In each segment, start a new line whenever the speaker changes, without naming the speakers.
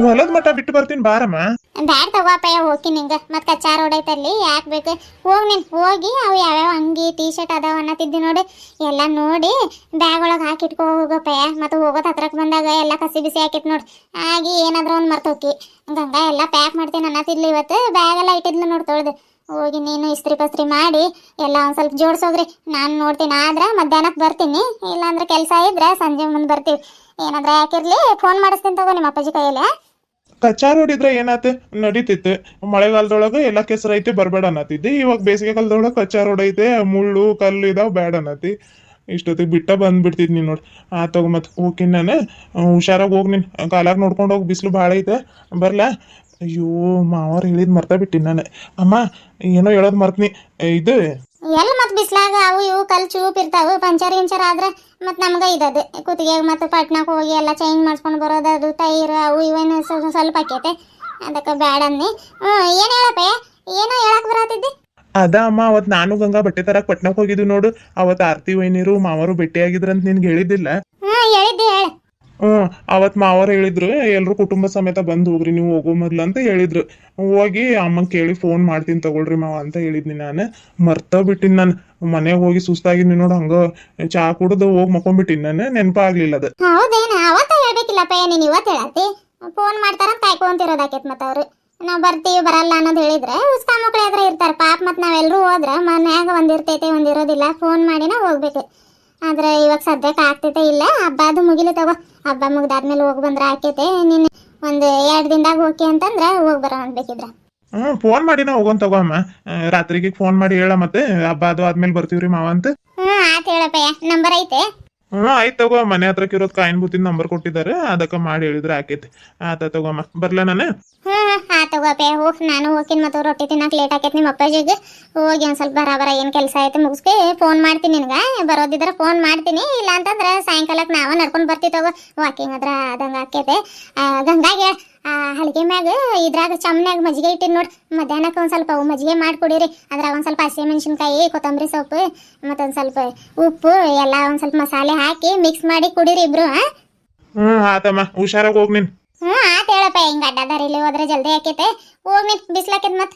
ಹೊಲದ ಮಠ ಬಿಟ್ಟು ಬರ್ತೀನಿ ಬಾರಮ್ಮ.
ಬ್ಯಾಡ್ ತಗೋಪಯ್ಯ ಹೋಗ್ತೀನಿ ನಿಂಗೆ ಮತ್ತೆ ಕಚ್ಚಾರ ಹೊಡೈತಲ್ಲಿ ಯಾಕೆ ಬೇಕು ಹೋಗಿ ನೀನು ಹೋಗಿ ಅವು ಯಾವ್ಯಾವ ಅಂಗಿ ಟೀ ಶರ್ಟ್ ಅದಾವ ಅನ್ನತ್ತಿದ್ದಿ ನೋಡಿ ಎಲ್ಲ ನೋಡಿ ಬ್ಯಾಗ್ ಒಳಗೆ ಹಾಕಿಟ್ಕೊ ಹೋಗಪ್ಪಯ್ಯ ಮತ್ತೆ ಹೋಗೋದು ಹತ್ರಕ್ಕೆ ಬಂದಾಗ ಎಲ್ಲ ಕಸಿ ಬಿಸಿ ಹಾಕಿತ್ತು ನೋಡಿ ಆಗಿ ಏನಾದ್ರೂ ಒಂದು ಮರ್ತೋಕಿ ಗಂಗಾ ಎಲ್ಲ ಪ್ಯಾಕ್ ಮಾಡ್ತೀನಿ ಅನ್ನತ್ತಿದ್ಲು ಇವತ್ತು ಬ್ಯಾಗ್ ಎಲ್ಲ ಇಟ್ಟಿದ್ಲು ನೋಡಿ ತೊಳ್ದು ಹೋಗಿ ನೀನು ಇಸ್ತ್ರಿ ಪಸ್ತ್ರಿ ಮಾಡಿ ಎಲ್ಲ ಒಂದು ಸ್ವಲ್ಪ ಜೋಡಿಸೋಗ್ರಿ ನಾನು ನೋಡ್ತೀನಿ ಆದ್ರೆ ಮಧ್ಯಾಹ್ನಕ್ಕೆ ಬರ್ತೀನಿ ಇಲ್ಲಾಂದ್ರೆ ಕೆಲಸ ಇದ್ರೆ ಸಂಜೆ ಮುಂದೆ ಬರ್ತೀವಿ ಏನಾದ್ರೆ ಯಾಕಿರ್ಲಿ ಫೋನ್ ಮಾಡಿಸ್ತೀನಿ ತಗೋ ನಿಮ್ಮ ಅಪ್ಪಾಜಿ ಕೈಯಲ್ಲಿ.
ಕಚ್ಚಾರ ಹೊಡಿದ್ರೆ ಏನಾತ ನಡೀತಿತ್ತು ಮಳೆಗಾಲದೊಳಗೆ ಎಲ್ಲ ಕೆಸರು ಐತಿ ಬರ್ಬೇಡ ಅನ್ನತ್ತಿದ್ದಿ ಇವಾಗ ಬೇಸಿಗೆ ಕಾಲದೊಳಗೆ ಕಚ್ಚಾರ ಹೊಡೈತೆ ಮುಳ್ಳು ಕಲ್ಲು ಇದಾವ ಬ್ಯಾಡ ಅನ್ನತಿ ಇಷ್ಟೊತ್ತಿಗೆ ಬಿಟ್ಟ ಬಂದ್ಬಿಡ್ತಿದ್ ನೀನು ನೋಡಿ ತಗೋ ಮತ್ತೆ ಹೋಗ್ತೀನಿ ನಾನು ಹುಷಾರಾಗಿ ಹೋಗಿ ನೀನು ಕಾಲಾಗ ನೋಡ್ಕೊಂಡು ಹೋಗಿ ಬಿಸಿಲು ಭಾಳ ಐತೆ ಬರ್ಲಾ. ಅಯ್ಯೋ ಮಾವಾರ ಹೇಳಿದ್ ಮರ್ತಾ ಬಿಟ್ಟಿನಿ ನಾನು ಅಮ್ಮ ಏನೋ ಹೇಳೋದು ಮರ್ತೀನಿ ಇದು
ಎಲ್ಲಿ ಮತ್ತೆ ಬಿಸ್ಲಾಗ ಅವು ಇವು ಕಲ್ ಚೂಪ್ ಇರ್ತಾವು ಪಂಚರ್ ಗಿಂಚರ್ ಆದ್ರೆ ಮತ್ತೆ ನಮ್ಗೆ ಇದದು ಕುತ್ತಿಗೆ ಮತ್ತೆ ಪಟ್ನಾಕ್ ಹೋಗಿ ಎಲ್ಲ ಚೇಂಜ್ ಮಾಡಿಸ್ಕೊಂಡು ಬರೋದು ಅದು ಟೈರ್ ಅವು ಇವೇನು ಸ್ವಲ್ಪ ಆಕೈತೆ ಅದಕ್ಕೆ ಬ್ಯಾಡ ಅನ್ನಿ. ಏನು ಹೇಳಪ್ಪ ಏನೋ ಹೇಳಕ್ ಬರತ್ತಿದ್ದಿ?
ಅದ ಅಮ್ಮ ಅವತ್ತು ನಾನು ಗಂಗಾ ಬಟ್ಟೆ ತರಕ್ ಪಟ್ನಾಕ್ ಹೋಗಿದ್ವಿ ನೋಡು ಅವತ್ತು ಆರ್ತಿ ವೈನಿರು ಮಾವರು ಭೇಟಿ ಆಗಿದ್ರಂತ ನಿನ್ಗೆ ಹೇಳಿದ್ದಿಲ್ಲ?
ಹೇಳಿದ್ದೆ ಹೇಳ.
ಅವತ್ ಮಾವರು ಹೇಳಿದ್ರು ಎಲ್ರು ಕುಟುಂಬ ಸಮೇತ ಬಂದು ಹೋಗ್ರಿ ನೀವು ಹೋಗೋ ಮೊದ್ಲು ಅಂತ ಹೇಳಿದ್ರು. ಹೋಗಿ ಅಮ್ಮನ್ ಕೇಳಿ ಫೋನ್ ಮಾಡ್ತೀನಿ ತಗೊಳ್ರಿ ಮಾವ ಅಂತ ಹೇಳಿದ್ನಿ ನಾನು ಮರ್ತ ಬಿಟ್ಟಿನಿ ನಾನು ಮನೆಗೆ ಹೋಗಿ ಸುಸ್ತಾಗಿನಿ ನೋಡು ಹಂಗ ಚಾ ಕುಡ್ದು ಹೋಗಿ ಮಕ್ಕೊಂಡ್ಬಿಟ್ಟಿನಿ ನಾನು ನೆನಪಾಗ್ಲಿಲ್ಲ ಅದು.
ಹೌದೇನ ಅವತ್ತ ಹೇಳ್ಬೇಕಿಲ್ಲಪ್ಪ ನೀನ್ ಇವತ್ತು ಹೇಳತ್ತಿ ಫೋನ್ ಮಾಡ್ತಾರ ಕಾಯ್ಕೊಂತಿರೋದಾಕೇತ್ ಮತ್ತ ಅವ್ರು ನಾವ್ ಬರ್ತೀವಿ ಬರಲ್ಲ ಅನ್ನೋದು ಹೇಳಿದ್ರೆ ಉಸ್ಕಾ ಮಕ್ಳು ಎದ್ರ ಇರ್ತಾರ ಪಾಪ ಮತ್ ನಾವೆಲ್ಲರೂ ಹೋದ್ರ ಮನ್ಯಾಗ ಒಂದಿರ್ತೈತೆ ಒಂದಿರೋದಿಲ್ಲ ಫೋನ್ ಮಾಡಿನ ಹೋಗ್ಬೇಕು. ಆದ್ರೆ ಇವಾಗ ಸದ್ಯಕ್ಕೆ ಆಗ್ತೈತೆ ಇಲ್ಲ ಹಬ್ಬ ಅದು ಮುಗಿಲಿ ತಗೋ ಹಬ್ಬ ಮುಗ್ದಾದ್ಮೇಲೆ ಹೋಗಿ ಬಂದ್ರೆ ಆಕೈತೆ ನೀನ್ ಒಂದ್ 2 ದಿನದಾಗ ಹೋಗಿ ಅಂತಂದ್ರ ಹೋಗಿ ಬರೋ ಅನ್ಬೇಕಿದ್ರ.
ಫೋನ್ ಮಾಡಿನ ಹೋಗೋನ್ ತಗೋ ಅಮ್ಮ ರಾತ್ರಿಗೆ ಫೋನ್ ಮಾಡಿ ಹೇಳ ಮತ್ತೆ ಹಬ್ಬ ಅದು ಆದ್ಮೇಲೆ ಬರ್ತೀವ್ರಿ ಮಾವ ಅಂತ.
ಆತ್ ಹೇಳಪ್ಪಯ್ಯ ನಂಬರ್ ಐತೆ.
ಆಯ್ತು ತಗೋ ಮನೆ ಹತ್ರಕ್ಕೆ ಇರೋದ್ ಕಾಯಿನ್ ಬೂತಿನ ನಂಬರ್ ಕೊಟ್ಟಿದ್ದಾರೆ ಅದಕ್ಕೆ ಮಾಡಿ ಹೇಳಿದ್ರೆ ಆಕೈತಿ. ಆತ ತಗೋಮ್ಮ ಬರ್ಲಾ ನಾನು.
ತಗೋಪ್ಪ ಹೋಗಿ ನಾನು ಹೋಗ್ತೀನಿ ಮತ್ತೆ ರೊಟ್ಟಿ ತಿನ್ನಕ್ ಲೇಟ್ ಆಕೈತಿ ನಿಮ್ಮ ಅಪ್ಪಾಜಿಗೆ ಹೋಗಿ ಒಂದ್ ಸ್ವಲ್ಪ ಬರಾಬರ ಏನ್ ಕೆಲಸ ಐತೆ ಮುಗಿಸ್ಕೆ ಫೋನ್ ಮಾಡ್ತೀನಿ ನಿನ್ಗೆ ಬರೋದಿದ್ರೆ ಫೋನ್ ಮಾಡ್ತೀನಿ ಇಲ್ಲ ಅಂತಂದ್ರೆ ಸಾಯಂಕಾಲಕ್ಕೆ ನಾವ ನಡ್ಕೊಂಡು ಬರ್ತೀವಿ ತಗೋ ವಾಕಿಂಗ್ ಅದ್ರ ಆದಂಗ ಆಕೈತೆ. ಗಂಗಾಗೆ ಹಳಿಗೆ ಮ್ಯಾಗ ಇದ್ರಾಗ ಚಮ್ನ್ಯಾಗ ಮಜ್ಜಿಗೆ ಇಟ್ಟಿನಿ ನೋಡಿ ಮಧ್ಯಾಹ್ನಕ್ಕೆ ಒಂದ್ ಸ್ವಲ್ಪ ಮಜ್ಜಿಗೆ ಮಾಡ್ಕೊಡಿರಿ ಅದ್ರಾಗ ಒಂದ್ ಸ್ವಲ್ಪ ಹಸಿ ಮೆಣಸಿನ್ಕಾಯಿ ಕೊತ್ತಂಬರಿ ಸೊಪ್ಪು ಮತ್ತೊಂದ್ ಸ್ವಲ್ಪ ಉಪ್ಪು ಎಲ್ಲ ಒಂದ್ ಸ್ವಲ್ಪ ಮಸಾಲೆ ಹಾಕಿ ಮಿಕ್ಸ್ ಮಾಡಿ ಕುಡೀರಿ ಇಬ್ರು.
ಆತಮ್ಮ ಹುಷಾರಾಗಿ ಹೋಗ್ ನೀನ್.
ಆತ್ ಹೇಳಪ್ಪ ಹಿಂಗ ಅಡ್ಡದಾರಿಲಿ ಹೋದ್ರೆ ಜಲ್ದಿ ಆಕೈತೆ ಹೋಗ್ ನೀನ್ ಬಿಸ್ಲಾಕೈತ್ ಮತ್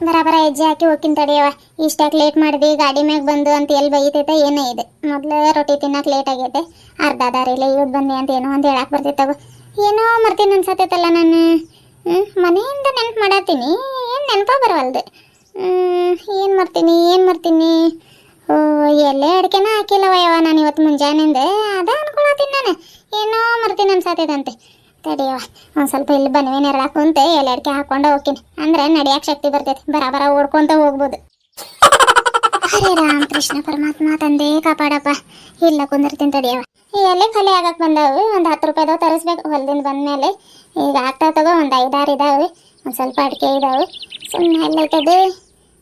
ಬರಾಬರ ಹೆಜ್ಜೆ ಹಾಕಿ ಹೋಗ್ತೀನಿ ತಡಿಯವ ಇಷ್ಟಾಕ್ ಲೇಟ್ ಮಾಡಿದಿ ಗಾಡಿ ಮ್ಯಾಗ ಬಂದು ಅಂತ ಎಲ್ಲಿ ಬೈತೈತೆ ಏನೇ ಇದೆ ಮೊದ್ಲು ರೊಟ್ಟಿ ತಿನ್ನಕ್ ಲೇಟ್ ಆಗೈತೆ ಅರ್ಧ ದಾರಿಲಿ ಇವತ್ತು ಬಂದೆ ಅಂತ ಏನೋ ಅಂತ ಹೇಳಕ್ ಬರ್ತೈತವ ಏನೋ ಮರ್ತೀನಿ ಅನ್ಸತೈತಲ್ಲ ನಾನು ಮನೆಯಿಂದ ನೆನ್ಪು ಮಾಡತ್ತೀನಿ ಏನು ನೆನಪ ಬರವಲ್ದು. ಏನು ಮರ್ತೀನಿ ಎಲ್ಲೇ ಅಡಿಕೆನ ಹಾಕಿಲ್ಲವ ಯಾವ ನಾನು ಇವತ್ತು ಮುಂಜಾನೆಯಿಂದ ಅದ ಅನ್ಕೊಳತ್ತೀನಿ ನಾನು ಏನೋ ಮರ್ತೀನಿ ಅನ್ಸತೈತಂತೆ ತಡಿಯವ ಒಂದು ಸ್ವಲ್ಪ ಇಲ್ಲಿ ಬನ್ನಿ ನೆರಳಾಕ ಕುಂತೆ ಎಲೆ ಅಡಿಕೆ ಹಾಕೊಂಡು ಹೋಗ್ತೀನಿ ಅಂದ್ರೆ ನಡಿಯಕ್ಕೆ ಶಕ್ತಿ ಬರ್ತೈತೆ ಬರಾಬರ ಓಡ್ಕೊಂತ ಹೋಗ್ಬೋದು. ಹರೇ ರಾಮ್ ಕೃಷ್ಣ ಪರಮಾತ್ಮ ತಂದೆ ಕಾಪಾಡಪ್ಪ ಇಲ್ಲ ಕುಂದಿರ್ತೀನಿ ತಡಿಯವ ಎಲೆ ಖಾಲಿ ಆಗಕ್ಕೆ ಬಂದಾವು ಒಂದು 10 ರೂಪಾಯಿದವು ತರಿಸ್ಬೇಕು ಹೊಲದಿಂದ ಬಂದಮೇಲೆ ಈಗ ಆಗ್ತಾ ತಗೋ ಒಂದು 5-6 ಇದಾವೆ ಒಂದು ಸ್ವಲ್ಪ ಅಡಿಕೆ ಇದಾವೆ ಸುಮ್ಮನೆ ಎಲ್ಲೈತದು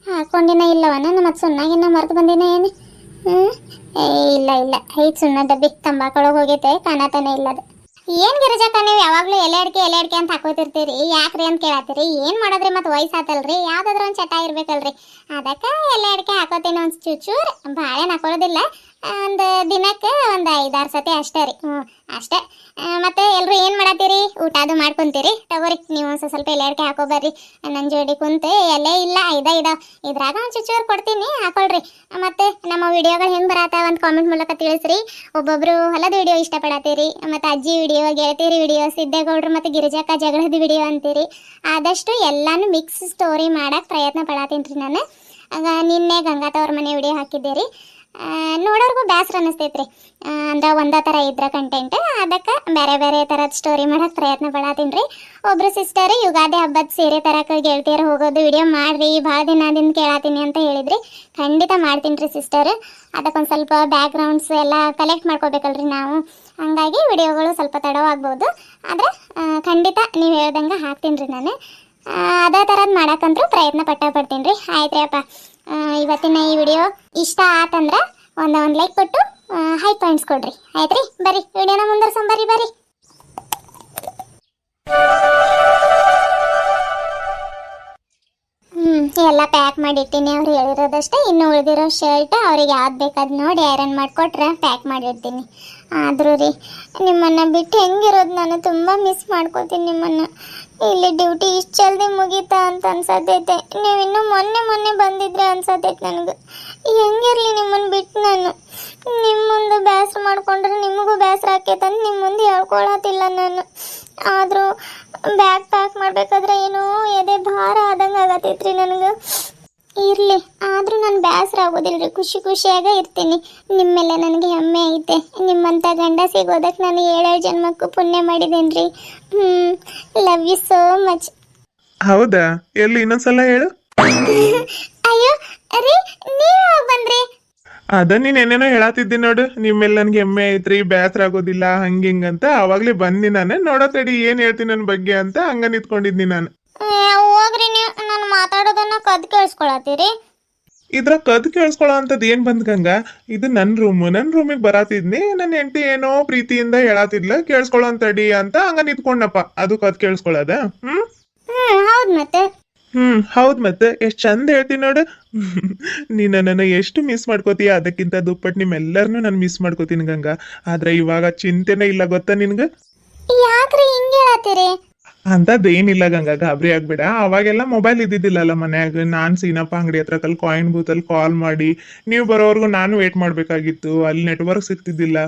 ಹಾಕೊಂಡಿನ ಇಲ್ಲವ ನಾನು ಮತ್ತೆ ಸುಣ್ಣಾಗಿನ್ನ ಮರ್ತು ಬಂದಿನ ಏನು ಇಲ್ಲ ಐದು ಸುಣ್ಣ ಡಬ್ಬಿ ತಂಬಾಕೊಳಗೆ ಹೋಗೈತೆ ಕಾಣತಾನೆ ಇಲ್ಲದು. ಏನು ಗಿರಿಜಕ್ಕ ನೀವು ಯಾವಾಗಲೂ ಎಲೆ ಅಡಿಕೆ ಅಂತ ಹಾಕೋತಿರ್ತೀರಿ ಯಾಕ್ರಿ ಅಂತ ಕೇಳತ್ತೀರಿ ಏನು ಮಾಡೋದ್ರಿ ಮತ್ತು ವಯಸ್ಸಾತಲ್ರಿ ಯಾವುದಾದ್ರೂ ಒಂದು ಚಟ ಇರ್ಬೇಕಲ್ರಿ ಅದಕ್ಕೆ ಎಲೆ ಅಡಿಕೆ ಹಾಕೋತೀನಿ ಒಂದು ಚೂಚೂರು ಭಾಳೇನು ಹಾಕೊಳ್ಳೋದಿಲ್ಲ ಒಂದು ದಿನಕ್ಕೆ ಒಂದು 5-6 ಸತಿ ಅಷ್ಟೇ ರೀ ಅಷ್ಟೇ. ಮತ್ತೆ ಎಲ್ಲರೂ ಏನು ಮಾಡತ್ತೀರಿ ಊಟ ಅದು ಮಾಡ್ಕೊತೀರಿ ತಗೋರಿ ನೀವು ಒಂದು ಸ್ವಲ್ಪ ಎಲೆ ಅಡಿಕೆ ಹಾಕೋಬರ್ರಿ ನನ್ನ ಜೋಡಿ ಕುಂತು ಎಲೆ ಇಲ್ಲ ಇದಾವೆ ಇದ್ರಾಗ ಒಂದು ಚೂಚೂರು ಕೊಡ್ತೀನಿ ಹಾಕೊಳ್ರಿ. ಮತ್ತು ನಮ್ಮ ವಿಡಿಯೋಗಳು ಹೆಂಗೆ ಬರತ್ತಾವ ಅಂತ ಕಾಮೆಂಟ್ ಮೂಲಕ ತಿಳಿಸ್ರಿ. ಒಬ್ಬೊಬ್ಬರು ಹೊಲದ ವಿಡಿಯೋ ಇಷ್ಟಪಡತ್ತೀರಿ ಮತ್ತು ಅಜ್ಜಿ ವಿಡಿಯೋ ಗೆಳತಿಯರಿ ವಿಡಿಯೋ ಸಿದ್ದೇಗೌಡರು ಮತ್ತು ಗಿರಿಜಕ್ಕ ಜಗಳದ ವಿಡಿಯೋ ಅಂತೀರಿ ಆದಷ್ಟು ಎಲ್ಲಾನು ಮಿಕ್ಸ್ ಸ್ಟೋರಿ ಮಾಡಕ್ಕೆ ಪ್ರಯತ್ನ ಪಡತ್ತೀನಿ ರೀ ನಾನು. ನಿನ್ನೆ ಗಂಗಾತವ್ರ ಮನೆ ವಿಡಿಯೋ ಹಾಕಿದ್ದೀರಿ ನೋಡೋರ್ಗೂ ಬೇಸರ ಅನ್ನಿಸ್ತೈತ್ರಿ ಅಂದ್ರೆ ಒಂದೇ ಥರ ಇದ್ರ ಕಂಟೆಂಟ್ ಅದಕ್ಕೆ ಬೇರೆ ಥರದ ಸ್ಟೋರಿ ಮಾಡೋಕ್ಕೆ ಪ್ರಯತ್ನ ಪಡತ್ತೀನಿ ರೀ. ಒಬ್ಬರು ಸಿಸ್ಟರ್ ಯುಗಾದಿ ಹಬ್ಬದ ಸೀರೆ ತರಕ್ಕೆ ಗೆಳತಿಯರು ಹೋಗೋದು ವಿಡಿಯೋ ಮಾಡಿರಿ ಭಾಳ ದಿನದಿಂದ ಕೇಳತ್ತೀನಿ ಅಂತ ಹೇಳಿದ್ರಿ ಖಂಡಿತ ಮಾಡ್ತೀನಿ ರೀ ಸಿಸ್ಟರ್. ಅದಕ್ಕೊಂದು ಸ್ವಲ್ಪ ಬ್ಯಾಕ್ಗ್ರೌಂಡ್ಸ್ ಎಲ್ಲ ಕಲೆಕ್ಟ್ ಮಾಡ್ಕೋಬೇಕಲ್ರಿ ನಾವು ಹಂಗಾಗಿ ವಿಡಿಯೋಗಳು ಸ್ವಲ್ಪ ತಡವಾಗ್ಬೋದು ಆದರೆ ಖಂಡಿತ ನೀವು ಹೇಳ್ದಂಗೆ ಹಾಕ್ತೀನಿ ರೀ ನಾನು ಅದೇ ಥರದ್ದು ಮಾಡೋಕ್ಕಂತೂ ಪ್ರಯತ್ನ ಪಡ್ತೀನಿ ರೀ. ಆಯ್ತು ರೀ ಅಪ್ಪ ಇವತ್ತಿನ ಈ ವಿಡಿಯೋ ಇಷ್ಟ ಆತಂದ್ರೆ ಒಂದು ಲೈಕ್ ಕೊಟ್ಟು ಹೈ ಪಾಯಿಂಟ್ಸ್ ಕೊಡ್ರಿ ಆಯ್ತು ರೀ. ಬರ್ರಿ ವಿಡಿಯೋನ ಮುಂದುವರ್ಸೋಣ ಬರ್ರಿ. ಎಲ್ಲ ಪ್ಯಾಕ್ ಮಾಡಿಟ್ಟಿನಿ. ಅವ್ರು ಹೇಳಿರೋದಷ್ಟೇ, ಇನ್ನು ಉಳಿದಿರೋ ಶರ್ಟ್ ಅವ್ರಿಗೆ ಯಾವ್ದು ಬೇಕಾದ್ ನೋಡಿ ಐರನ್ ಮಾಡಿಕೊಟ್ರೆ ಪ್ಯಾಕ್ ಮಾಡಿರ್ತೀನಿ. ಆದರೂ ರೀ, ನಿಮ್ಮನ್ನು ಬಿಟ್ಟು ಹೆಂಗಿರೋದು, ನಾನು ತುಂಬ ಮಿಸ್ ಮಾಡ್ಕೋತೀನಿ ನಿಮ್ಮನ್ನು. ಇಲ್ಲಿ ಡ್ಯೂಟಿ ಇಷ್ಟು ಜಲ್ದಿ ಮುಗೀತಾ ಅಂತ ಅನ್ಸತೈತೆ. ನೀವು ಇನ್ನೂ ಮೊನ್ನೆ ಮೊನ್ನೆ ಬಂದಿದ್ರೆ ಅನ್ಸತೈತೆ ನನಗೆ. ಹೆಂಗಿರಲಿ ನಿಮ್ಮನ್ನು ಬಿಟ್ಟು ನಾನು. ನಿಮ್ಮ ಮುಂದೆ ಬೇಸರ ಮಾಡ್ಕೊಂಡ್ರೆ ನಿಮಗೂ ಬೇಸರ ಆಕೈತಂತ ನಿಮ್ಮ ಮುಂದೆ ಹೇಳ್ಕೊಳತಿಲ್ಲ ನಾನು. ಆದರೂ ಬ್ಯಾಗ್ ಪ್ಯಾಕ್ ಮಾಡಬೇಕಾದ್ರೆ ಏನೋ ಎದೆ ಭಾರ ಆದಂಗೆ ಆಗತೈತ್ರಿ ನನಗೆ. ಇರಲಿ, ಆದರೂ ನಾನು ಬೇಸರ ಆಗೋದಿಲ್ಲ ರೀ, ಖುಷಿ ಖುಷಿಯಾಗ ಇರ್ತೀನಿ. ನಿಮ್ಮೆಲ್ಲ ನನಗೆ ಹೆಮ್ಮೆ ಐತೆ. ನಿಮ್ಮಂಥ ಗಂಡ ಸಿಗೋದಕ್ಕೆ ನಾನು 7 ಜನ್ಮಕ್ಕೂ ಪುಣ್ಯ ಮಾಡಿದ್ದೇನೆ ರೀ. Love you so much.
ಹೌದಾ? ಎಲ್ಲಿ ಇನ್ನೊಂದ್ಸಲ ಹೇಳು.
ಅಯ್ಯೋ ರೀ, ನೀವು ಯಾವಾಗ ಬಂದ್ರಿ?
ಅದ ನೀನ್ ಏನೇನೋ ಹೇಳತ್ತಿದ್ದಿ ನೋಡು, ನಿಮ್ಮೆಲ್ಲ ನನ್ಗೆ ಹೆಮ್ಮೆ ಐತ್ರಿ, ಬೇಸರ ಆಗೋದಿಲ್ಲ ಹಂಗ ಹಿಂಗಂತ. ಅವಾಗ್ಲೇ ಬಂದಿ ನಾನು. ನೋಡೋ ತಡಿ ಏನ್ ಹೇಳ್ತೀನಿ ನನ್ನ ಬಗ್ಗೆ ಅಂತ ಹಂಗ ನಿಂತ್ಕೊಂಡಿದ್ನಿ ನಾನು.
ಹೋಗ್ರಿ, ನೀವು ನಾನು ಮಾತಾಡೋದನ್ನ ಕದ್ ಕೇಳಿಸ್ಕೊಳತ್ತೀರಿ.
ಇದ್ರ ಕದ್ ಕೇಳಿಸ್ಕೊಳ್ಳೋ ಅಂತದ್ ಏನ್ ಬಂದ್ ಗಂಗ? ಇದು ನನ್ ರೂಮಿಗೆ ಬರಾತಿದ್ನಿ. ನನ್ನ ಹೆಂಡತಿ ಏನೋ ಪ್ರೀತಿಯಿಂದ ಹೇಳತ್ತಿದ್ಲ, ಕೇಳಿಸ್ಕೊಳ್ಳೋ ತಡಿ ಅಂತ ಹಂಗ ನಿಂತ್ಕೊಂಡಪ್ಪ. ಅದು ಕದ್ ಕೇಳಿಸ್ಕೊಳ್ಳೋದ?
ಹೌದು ಮತ್ತೆ.
ಹೌದ್ ಮತ್ತೆ, ಎಷ್ಟ್ ಚಂದ ಹೇಳ್ತೀನಿ ನೋಡು. ನೀನ್ ನನ್ನ ಎಷ್ಟು ಮಿಸ್ ಮಾಡ್ಕೋತೀಯ, ಅದಕ್ಕಿಂತ ದುಪ್ಪಟ್ಟು ನಿಮ್ಮೆಲ್ಲರನ್ನೂ ನಾನು ಮಿಸ್ ಮಾಡ್ಕೋತೀನಿ ಗಂಗಾ. ಆದ್ರೆ ಇವಾಗ ಚಿಂತೆನೇ ಇಲ್ಲ ಗೊತ್ತಾ ನಿನ್ಗ?
ಯಾಕ್ರಿ ಹಿಂಗೆ ಹೇಳತ್ತೀರಿ?
ಅಂತದೇನಿಲ್ಲ ಗಂಗಾ, ಗಾಬರಿ ಆಗ್ಬೇಡ. ಅವಾಗೆಲ್ಲ ಮೊಬೈಲ್ ಇದ್ದಿದ್ದಿಲ್ಲಲ್ಲ ಮನ್ಯಾಗ. ನಾನ್ ಸೀನಪ್ಪ ಅಂಗಡಿ ಹತ್ರ ಕಾಯಿನ್ ಬೂತಲ್ಲಿ ಕಾಲ್ ಮಾಡಿ ನೀವು ಬರೋವರೆಗೂ ನಾನು ವೇಟ್ ಮಾಡ್ಬೇಕಾಗಿತ್ತು. ಅಲ್ಲಿ ನೆಟ್ವರ್ಕ್ ಸಿಗ್ತಿದ್ದಿಲ್ಲ.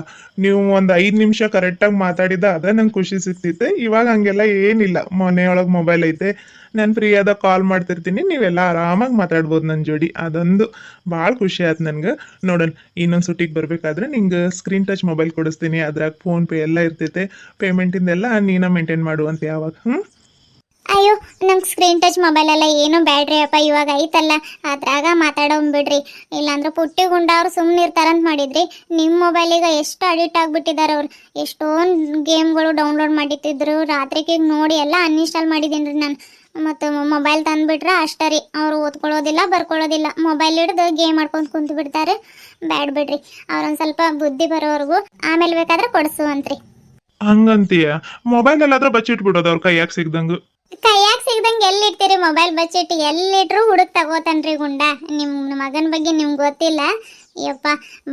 ನೀವು ಒಂದ್ 5 ನಿಮಿಷ ಕರೆಕ್ಟಾಗಿ ಮಾತಾಡಿದ ಅದ ನಂಗೆ ಖುಷಿ ಸಿಗ್ತಿತ್ತು. ಇವಾಗ ಹಂಗೆಲ್ಲ ಏನಿಲ್ಲ. ಮನೆಯೊಳಗೆ ಮೊಬೈಲ್ ಐತೆ, ನಾನು ಫ್ರೀ ಆದಾಗ ಕಾಲ್ ಮಾಡ್ತಿರ್ತೀನಿ, ನೀವೆಲ್ಲ ಆರಾಮಾಗಿ ಮಾತಾಡ್ಬೋದು ನನ್ನ ಜೋಡಿ. ಅದೊಂದು ಭಾಳ ಖುಷಿ ಆಯ್ತು ನನ್ಗೆ. ನೋಡೋಣ, ಇನ್ನೊಂದು ಸುಟ್ಟಿಗೆ ಬರ್ಬೇಕಾದ್ರೆ ನಿಂಗೆ ಸ್ಕ್ರೀನ್ ಟಚ್ ಮೊಬೈಲ್ ಕೊಡಿಸ್ತೀನಿ. ಅದ್ರಾಗ ಫೋನ್ ಪೇ ಎಲ್ಲ ಇರ್ತೈತೆ. ಪೇಮೆಂಟಿಂದೆಲ್ಲ ನೀನ ಮೇಂಟೈನ್ ಮಾಡುವಂತ ಯಾವಾಗ.
ಅಯ್ಯೋ, ನಂಗೆ ಸ್ಕ್ರೀನ್ ಟಚ್ ಮೊಬೈಲ್ ಎಲ್ಲ ಏನೂ ಬ್ಯಾಡ್ರಿ ಅಪ್ಪ. ಇವಾಗ ಐತಲ್ಲ ಅದ್ರಾಗ ಮಾತಾಡೋನ್ ಬಿಡ್ರಿ. ಇಲ್ಲಾಂದ್ರೆ ಪುಟ್ಟಿ ಗುಂಡ ಅವ್ರು ಸುಮ್ಮನೆ ಇರ್ತಾರಂತ ಮಾಡಿದ್ರಿ. ನಿಮ್ಮ ಮೊಬೈಲಿಗೆ ಎಷ್ಟು ಅಡಿಕ್ಟ್ ಆಗಿಬಿಟ್ಟಿದ್ದಾರೆ ಅವ್ರು. ಎಷ್ಟೊಂದು ಗೇಮ್ಗಳು ಡೌನ್ಲೋಡ್ ಮಾಡಿಟ್ಟಿದ್ರು. ರಾತ್ರಿಗೆ ನೋಡಿ ಎಲ್ಲ ಅನ್ಇನ್ಸ್ಟಾಲ್ ಮಾಡಿದ್ದೀನಿ ರೀ ನಾನು. ಮತ್ತು ಮೊಬೈಲ್ ತಂದುಬಿಟ್ರೆ ಅಷ್ಟೇ ರೀ, ಅವರು ಓದ್ಕೊಳ್ಳೋದಿಲ್ಲ ಬರ್ಕೊಳ್ಳೋದಿಲ್ಲ. ಮೊಬೈಲ್ ಹಿಡ್ದು ಗೇಮ್ ಆಡ್ಕೊಂಡು ಕುಂತು ಬಿಡ್ತಾರೆ. ಬ್ಯಾಡ್ ಬಿಡ್ರಿ, ಅವ್ರೊಂದು ಸ್ವಲ್ಪ ಬುದ್ಧಿ ಬರೋವರೆಗೂ ಆಮೇಲೆ ಬೇಕಾದ್ರೆ ಕೊಡಿಸುವಂತ್ರಿ.
ಹಂಗಂತೀಯ? ಮೊಬೈಲ್ ಎಲ್ಲಾದ್ರೂ ಬಚ್ಚಿಟ್ಬಿಡೋದು ಅವ್ರ ಕೈಯಾಗ ಸಿಗ್ದಂಗ.
ಕೈಯಾಗ ಸಿಗ್ದಂಗೆ ಎಲ್ಲಿಡ್ತೀರಿ ಮೊಬೈಲ್ ಬಚ್ಚಿಟ್ಟು? ಎಲ್ಲಿಟ್ರು ಹುಡುಕ್ ತಗೋತಾನ್ರಿ ಗುಂಡ. ನಿಮ್ಮ ಮಗನ ಬಗ್ಗೆ ನಿಮ್ಗೆ ಗೊತ್ತಿಲ್ಲ. ಯಪ್ಪ,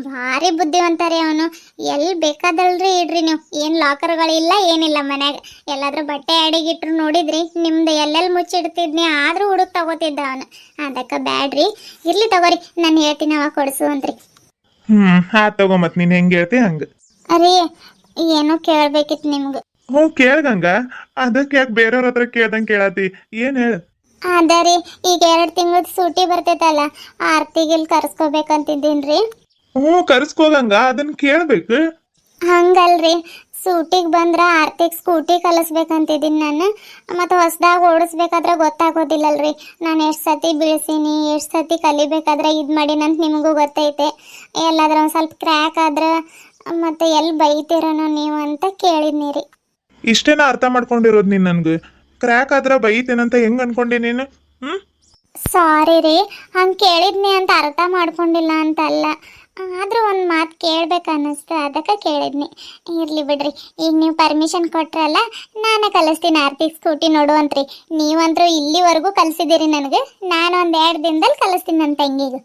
ಭಾರಿ ಬುದ್ಧಿವಂತರಿ ಅವನು. ಎಲ್ಲಿ ಬೇಕಾದಲ್ರಿ ಇಡ್ರಿ ನೀವು. ಏನು ಲಾಕರ್ಗಳಿಲ್ಲ ಏನಿಲ್ಲ ಮನ್ಯಾಗ. ಎಲ್ಲಾದ್ರೂ ಬಟ್ಟೆ ಅಡಿಗಿಟ್ರು ನೋಡಿದ್ರಿ ನಿಮ್ದು ಎಲ್ಲೆಲ್ಲಿ ಮುಚ್ಚಿಡ್ತಿದ್ನಿ, ಆದ್ರೂ ಹುಡುಕ್ ತಗೋತಿದ್ದ ಅವನು. ಅದಕ್ಕೆ ಬ್ಯಾಡ್ರಿ, ಇರ್ಲಿ ತಗೋರಿ, ನಾನು ಹೇಳ್ತೀನಿ ಅವಾಗ ಕೊಡಿಸುವಂತ್ರಿ.
ತಗೋ, ಮತ್ ನೀನ್ ಹೆಂಗ್ ಹೇಳ್ತಿ ಹಂಗ.
ಅರೇ, ಏನೋ ಕೇಳ್ಬೇಕಿತ್ತು ನಿಮ್ಗೆ.
ಕೇಳ್ದಂಗ? ಅದಕ್ಕೆ ಯಾಕೆ ಬೇರೆಯವ್ರ ಹತ್ರ ಕೇಳ್ದಂಗ ಕೇಳತಿ? ಏನ್ ಹೇಳ?
ಅದ ರೀ, ಈಗ 2 ತಿಂಗಳ ಸೂಟಿ ಬರ್ತೈತಲ್ಲ, ಆರ್ತಿಗಿಲ್ ಕರ್ಸ್ಕೋಬೇಕಂತಿದ್ದೀನ್ರಿ.
ಕರ್ಸ್ಕೋಗಂಗ, ಅದನ್ನ ಕೇಳ್ಬೇಕು.
ಹಂಗಲ್ರಿ, ಸೂಟಿಗೆ ಬಂದ್ರೆ ಆರ್ತಿಗೆ ಸ್ಕೂಟಿ ಕಲಿಸ್ಬೇಕಂತಿದ್ದೀನಿ ನಾನು. ಮತ್ತು ಹೊಸ್ದಾಗಿ ಓಡಿಸ್ಬೇಕಾದ್ರೆ ಗೊತ್ತಾಗೋದಿಲ್ಲಲ್ರಿ. ನಾನು ಎಷ್ಟು ಸತಿ ಬೀಳ್ಸೀನಿ, ಎಷ್ಟು ಸತಿ ಕಲಿಬೇಕಾದ್ರೆ ಇದು ಮಾಡಿನಂತ ನಿಮಗೂ ಗೊತ್ತೈತೆ. ಎಲ್ಲಾದ್ರೂ ಒಂದು ಸ್ವಲ್ಪ ಕ್ರ್ಯಾಕ್ ಆದ್ರೆ ಮತ್ತೆ ಎಲ್ಲಿ ಬೈತೀರನೋ ನೀವು ಅಂತ ಕೇಳಿದ್ನಿ ರೀ.
ಇಷ್ಟೇನ ಅರ್ಥ ಮಾಡ್ಕೊಂಡಿರೋದು ನೀನ್ ನನ್ಗೆ? ಕ್ರ್ಯಾಕ್ ಆದ್ರ ಬೈತೇನಂತ ಹೆಂಗ್ ಅನ್ಕೊಂಡೆ ನೀನು?
ಸಾರಿ ರೀ, ಹಂಗೆ ಕೇಳಿದ್ನಿ ಅಂತ ಅರ್ಥ ಮಾಡ್ಕೊಂಡಿಲ್ಲ ಅಂತಲ್ಲ. ಆದರೂ ಒಂದು ಮಾತು ಕೇಳ್ಬೇಕು ಅನ್ನಿಸ್ತು, ಅದಕ್ಕೆ ಕೇಳಿದ್ನಿ. ಇರಲಿ ಬಿಡ್ರಿ, ಈಗ ನೀವು ಪರ್ಮಿಷನ್ ಕೊಟ್ರಲ್ಲ, ನಾನೇ ಕಲಿಸ್ತೀನಿ ಆರ್ತಿಗೆ ಸ್ಕೂಟಿ ನೋಡುವಂತ್ರಿ. ನೀವಂತರೂ ಇಲ್ಲಿವರೆಗೂ ಕಲಿಸಿದ್ದೀರಿ ನನಗೆ. ನಾನು ಒಂದು 2 ದಿನದಲ್ಲಿ ಕಲಿಸ್ತೀನಿ ನನ್ನ ತಂಗಿಗೆ.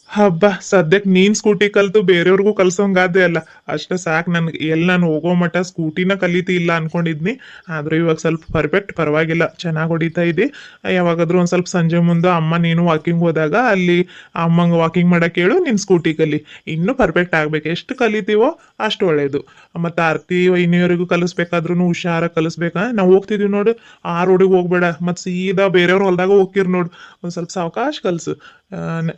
ಹಬ್ಬ, ಸದ್ಯಕ್ಕೆ ನೀನ್ ಸ್ಕೂಟಿ ಕಲ್ತು ಬೇರೆಯವ್ರಿಗೂ ಕಲ್ಸೋಂಗಾದೆ ಅಲ್ಲ, ಅಷ್ಟ ಸಾಕು ನನ್ಗೆ. ಎಲ್ಲಿ ನಾನು ಹೋಗೋ ಮಟ್ಟ ಸ್ಕೂಟಿನ ಕಲಿತಿ ಇಲ್ಲ ಅನ್ಕೊಂಡಿದ್ನಿ. ಆದ್ರೆ ಇವಾಗ ಸ್ವಲ್ಪ ಪರ್ಫೆಕ್ಟ್, ಪರವಾಗಿಲ್ಲ, ಚೆನ್ನಾಗಿ ಹೊಡಿತಾ ಇದ್ದಿ. ಯಾವಾಗಾದ್ರೂ ಒಂದ್ ಸ್ವಲ್ಪ ಸಂಜೆ ಮುಂದೆ ಅಮ್ಮ ನೀನು ವಾಕಿಂಗ್ ಹೋದಾಗ ಅಲ್ಲಿ ಅಮ್ಮಂಗೆ ವಾಕಿಂಗ್ ಮಾಡಕ್ ಹೇಳು, ನಿನ್ ಸ್ಕೂಟಿ ಕಲಿ. ಇನ್ನೂ ಪರ್ಫೆಕ್ಟ್ ಆಗ್ಬೇಕು. ಎಷ್ಟು ಕಲಿತೀವೋ ಅಷ್ಟು ಒಳ್ಳೇದು. ಮತ್ತೆ ಆರ್ತಿ ಇನ್ನಿವರೆಗೂ ಕಲಿಸ್ಬೇಕಾದ್ರೂ ಹುಷಾರ ಕಲಿಸ್ಬೇಕಾ. ನಾವು ಹೋಗ್ತಿದೀವಿ ನೋಡು, ಆ ರೋಡಿಗೆ ಹೋಗ್ಬೇಡ. ಮತ್ತೆ ಸೀದಾ ಬೇರೆಯವ್ರ ಹೊಲ್ದಾಗ ಹೋಗ್ತಿರ್ ನೋಡು, ಒಂದ್ ಸ್ವಲ್ಪ ಸಾವಕಾಶ ಕಲ್ಸು.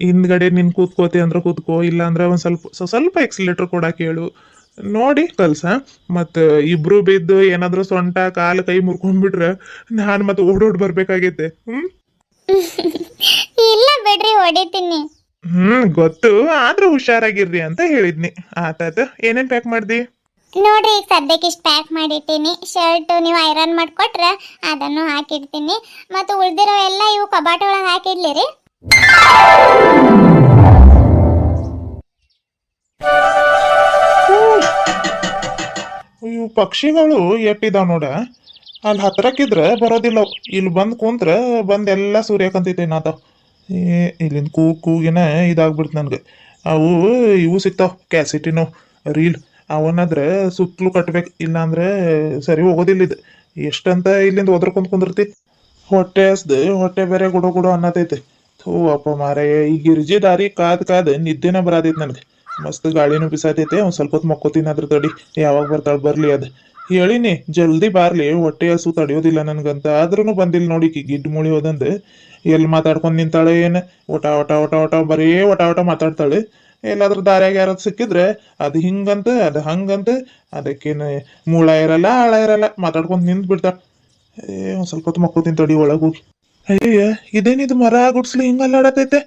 ಹಿಂದ್ಗಡೆ ನಿನ್ ಕೂತ್ಕೋತಿ ಅಂದ್ರೆ ಕೂತ್ಕೋ, ಇಲ್ಲ ಅಂದ್ರೆ ಒಂದ್ ಸ್ವಲ್ಪ ಎಕ್ಸಿಲೇಟರ್ ಕೊಡಾಕ್ ಹೇಳು. ನೋಡಿ ಕಲ್ಸ. ಮತ್ ಇಬ್ರು ಬಿದ್ದು ಏನಾದ್ರು ಸೊಂಟ ಕಾಲು ಕೈ ಮುರ್ಕೊಂಡ್ಬಿಟ್ರೆ ನಾನ್ ಮತ್ತೆ ಓಡೋಡ್ ಬರ್ಬೇಕಾಗೈತೆ.
ಇಲ್ಲ ಬಿಡ್ರಿ, ಹೊಡಿತೀನಿ.
ಗೊತ್ತು, ಆದ್ರೂ ಹುಷಾರಾಗಿರ್ರಿ ಅಂತ ಹೇಳಿದ್ನಿ. ಆತಾತ. ಏನೇನ್ ಪ್ಯಾಕ್ ಮಾಡ್ದಿ?
ನೋಡ್ರಿ, ಈಗ ಸದ್ಯಕ್ಕೆ ಇಷ್ಟು ಪ್ಯಾಕ್ ಮಾಡಿಟ್ಟಿನಿ. ಶರ್ಟ್ ನೀವು ಐರನ್ ಮಾಡಿಕೊಟ್ರೆ ಅದನ್ನು ಹಾಕಿಡ್ತೀನಿ. ಮತ್ತು ಉಳ್ದಿರೋ ಎಲ್ಲ ಇವು ಕಬಾಟ್ ಒಳಗೆ ಹಾಕಿಡ್ಲಿರಿ.
ಇವು ಪಕ್ಷಿಗಳು ಎಟ್ಟಿದಾವ್ ನೋಡ. ಅಲ್ಲಿ ಹತ್ರಕ್ಕಿದ್ರೆ ಬರೋದಿಲ್ಲ. ಇಲ್ಲಿ ಬಂದ್ ಕುಂತ್ರ ಬಂದೆಲ್ಲ ಸೂರ್ಯಕಂತೈತೆ ನಾತಾವ್. ಇಲ್ಲಿಂದ ಕೂಗಿನ ಇದಾಗ್ಬಿಡ್ತು ನನಗೆ. ಅವು ಇವು ಸಿಗ್ತಾವ ಕ್ಯಾಸೆಟಿನವು ರೀಲ್, ಅವನ್ನಾದ್ರೆ ಸುತ್ತಲೂ ಕಟ್ಬೇಕು, ಇಲ್ಲಾಂದ್ರೆ ಸರಿ ಹೋಗೋದಿಲ್ಲ ಇದು. ಎಷ್ಟಂತ ಇಲ್ಲಿಂದ ಒದ್ರಕೊಂಡ್ ಕುಂದಿರ್ತಿ. ಹೊಟ್ಟೆ ಹಸ್ದು ಹೊಟ್ಟೆ ಬೇರೆ ಗುಡು ಗುಡು ಅನ್ನತೈತೆ. ಥೂ ಅಪ್ಪ ಮಾರಾಯ, ಈ ಗಿರ್ಜಿ ದಾರಿ ಕಾದ್ ನಿದ್ದೆನ ಬರತೈತೆ ನನಗೆ. ಮಸ್ತ್ ಗಾಳಿನೂ ಬಿಸಾತೈತೆ. ಒಂದು ಸ್ವಲ್ಪ ಹೊತ್ತು ಮಕ್ಕೋತೀನಿ ಅದ್ರ ತಡಿ, ಯಾವಾಗ ಬರ್ತಾಳೆ ಬರ್ಲಿ ಅದು. ಹೇಳಿನಿ ಜಲ್ದಿ ಬಾರ್ಲಿ, ಹೊಟ್ಟೆ ಹಸು ತಡಿಯೋದಿಲ್ಲ ನನಗಂತ, ಆದ್ರೂ ಬಂದಿಲ್ಲ ನೋಡಿ ಕಿ ಗಿಡ್ಡ ಮುಳಿ ಹೋದಂದು. ಎಲ್ಲಿ ಮಾತಾಡ್ಕೊಂಡು ನಿಂತಾಳೆ ಏನು, ಒಟ ಒಟ ಒಟ ಒಟ ಬರೀ ಒಟ ಒಟ ಮಾತಾಡ್ತಾಳೆ. ಎಲ್ಲಾದ್ರೂ ದಾರ್ಯಾಗ ಯಾರಾದ್ರು ಸಿಕ್ಕಿದ್ರೆ ಅದು ಹಿಂಗಂತ ಅದು ಹಂಗಂತ, ಅದಕ್ಕೇನು ಮೂಳ ಇರಲ್ಲ ಆಳ ಇರಲ್ಲ, ಮಾತಾಡ್ಕೊಂಡು ನಿಂತು ಬಿಡ್ತಾಳೆ. ಒಂದು ಸ್ವಲ್ಪ ಹೊತ್ತು ಮಕ್ಕೋತೀನಿ ತಡಿ ಒಳಗೆ ಹೋಗಿ. ಅಯ್ಯಯ್ಯ, ಇದೇನಿದು ಮರ ಗುಡ್ಸ್ಲಿ ಹಿಂಗೆ ಅಲ್ಲಾಡತೈತೆ?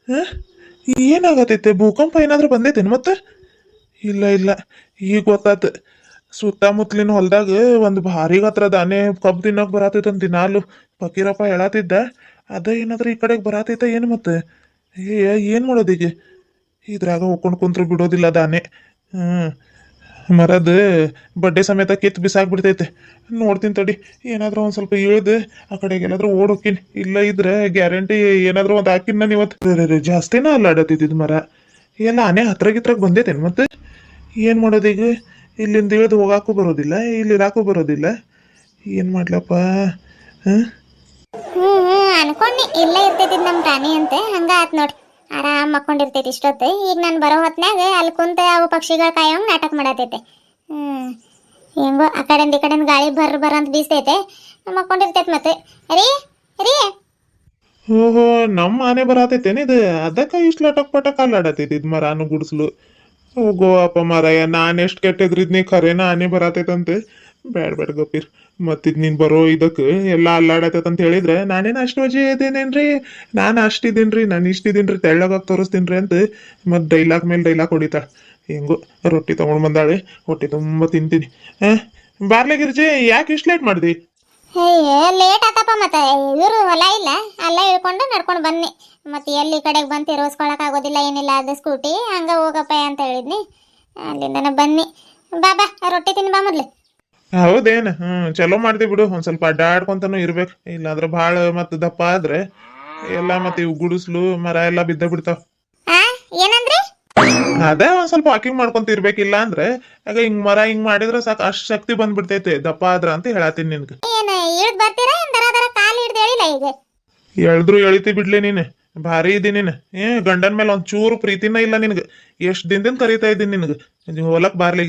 ಹಾಂ, ಏನಾಗತೈತೆ? ಭೂಕಂಪ ಏನಾದರೂ ಬಂದೈತೇನು ಮತ್ತೆ? ಇಲ್ಲ ಇಲ್ಲ, ಈಗ ಗೊತ್ತಾತು. ಸುತ್ತಮುತ್ತಲಿನ ಹೊಲದಾಗ ಒಂದು ಭಾರಿ ಹತ್ರ ದಾನೆ ಕಬ್ಬು ತಿನ್ನೋಕೆ ಬರತೈತಂತ ದಿನಾಲು ಫಕೀರಪ್ಪ ಹೇಳತ್ತಿದ್ದ. ಅದ ಏನಾದ್ರೂ ಈ ಕಡೆಗೆ ಬರತೈತ ಏನು ಮತ್ತೆ? ಏನು ಮಾಡೋದೀಗ? ಇದ್ರಾಗ ಹೋಗ್ಕೊಂಡು ಕುಂತ್ರು ಬಿಡೋದಿಲ್ಲ ದಾನೆ. ಮರದ ಬಡ್ಡೆ ಸಮೇತ ಕಿತ್ತು ಬಿಸಾಕ್ಬಿಡ್ತೈತೆ. ನೋಡ್ತೀನಿ ತಡಿ, ಏನಾದರೂ ಒಂದು ಸ್ವಲ್ಪ ಇಳಿದು ಆ ಕಡೆಗೆ ಎಲ್ಲಾದ್ರೂ ಓಡೋಕಿನಿ. ಇಲ್ಲ ಇದ್ರೆ ಗ್ಯಾರಂಟಿ ಏನಾದರೂ ಒಂದು ಹಾಕಿನ ನಾನು ಇವತ್ತು. ಜಾಸ್ತಿನ ಅಲ್ಲಾಡತ್ತಿದ್ದು ಮರ ಎಲ್ಲ. ಆನೆ ಹತ್ರಗಿತ್ರಾಗ ಬಂದೈತೇನು ಮತ್ತೆ? ಏನು ಮಾಡೋದೀಗ? ಇಲ್ಲಿಂದ ಇಳಿದು ಹೋಗಾಕು ಬರೋದಿಲ್ಲ, ಇಲ್ಲಿ ಇರಾಕು ಬರೋದಿಲ್ಲ. ಏನು ಮಾಡ್ಲಪ್ಪ?
ಅನ್ಕೊಂಡಿ ಇಲ್ಲ ಇರ್ತೈತಿ ನಮ್ಮ ಪ್ರಾಣಿ ಅಂತೆ. ಹಂಗ ಆತ್ ನೋಡಿ, ಆರಾಮ್ ಮಕ್ಕೊಂಡಿರ್ತೈತಿ ಇಷ್ಟೊತ್ತು. ಈಗ ನಾನು ಬರೋ ಹೊತ್ನ್ಯಾಗ ಅಲ್ಲಿ ಕುಂತ ಅವು ಪಕ್ಷಿಗಳ ಕಾಯೋಂಗ್ ನಾಟಕ ಮಾಡತೈತೆ. ಹೆಂಗೋ ಆ ಕಡೆಯಿಂದ ಈ ಕಡೆಯಿಂದ ಗಾಳಿ ಬರ್ರ ಅಂತ ಬೀಸ್ತೈತೆ, ಮಕ್ಕೊಂಡಿರ್ತೈತಿ ಮತ್ತೆ. ರೀ ರೀ
ಓಹೋ, ನಮ್ಮ ಆನೆ ಬರತೈತೇನಿದು? ಅದಕ್ಕೆ ಇಷ್ಟು ಲಟಕ್ ಪಟಕ್ ಅಲ್ಲಾಡತೈತಿ ಇದು ಮರಾನು ಗುಡಿಸ್ಲು. ಹೋಗೋ ಅಪ್ಪ ಮಾರಾಯ, ನಾನು ಎಷ್ಟು ಕೆಟ್ಟಿದ್ರಿದ್ನಿ ಖರೇನ ಆನೆ ಬರತೈತಂತೆ. ಬ್ಯಾಡ ಗಪ್ಪೀರ್. ಮತ್ತಿದ್ ನೀನು ಬರೋ ಇದಕ್ಕೆ ಎಲ್ಲ ಅಲ್ಲಾಡತೈತಂತ ಹೇಳಿದ್ರೆ ನಾನೇನು ಅಷ್ಟು ವಜೆ ಇದ್ದೇನೇನ್ರಿ? ನಾನು ಅಷ್ಟಿದ್ದೀನ್ರಿ, ನಾನು ಇಷ್ಟಿದ್ದೀನ್ರಿ, ತೆಳ್ಳಗಾಗಿ ತೋರಿಸ್ತೀನಿ ಅಂತ ಮತ್ತು ಡೈಲಾಗ್ ಮೇಲೆ ಡೈಲಾಗ್ ಹೊಡಿತಾಳೆ. ಹೆಂಗೋ ರೊಟ್ಟಿ ತೊಗೊಂಡು ಬಂದಾಳೆ, ಹೊಟ್ಟೆ ತುಂಬ ತಿಂತೀನಿ. ಬಾರ್ಲೆ ಗಿರ್ಜಿ, ಯಾಕೆ ಇಷ್ಟು ಲೇಟ್ ಮಾಡಿದಿ?
ಅಯ್ಯೋ ಲೇಟ್ ಆತಪ್ಪ. ಮತ್ತೆ ಇವರು ಹೊಲ ಇಲ್ಲ, ಅಲ್ಲ ಇಳ್ಕೊಂಡು ನಡ್ಕೊಂಡು ಬನ್ನಿ. ಮತ್ತೆ ಎಲ್ಲಿ ಕಡೆಗೆ ಬಂತು ರೋಸ್ಕೊಳಕ್ ಆಗೋದಿಲ್ಲ ಏನಿಲ್ಲ, ಅದು ಸ್ಕೂಟಿ ಹಂಗ ಹೋಗಪ್ಪ ಅಂತ ಹೇಳಿದ್ನಿ. ಅಲ್ಲಿಂದನ ಬನ್ನಿ. ಬಾ ರೊಟ್ಟಿ ತಿನ್ ಬಾ ಮೊದ್ಲು.
ಹೌದೇನು? ಚಲೋ ಮಾಡ್ತೀವಿ ಬಿಡು. ಒಂದು ಸ್ವಲ್ಪ ಅಡ್ಡಾಡ್ಕೊಂತಾನು ಇರ್ಬೇಕು, ಇಲ್ಲಾಂದ್ರೆ ಭಾಳ ಮತ್ತು ದಪ್ಪ ಆದ್ರೆ ಎಲ್ಲ ಮತ್ತೆ ಇವು ಗುಡಿಸ್ಲು ಮರ ಎಲ್ಲ ಬಿದ್ದ ಬಿಡ್ತಾವ.
ಏನಂದ್ರಿ?
ಅದೇ ಒಂದ್ ಸ್ವಲ್ಪ ವಾಕಿಂಗ್ ಮಾಡ್ಕೊಂತ ಇರ್ಬೇಕಿಲ್ಲ ಅಂದ್ರೆ ಆಗ ಹಿಂಗ್ ಮರ ಹಿಂಗ್ ಮಾಡಿದ್ರೆ ಸಾಕು, ಅಷ್ಟ್ ಶಕ್ತಿ ಬಂದ್ಬಿಡ್ತೈತೆ ದಪ್ಪ ಆದ್ರ ಅಂತ ಹೇಳತ್ತೀನಿ ನಿನ್ಗೆ.
ಏನು ಇಳಿದ್ ಬರ್ತೀರಾ? ದರ ಕಾಲು ಹಿಡ್ದು ಹೇಳಿಲ್ಲ ಈಗ.
ಎಳ್ದ್ರು ಎಳಿತಿ ಬಿಡ್ಲಿ ನೀನು, ಭಾರಿ ಇದಿ ನೀನು. ಗಂಡನ ಮೇಲೆ ಒಂದ್ ಚೂರು ಪ್ರೀತಿನ ಇಲ್ಲ ನಿನ್ಗೆ. ಎಷ್ಟ್ ದಿನದಿಂದ ಕರೀತಾ ಇದ್ದೀನಿ ನಿನ್ಗೆ, ಹೊಲಕ್ ಬಾರ್ಲೆ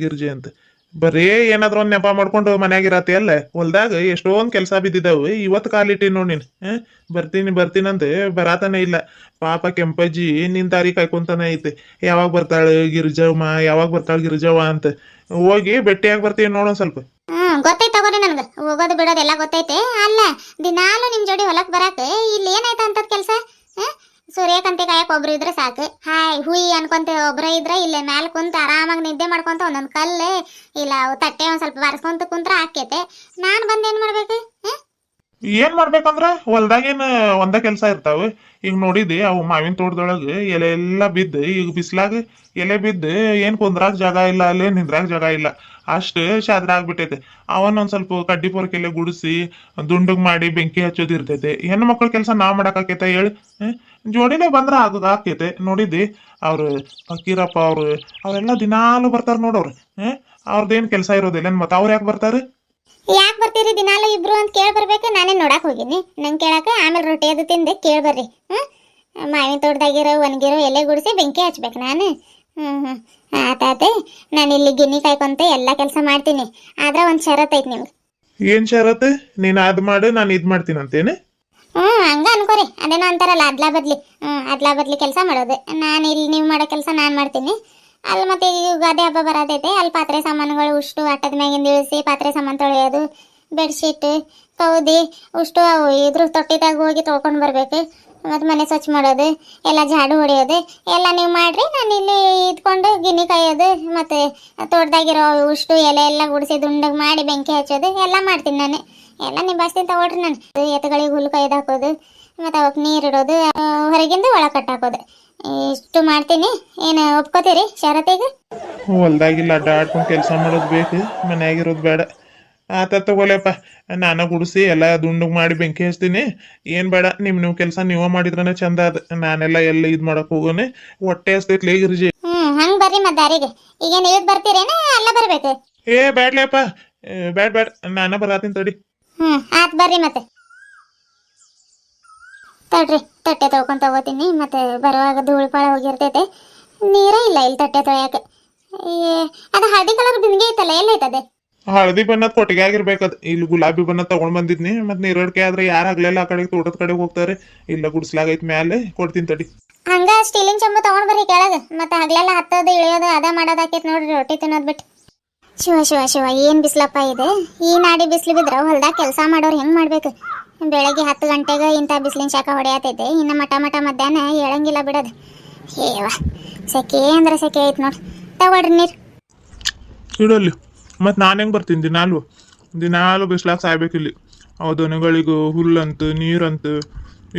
ಗಿರ್ಜಿ ಅಂತ. ಬರೀ ಏನಾದ್ರು ಒಂದ್ ನೆಪ ಮಾಡ್ಕೊಂಡು ಮನ್ಯಾಗಿರತಿ ಅಲ್ಲ. ಹೊಲ್ದಾಗ ಎಷ್ಟೊಂದ್ ಕೆಲ್ಸ ಬಿದ್ದಿದ್ದಾವೆ, ಇವತ್ತು ಕಾಲಿಟ್ಟಿ ನೋಡಿ ನೀನು. ಬರ್ತೀನಂತೆ ಬರಾತನೇ ಇಲ್ಲ. ಪಾಪ ಕೆಂಪಜ್ಜಿ ನಿನ್ ದಾರಿ ಕಾಯ್ಕೊಂತಾನೆ ಐತೆ. ಯಾವಾಗ ಬರ್ತಾಳೆ ಗಿರಿಜವ್ವ ಅಂತ. ಹೋಗಿ ಭೇಟಿಯಾಗಿ ಬರ್ತೀವಿ ನೋಡೋಣ ಸ್ವಲ್ಪ.
ಗೊತ್ತೈತೆ ತಗೋರಿ, ನನ್ಗೆ ಹೋಗೋದು ಬಿಡೋದೆಲ್ಲ ಗೊತ್ತೈತೆ. ಅಲ್ಲ ದಿನಾಲು ನಿಮ್ ಜೋಡಿ ಹೊಲಕ್ ಬರಾಕ ಇಲ್ಲಿ ಏನಾಯ್ತ ಅಂತದ್ ಕೆಲ್ಸ? ಸೂರ್ಯಕಾಂತಿ ಕಾಯಕ್ ಒಬ್ರು ಇದ್ರೆ ಸಾಕು, ಹಾಯ್ ಹುಯ್ ಅನ್ಕೊಂತ ಒಬ್ರ ಇದ್ರೆ ಇಲ್ಲೇ ಮ್ಯಾಲ ಕುಂತ ಆರಾಮಾಗಿ ನಿದ್ದೆ ಮಾಡ್ಕೊಂತ ಒಂದೊಂದ್ ಕಲ್ಲು ಇಲ್ಲ ತಟ್ಟೆ ಒಂದ್ ಸ್ವಲ್ಪ ಬಾರಿಸ್ಕೊಂತ ಕುಂತ್ರ ಆಕೇತೆ. ನಾನ್ ಬಂದ್ ಏನ್ ಮಾಡ್ಬೇಕು?
ಏನ್ ಮಾಡ್ಬೇಕಂದ್ರ ಹೊಲ್ದಾಗೇನ್ ಒಂದ ಕೆಲ್ಸ ಇರ್ತಾವ. ಈಗ ನೋಡಿದಿ ಅವು ಮಾವಿನ ತೋಟದೊಳಗ ಎಲೆ ಎಲ್ಲಾ ಬಿದ್ದು, ಈಗ ಬಿಸ್ಲಾಗ ಎಲೆ ಬಿದ್ದು ಏನ್ ಕುಂದ್ರಾಕ್ ಜಾಗ ಇಲ್ಲ, ಅಲ್ಲೇ ನಿಂದ್ರಾಕ್ ಜಾಗ ಇಲ್ಲ, ಅಷ್ಟು ಶಾದ್ರ ಆಗ್ಬಿಟ್ಟೈತೆ. ಅವನ್ ಒಂದ್ ಸ್ವಲ್ಪ ಕಡ್ಡಿ ಪೊರ್ಕೆಲೆ ಗುಡಿಸಿ ದುಂಡಗ್ ಮಾಡಿ ಬೆಂಕಿ ಹಚ್ಚೋದು ಇರ್ತೈತೆ. ಹೆಣ್ಣು ಮಕ್ಳ ಕೆಲ್ಸ ನಾವ್ ಮಾಡಾಕೈತೆ ಹೇಳಿ? ಜೋಡಿನೇ ಬಂದ್ರ ಆಕೈತೆ. ನೋಡಿದಿ ಅವ್ರು ಫಕೀರಪ್ಪ ಅವ್ರೆಲ್ಲ ದಿನಾಲು ಬರ್ತಾರ ನೋಡವ್ರು. ಅವ್ರದ್ದೇನ್ ಕೆಲ್ಸ ಇರೋದಿಲ್ಲ ಮತ್ತ ಅವ್ರ ಯಾಕೆ ಬರ್ತಾರ?
ಯಾಕೆ ಬರ್ತೀರಿ ದಿನಾಲು ಇಬ್ರು ಅಂತ ಕೇಳಿ ಬರ್ಬೇಕು? ನಾನೇ ನೋಡಕ್ ಹೋಗಿನಿ, ನಂಗೆ ಕೇಳಾಕ ಆಮೇಲೆ ರೊಟ್ಟಿ ಅದು ತಿಂದೆ ಕೇಳಿ ಬರ್ರಿ. ಮಾವಿನ ತೋಟದಾಗಿರೋ ಒಣಗಿರೋ ಎಲೆ ಗುಡಿಸಿ ಬೆಂಕಿ ಹಚ್ಬೇಕು ನಾನು. ಆತಾತೆ, ನಾನು ಇಲ್ಲಿ ಗಿನ್ನಿ ಕಾಯ್ಕೊಂತ ಎಲ್ಲ ಕೆಲಸ ಮಾಡ್ತೀನಿ. ಆದ್ರೆ ಒಂದ್ ಷರತ್ ಐತಿ ನಿಮ್ಗೆ.
ಏನ್ ಷರತ್? ನೀನ್ ಅದ್ ಮಾಡು, ನಾನು ಇದ್ ಮಾಡ್ತೀನಿ ಅಂತೇನೆ?
ಹಂಗ ಅನ್ಕೋರಿ. ಅದೇನೋ ಅಂತಾರಲ್ಲ ಅದ್ಲಾ ಬದ್ಲಿ ಕೆಲಸ ಮಾಡೋದು. ನಾನು ಇಲ್ಲಿ ನೀವು ಮಾಡೋ ಕೆಲಸ ನಾನು ಮಾಡ್ತೀನಿ. ಅಲ್ಲಿ ಮತ್ತೆ ಯುಗಾದಿ ಹಬ್ಬ ಬರತೈತೆ, ಅಲ್ಲಿ ಪಾತ್ರೆ ಸಾಮಾನುಗಳು ಉಷ್ಟು ಅಟ್ಟದ ಮ್ಯಾಗಿಂದ ಇಳಿಸಿ ಪಾತ್ರೆ ಸಾಮಾನು ತೊಳೆಯೋದು, ಬೆಡ್ಶೀಟ್ ಕೌದಿ ಉಷ್ಟು ಅವು ಇದ್ರ ತೊಟ್ಟಿದಾಗ ಹೋಗಿ ತೊಳ್ಕೊಂಡು ಬರ್ಬೇಕು. ಮತ್ತು ಮನೆ ಸ್ವಚ್ಛ ಮಾಡೋದು, ಎಲ್ಲ ಜಾಡು ಹೊಡೆಯೋದು ಎಲ್ಲ ನೀವು ಮಾಡ್ರಿ. ನಾನು ಇಲ್ಲಿ ಇದ್ಕೊಂಡು ಗಿನ್ನಿ ಕಾಯೋದು ಮತ್ತು ತೋಟದಾಗಿರೋ ಉಷ್ಟು ಎಲೆ ಎಲ್ಲ ಗುಡಿಸಿ ದುಂಡಗೆ ಮಾಡಿ ಬೆಂಕಿ ಹಚ್ಚೋದು ಎಲ್ಲ ಮಾಡ್ತೀನಿ ನಾನು. ಎಲ್ಲ ನಿಭಾಯಿಸ್ತೀನಿ ತಗೊಳ್ರಿ. ನಾನು ಎತ್ತುಗಳಿಗೆ ಹುಲ್ಲು ಕೊಯ್ದು ಹಾಕೋದು, ಮತ್ತು ಅವಕ್ಕೆ ನೀರು ಇಡೋದು, ಹೊರಗಿಂದ ಒಳ ಕಟ್ಟಾಕೋದು, ಇಷ್ಟು ಮಾಡ್ತೀನಿ. ಏನು ಒಪ್ಕೋತೀರಿ ಷರತ್ತಿಗೆ?
ಹೊಲ್ದಾಗಿಲ್ಲ ಅಡ್ಡಾಡ್ಕೊಂಡು ಕೆಲಸ ಮಾಡೋದು ಬೇಕು, ಮನ್ಯಾಗಿರೋದು ಬೇಡ. ಆತ ತಗೋಲಪ್ಪ. ನಾನು ಗುಡಿಸಿ ಎಲ್ಲ ದುಂಡಗ್ ಮಾಡಿ ಬೆಂಕಿ ಹಚ್ತೀನಿ. ಏನ್ ಬೇಡ, ನೀವು ಕೆಲಸ ನೀವ ಮಾಡಿದ್ರನೆ ಚಂದ ಅದ. ನಾನೆಲ್ಲ ಎಲ್ಲ ಇದ್ ಮಾಡಕ್ ಹೋಗೋನೆ. ಹೊಟ್ಟೆ ಹಸ್ತೈತ್ಲೇ ಗಿರ್ಜಿ.
ಹಂಗ್ ಬರ್ರಿ ಮತ್ ದಾರಿಗೆ. ಈಗ ನೀವು ಬರ್ತೀರೇನ ಅಲ್ಲ ಬರ್ಬೇಕು?
ಏ ಬ್ಯಾಡ್ಲೇಪ್ಪ, ಬ್ಯಾಡ್ ನಾನ ಬರಾತೀನಿ ತಡಿ.
ಆತ್ ಬರ್ರಿ ಮತ್ತೆ. ತಡ್ರಿ ತಟ್ಟೆ ತೊಳ್ಕೊಂಡ್ ತಗೋತೀನಿ. ಮತ್ತೆ ಬರುವಾಗ ಧೂಳು ಪಾಳ ಹೋಗಿರ್ತೈತೆ. ನೀರೇ ಇಲ್ಲ ಇಲ್ಲಿ ತಟ್ಟೆ ತೊಳ್ಯಾಕ. ಅದು ಹಳದಿ ಕಲರ್ ಬಿಂದಿಗೆ ಐತಲ್ಲ, ಎಲ್ಲೈತದೆ?
ಹಳದಿ ಬಣ್ಣದ ಕೊಟ್ಟಿಗೆ ಆಗಿರ್ಬೇಕದ್. ಇಲ್ಲಿ ಗುಲಾಬಿ ಬಣ್ಣ ತಗೊಂಡ್ ಬಂದಿದ್ನಿ. ಮತ್ ನೀರಡಿಕೆ ಆದ್ರೆ ಯಾರು ಆಗ್ಲಿಲ್ಲ ಆ ಕಡೆ ತೋಟದ ಕಡೆ ಹೋಗ್ತಾರೆ. ಇಲ್ಲ ಗುಡ್ಸ್ಲಾಗೈತ್ ಮ್ಯಾಲೆ ಕೊಡ್ತೀನಿ ತಡಿ.
ಹಂಗ ಸ್ಟೀಲಿನ ಚಂಬು ತಗೊಂಡ್ ಬರ್ರಿ ಕೆಳಗ. ಮತ್ತೆ ಹಗ್ಲೆಲ್ಲ ಹತ್ತೋದು ಇಳಿಯೋದು ಅದ ಮಾಡೋದಾಕೈತಿ ನೋಡ್ರಿ, ರೊಟ್ಟಿ ತಿನ್ನೋದ್ ಬಿಟ್ಟು. ಶಿವ ಶಿವ ಶಿವ, ಏನ್ ಬಿಸ್ಲಪ್ಪ ಇದೆ. ಈ ನಾಡಿ ಬಿಸ್ಲು ಬಿದ್ರ ಹೊಲ್ದಾಗ ಕೆಲಸ ಮಾಡೋರು ಹೆಂಗ್ ಮಾಡ್ಬೇಕು? ಬೆಳಗ್ಗೆ 10 ಗಂಟೆಗೆ ಇಂಥ ಬಿಸಿಲಿನ ಶಾಖ ಹೊಡೆಯತೈತೆ. ಇನ್ನು ಮಠ ಮಧ್ಯಾಹ್ನ ಹೇಳಂಗಿಲ್ಲ ಬಿಡೋದು. ಹೇವ ಸೆಕೆ ಅಂದ್ರೆ ಸೆಕೆ ಐತ್ ನೋಡ್ರಿ. ತಗೊಳ್ರಿ ನೀರು
ಇಡಲ್ಲಿ. ಮತ್ ನಾನ್ ಹೆಂಗ್ ಬರ್ತೀನಿ? ದಿನಾಲು ಬಿಸ್ಲಾಗ ಸಾಯ್ಬೇಕಿಲ್ಲಿ. ಅವು ದನಗಳಿಗೂ ಹುಲ್ಲಂತ ನೀರಂತ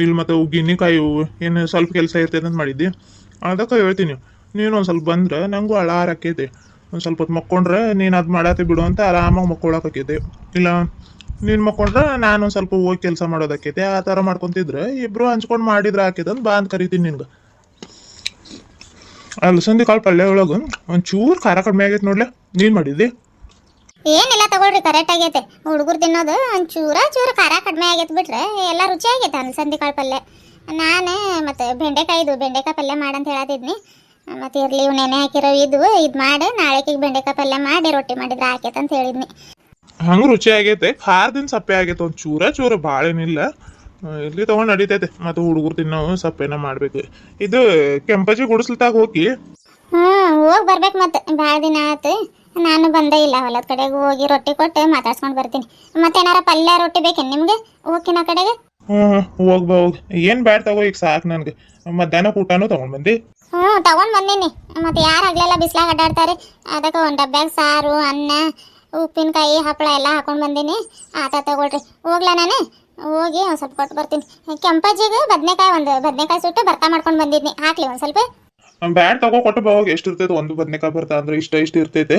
ಇಲ್ಲಿ ಮತ್ತೆ ಗಿನ್ನಿ ಕಾಯವು ಏನು ಸ್ವಲ್ಪ ಕೆಲಸ ಇರ್ತೈತೆ ಅಂತ ಮಾಡಿದ್ದಿ. ಅದಕ್ಕೆ ಹೇಳ್ತೀನಿ, ನೀನು ಒಂದು ಸ್ವಲ್ಪ ಬಂದ್ರೆ ನಂಗೂ ಅಳಾರ ಆಕೈತೆ. ಒಂದು ಸ್ವಲ್ಪ ಹೊತ್ತು ಮಕ್ಕೊಂಡ್ರೆ ನೀನು ಅದು ಮಾಡತ್ತೆ ಬಿಡು ಅಂತ ಆರಾಮಾಗಿ ಮಕ್ಕೊಳಕೈತೆ. ಇಲ್ಲ ನೀನು ಮಕ್ಕೊಂಡ್ರೆ ನಾನು ಒಂದು ಸ್ವಲ್ಪ ಹೋಗಿ ಕೆಲಸ ಮಾಡೋದಾಕೈತೆ. ಆ ಥರ ಮಾಡ್ಕೊತಿದ್ರೆ ಇಬ್ರು ಹಂಚ್ಕೊಂಡು ಮಾಡಿದ್ರೆ ಆಕೈತೆ ಅಂತ ಬಾ ಅಂತ ಕರಿತೀನಿ ನಿನ್ಗೆ. ಅಲಸಂದಿ ಕಾಳು ಪಲ್ಯ ಒಳಗೆ ಒಂಚೂರು ಖಾರ ಕಡಿಮೆ ಆಗೈತೆ ನೋಡ್ಲೆ. ನೀನು ಮಾಡಿದ್ದಿ?
ಏನಿಲ್ಲ ತಗೊಳ್ರಿ, ಕರೆಕ್ಟ್ ಆಗೈತೆ. ಹುಡುಗರು ತಿನ್ನೋದು ಒಂಚೂರ ಚೂರು ಖಾರ ಕಡಿಮೆ ಆಗೈತೆ ಬಿಟ್ರೆ ಎಲ್ಲ ರುಚಿ ಆಗೈತೆ ಅಲಸಂದಿ ಕಾಳು ಪಲ್ಯ. ನಾನು ಮತ್ತೆ ಬೆಂಡೆಕಾಯಿ ಪಲ್ಯ ಮಾಡಂತ ಹೇಳತ್ತಿದ್ನಿ. ಮತ್ತೆ ಇರ್ಲಿ, ಇವು ನೆನೆ ಹಾಕಿರೋ ಇದು ಮಾಡಿ ನಾಳೆಗೆ ಬೆಂಡೆಕಾಯಿ ಪಲ್ಯ ಮಾಡಿ ರೊಟ್ಟಿ ಮಾಡಿದ್ರೆ ಆಕೈತೆ ಅಂತ ಹೇಳಿದ್ನಿ.
ಹಂಗೆ ರುಚಿ ಆಗೈತೆ. ಖಾರದಿಂದ ಸಪ್ಪೆ ಆಗೈತೆ ಒಂದು ಚೂರು ಭಾಳ ಏನಿಲ್ಲ. ಇಲ್ಲಿ ತಗೊಂಡು ನಡೀತೈತೆ. ಮತ್ತು ಹುಡುಗರು ತಿನ್ನೋ ಸಪ್ಪೆನ ಮಾಡ್ಬೇಕು. ಇದು ಕೆಂಪಜಿ ಗುಡಿಸ್ಲತ್ತಾಗ ಹೋಗಿ
ಹೋಗಿ ಬರ್ಬೇಕು. ಮತ್ತೆ ಭಾಳ ದಿನ ಆಯ್ತು, ನಾನು ಬಂದೇ ಇಲ್ಲ. ಹೊಲದ ಕಡೆಗೆ ಹೋಗಿ ರೊಟ್ಟಿ ಕೊಟ್ಟು ಮಾತಾಡ್ಸ್ಕೊಂಡು ಬರ್ತೀನಿ. ಮತ್ತೇನಾರ ಪಲ್ಯ ರೊಟ್ಟಿ ಬೇಕೇನು ನಿಮ್ಗೆ? ಹೋಗ್ತೀನಿ ಆ ಕಡೆಗೆ.
ಹೋಗ್ಬಾ ಹೋಗಿ. ಏನು ಬ್ಯಾಡ ತಗೋ, ಈಗ ಸಾಕು ನನಗೆ. ಮಧ್ಯಾಹ್ನ ಊಟನೂ ತಗೊಂಡ್ ಬಂದಿ?
ತಗೊಂಡ್ ಬಂದೀನಿ. ಮತ್ತೆ ಯಾರು ಆಗ್ಲೆಲ್ಲ ಬಿಸ್ಲಾಗ ಅಡ್ಡಾಡ್ತಾರೆ. ಅದಕ್ಕೆ ಒಂದು ಡಬ್ಬ್ಯಾಗ ಸಾರು, ಅನ್ನ, ಉಪ್ಪಿನಕಾಯಿ, ಹಪ್ಪಳ ಎಲ್ಲ ಹಾಕೊಂಡು ಬಂದೀನಿ. ಆತ ತಗೊಳ್ರಿ. ಹೋಗ್ಲಾ ನಾನು? ಹೋಗಿ ಒಂದು ಸ್ವಲ್ಪ ಕೊಟ್ಟು ಬರ್ತೀನಿ. ಕೆಂಪಜ್ಜಿಗೆ ಬದನೆಕಾಯಿ ಸುಟ್ಟು ಬರ್ತಾ ಮಾಡ್ಕೊಂಡು ಬಂದಿದ್ನಿ. ಹಾಕ್ಲಿ ಒಂದು ಸ್ವಲ್ಪ?
ಬ್ಯಾಡ್ ತಗೋ, ಕೊಟ್ಟು ಬಾ ಹೋಗಿ. ಎಷ್ಟು ಇರ್ತೈತೆ ಒಂದು ಬದ್ನೆಕಾಯಿ ಬರ್ತಾ ಅಂದ್ರೆ ಇಷ್ಟ ಇರ್ತೈತೆ.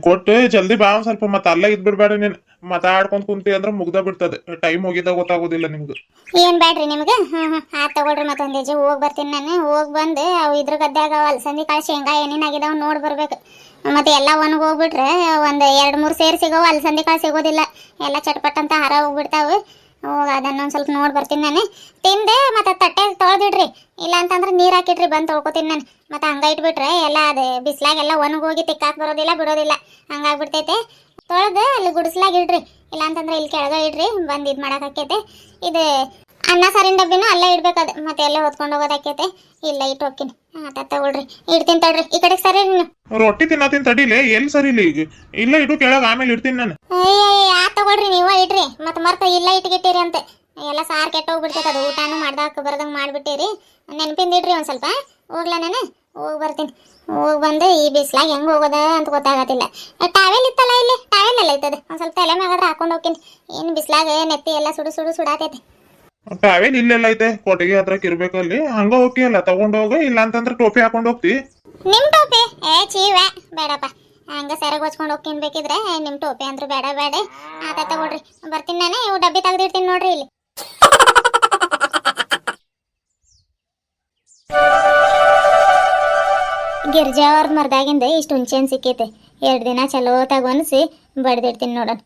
ಕೊಟ್ಟು ಜಲ್ದಿ ಬಾ. ಒಂದು ಸ್ವಲ್ಪ ಮತ್ತೆ ಅಲ್ಲ ಇದ್ಬಿಡ್ಬೇಡ ನೀನು. ಮಾತಾಡ್ಕೊಂಡ್ ಕುಂತಿ ಅಂದ್ರೆ ಮುಗ್ದ ಬಿಡ್ತದೆ. ಟೈಮ್ ಹೋಗಿದ್ದಾಗ ಗೊತ್ತಾಗೋದಿಲ್ಲ ನಿಮ್ಗೆ.
ಏನ್ ಬ್ಯಾಡ್ರಿ ನಿಮ್ಗೆ? ಆತ್ ತಗೊಳ್ರಿ. ಮತ್ತೊಂದು ಹೆಜ್ಜೆ ಹೋಗಿ ಬರ್ತೀನಿ ನಾನು. ಹೋಗಿ ಬಂದು ಅವು ಇದ್ರ ಗದ್ಯಾಗ ಅಲಸಂದಿ ಕಾಳು ಶೇಂಗಾ ಏನೇನಾಗಿದಾವ ನೋಡಿ ಬರ್ಬೇಕು. ಮತ್ತೆ ಎಲ್ಲ ಒಣಗಿ ಹೋಗ್ಬಿಟ್ರೆ ಒಂದು 2-3 ಸೇರು ಸಿಗೋವು. ಅಲಸಂದಿ ಕಾಳು ಸಿಗೋದಿಲ್ಲ, ಎಲ್ಲ ಚಟ್ಪಟ್ ಅಂತ ಹಾರ ಹೋಗ್ಬಿಡ್ತಾವೆ. ಹೋಗಿ ಅದನ್ನೊಂದು ಸ್ವಲ್ಪ ನೋಡಿ ಬರ್ತೀನಿ ನಾನು. ತಿಂದೆ ಮತ್ತೆ ತಟ್ಟೆ ತೊಳೆದಿಡ್ರಿ. ಇಲ್ಲ ಅಂತಂದ್ರೆ ನೀರು ಹಾಕಿಡ್ರಿ, ಬಂದು ತೊಳ್ಕೊತೀನಿ ನಾನು. ಮತ್ತೆ ಹಂಗ ಇಟ್ಬಿಟ್ರೆ ಎಲ್ಲ ಅದು ಬಿಸ್ಲಾಗೆಲ್ಲ ಒಣಗೋಗಿ ತಿಕ್ಕಾಕ್ ಬರೋದಿಲ್ಲ, ಬಿಡೋದಿಲ್ಲ. ಹಂಗಾಗ್ಬಿಡ್ತೈತೆ. ತೊಳೆದು ಅಲ್ಲಿ ಗುಡಿಸ್ಲಾಗ ಇಡ್ರಿ. ಇಲ್ಲ ಅಂತಂದ್ರೆ ಇಲ್ಲಿ ಕೆಳಗ ಇಡ್ರಿ, ಬಂದು ಇದು ಮಾಡಾಕೈತೆ. ಇದು ಅನ್ನ ಸಾರಿನ ಡಬ್ಬಿನೂ ಅಲ್ಲೇ ಇಡ್ಬೇಕದು. ಮತ್ತೆ ಎಲ್ಲೇ ಹೊತ್ಕೊಂಡು ಹೋಗೋದಾಕೈತೆ. ಇಲ್ಲ ಇಟ್ಟು ಹೋಗ್ತೀನಿ. ಆತ ತಗೊಳ್ರಿ, ಇಡ್ತೀನಿ ತಡ್ರಿ. ಈ ಕಡೆಗೆ ಸರಿ ನೀನು.
ರೊಟ್ಟಿ ತಿನ್ನತೀನಿ ತಡಿಲೆ. ಎಲ್ಲಿ ಸರಿ ಇಲ್ಲ ಈಗ? ಇಲ್ಲ ಇಡು ಕೆಳಗೆ, ಆಮೇಲೆ ಇಡ್ತೀನಿ ನಾನು.
ಆ ತಗೊಳ್ರಿ, ನೀವ ಇಡ್ರಿ. ಮತ್ತೆ ಇಲ್ಲ ಇಟ್ಗಿಟ್ಟಿರಿ ಅಂತೆ. ಎಲ್ಲ ಸಾರು ಕೆಟ್ಟೋಗ್ಬಿಡ್ತೈತೆ. ಅದು ಊಟನೂ ಮಾಡ್ದಾಕ ಬರ್ದಂಗೆ ಮಾಡಿಬಿಟ್ಟಿರಿ. ನೆನಪಿಂದಿಡ್ರಿ ಒಂದು ಸ್ವಲ್ಪ. ಹೋಗ್ಲಾ ನಾನು? ಹೋಗಿ ಬರ್ತೀನಿ. ಹೋಗಿ ಬಂದು ಈ ಬಿಸ್ಲಾಗ ಹೆಂಗೆ ಹೋಗೋದ ಅಂತ ಗೊತ್ತಾಗತ್ತಿಲ್ಲ. ಟಾವೆಲ್ ಇತ್ತಲ್ಲ ಇಲ್ಲಿ, ಟಾವೆಲ್ ಎಲ್ಲ ಐತದೆ. ಒಂದು ಸ್ವಲ್ಪ ತಲೆ ಮ್ಯಾಗಾದ್ರೆ ಹಾಕೊಂಡು ಹೋಗ್ತೀನಿ. ಏನು ಬಿಸ್ಲಾಗ ನೆತ್ತಿ ಎಲ್ಲ ಸುಡಾತೈತೆ.
ಟಾವೆಲ್ ಇಲ್ಲೆಲ್ಲ ಐತೆ, ಕೊಟ್ಟಿಗೆ ಹತ್ರಕ್ಕೆ ಇರ್ಬೇಕಲ್ಲಿ. ಹಂಗ ಹೋಗಿಯಲ್ಲ ತಗೊಂಡೋಗ. ಇಲ್ಲ ಅಂತಂದ್ರೆ ಟೋಪಿ ಹಾಕೊಂಡು ಹೋಗ್ತಿ.
ನಿಮ್ ಟೋಪಿ ಚೀವ ಬೇಡಪ್ಪ. ಹಂಗ ಸೆರಗ್ ಹೊಚ್ಕೊಂಡು ಹೋಗ್ತೀನಿ ಬೇಕಿದ್ರೆ. ನಿಮ್ ಟೋಪಿ ಅಂದ್ರೆ ಬೇಡ. ಆತ ತಗೊಳ್ರಿ, ಬರ್ತೀನಿ ನಾನು. ಇವು ಡಬ್ಬಿ ತೆಗ್ದಿಡ್ತೀನಿ ನೋಡ್ರಿ ಇಲ್ಲಿ. ಗಿರ್ಜಾ ಅವ್ರ ಮರ್ದಾಗಿಂದ ಇಷ್ಟು ಹುಂಚೆನ್ ಸಿಕ್ಕೈತೆ. 2 ದಿನ ಚಲೋ ತಗೊನ್ಸಿ ಬಡ್ದಿಡ್ತೀನಿ ನೋಡೋಣ.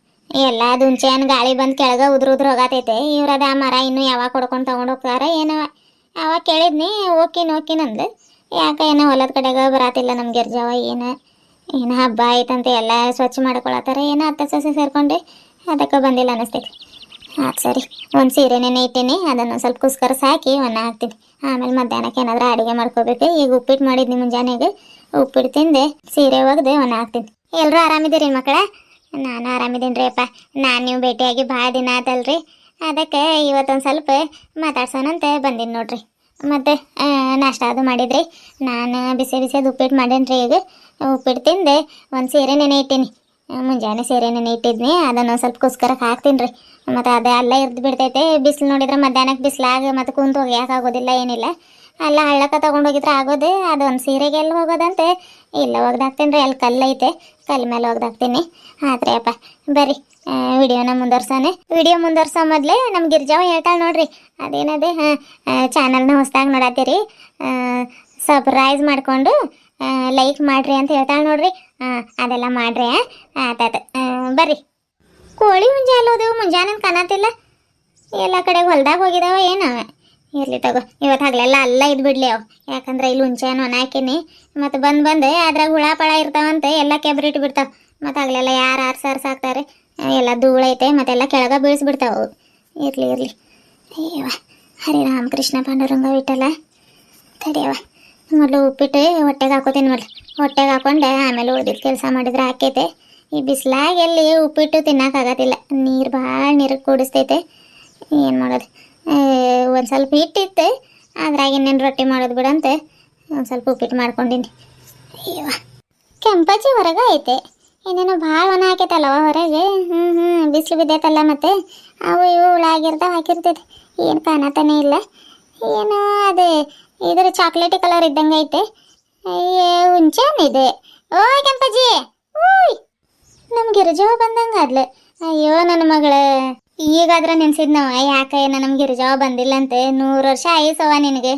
ಎಲ್ಲ ಹುಂಚೆನ್ ಗಾಳಿ ಬಂದು ಕೆಳಗೆ ಉದ್ರ ಹೋಗತೈತೆ. ಇವ್ರದ ಆ ಮರ ಇನ್ನೂ ಯಾವಾಗ ಕೊಡ್ಕೊಂಡು ತಗೊಂಡು ಹೋಗ್ತಾರ ಏನೋ. ಅವಾಗ ಕೇಳಿದ್ನಿ, ಹೋಗ್ತೀನಿ ಅಂದ್ಲು. ಯಾಕೆ ಏನೋ ಹೊಲದ ಕಡೆಗೆ ಬರಾತಿಲ್ಲ ನಮ್ಮ ಗಿರ್ಜಾವ. ಏನು ಹಬ್ಬ ಆಯ್ತಂತ ಎಲ್ಲ ಸ್ವಚ್ಛ ಮಾಡ್ಕೊಳತ್ತಾರ ಏನೋ. ಅತ್ತೆ ಸೊಸೆ ಸೇರ್ಕೊಂಡು ಅದಕ್ಕೆ ಬಂದಿಲ್ಲ ಅನ್ನಿಸ್ತೈತಿ. ಆಯ್ತು ಸರಿ. ಒಂದು ಸೀರೆ ನೆನೆ ಇಟ್ಟೀನಿ, ಅದನ್ನು ಸ್ವಲ್ಪ ಕುಸ್ಕರ ಸಾಕಿ ಒಣ ಹಾಕ್ತೀನಿ. ಆಮೇಲೆ ಮಧ್ಯಾಹ್ನಕ್ಕೆ ಏನಾದರೂ ಅಡುಗೆ ಮಾಡ್ಕೋಬೇಕು. ಈಗ ಉಪ್ಪಿಟ್ಟು ಮಾಡಿದ್ನಿ ಮುಂಜಾನೆಗೆ. ಉಪ್ಪಿಟ್ಟು ತಿಂದೆ, ಸೀರೆ ಒಗೆದು ಒಣ ಹಾಕ್ತೀನಿ. ಎಲ್ಲರೂ ಆರಾಮಿದ್ದೀರಿ ಮಕ್ಕಳ? ನಾನು ಆರಾಮಿದ್ದೀನಿ ರೀ ಅಪ್ಪ. ನೀವು ಭೇಟಿಯಾಗಿ ಭಾಳ ದಿನ ಆತಲ್ರಿ. ಅದಕ್ಕೆ ಇವತ್ತೊಂದು ಸ್ವಲ್ಪ ಮಾತಾಡ್ಸೋಣಂತೆ ಬಂದೀನಿ ನೋಡ್ರಿ. ಮತ್ತು ನಾಷ್ಟ ಅದು ಮಾಡಿದ್ರಿ. ನಾನು ಬಿಸಿ ಉಪ್ಪಿಟ್ಟು ಮಾಡೇನಿ ರೀ. ಈಗ ಉಪ್ಪಿಟ್ಟು ತಿಂದೆ, ಒಂದು ಸೀರೆ ನೆನೆ ಇಟ್ಟೀನಿ. ಮುಂಜಾನೆ ಸೀರೆ ನೆನೆ ಇಟ್ಟಿದ್ನಿ, ಅದನ್ನು ಸ್ವಲ್ಪ ಕುಸ್ಕರಕ್ಕೆ ಹಾಕ್ತೀನಿ ರೀ. ಮತ್ತು ಅದೇ ಅಲ್ಲೇ ಇರ್ದು ಬಿಡ್ತೈತೆ. ಬಿಸಿಲು ನೋಡಿದ್ರೆ ಮಧ್ಯಾಹ್ನಕ್ಕೆ ಬಿಸಿಲಾಗ ಮತ್ತು ಕುಂತು ಹೋಗಿ ಯಾಕಾಗೋದಿಲ್ಲ ಏನಿಲ್ಲ. ಅಲ್ಲ ಹಳ್ಳಕ್ಕೆ ತಗೊಂಡೋಗಿದ್ರೆ ಆಗೋದು ಅದೊಂದು ಸೀರೆಗೆ ಎಲ್ಲಿ ಹೋಗೋದಂತೆ ಇಲ್ಲ ಒಗ್ದಾಕ್ತೀನಿ ರೀ ಅಲ್ಲಿ ಕಲ್ಲು ಐತೆ ಕಲ್ ಮೇಲೆ ಒಗ್ದಾಕ್ತೀನಿ ಆತ್ರಿ ಅಪ್ಪ ಬರ್ರಿ ವಿಡಿಯೋನ ಮುಂದುವರ್ಸೋಣ ವಿಡಿಯೋ ಮುಂದುವರ್ಸೋ ಮೊದಲೇ ನಮ್ಮ ಗಿರ್ಜಾವ ಹೇಳ್ತಾಳೆ ನೋಡ್ರಿ ಅದೇನದೆ ಚಾನಲ್ನ ಹೊಸ್ದಾಗಿ ನೋಡತ್ತೀರಿ ಸಬ್ಸ್ಕ್ರೈಬ್ ಮಾಡಿಕೊಂಡು ಲೈಕ್ ಮಾಡ್ರಿ ಅಂತ ಹೇಳ್ತಾಳೆ ನೋಡ್ರಿ ಅದೆಲ್ಲ ಮಾಡ್ರಿ ಆತಾತ ಬರ್ರಿ ಕೋಳಿ ಹುಂಜೆ ಅಲ್ಲೋದೇವು ಮುಂಜಾನೆ ಕಾಣತಿಲ್ಲ ಎಲ್ಲ ಕಡೆಗೆ ಹೊಲ್ದಾಗ ಹೋಗಿದಾವ ಏನವ ಇರ್ಲಿ ತಗೋ ಇವತ್ತು ಹಗಲೆಲ್ಲ ಅಲ್ಲ ಇದು ಬಿಡ್ಲಿ ಅವು ಯಾಕಂದ್ರೆ ಇಲ್ಲಿ ಹುಂಚೆನ ಒಣ ಹಾಕಿನಿ ಮತ್ತು ಬಂದು ಅದ್ರಾಗ ಹುಳ ಪಳ ಇರ್ತಾವಂತೆ ಎಲ್ಲ ಕೆಬ್ರಿಟ್ಟು ಬಿಡ್ತಾವ ಮತ್ತು ಹಗಲೆಲ್ಲ ಯಾರು ಸಾಕ್ತಾರೆ ಎಲ್ಲ ಧೂಳೈತೆ ಮತ್ತೆಲ್ಲ ಕೆಳಗೆ ಬೀಳಿಸ್ಬಿಡ್ತಾವ ಅವು ಇರ್ಲಿ ಅಯ್ಯವ ಹರಿರಾಮಕೃಷ್ಣ ಪಾಂಡುರಂಗ ವಿಠಲ ತಡಿಯವ ಮೊದಲು ಉಪ್ಪಿಟ್ಟು ಹೊಟ್ಟೆಗೆ ಹಾಕೋತೀನಿ ಮೊದಲು ಹೊಟ್ಟೆಗೆ ಹಾಕೊಂಡೆ ಆಮೇಲೆ ಉಳಿದಿದ್ದು ಕೆಲಸ ಮಾಡಿದ್ರೆ ಹಾಕೈತೆ ಈ ಬಿಸಿಲಾಗ ಎಲ್ಲಿ ಉಪ್ಪಿಟ್ಟು ತಿನ್ನೋಕ್ಕಾಗತ್ತಿಲ್ಲ ನೀರು ಭಾಳ ನೀರಿಗೆ ಕೂಡಿಸ್ತೈತೆ ಏನು ಮಾಡೋದು ಒಂದು ಸ್ವಲ್ಪ ಹಿಟ್ಟಿತ್ತು ಅದ್ರಾಗ ಇನ್ನೇನು ರೊಟ್ಟಿ ಮಾಡೋದು ಬಿಡಂತ ಒಂದು ಸ್ವಲ್ಪ ಉಪ್ಪಿಟ್ಟು ಮಾಡ್ಕೊಂಡಿನಿ ಅಯ್ಯವ ಕೆಂಪಚ್ಚಿ ಹೊರಗೆ ಐತೆ ಏನೇನೋ ಭಾಳ ಒಣ ಹಾಕೈತಲ್ಲವ ಹೊರಗೆ ಬಿಸಿಲು ಬಿದ್ದೈತಲ್ಲ ಮತ್ತೆ ಅವು ಇವು ಹುಳಾಗಿರ್ತಾವ ಹಾಕಿರ್ತೈತೆ ಏನು ಕಾಣತಾನೆ ಇಲ್ಲ ಏನೋ ಅದು ಇದ್ರ ಚಾಕ್ಲೇಟಿ ಕಲರ್ ಇದ್ದಂಗೆ ಐತೆ ಅಯ್ಯೋ ಹುಂಚೇನಿದೆ ಓ ಕೆಂಪಜ್ಜಿ ಓಯ್ ನಮ್ಮ ಗಿರಿಜಾವ ಬಂದಂಗೆ ಆದ್ಲೆ ಅಯ್ಯೋ ನನ್ನ ಮಗಳ ಈಗಾದ್ರೆ ನೆನ್ಸಿದ್ನವ ಯಾಕೆ ನಮ್ಮ ಗಿರಿಜಾವ ಬಂದಿಲ್ಲಂತೆ 100 ವರ್ಷ ಆಯ್ಸವ ನಿನಗೆ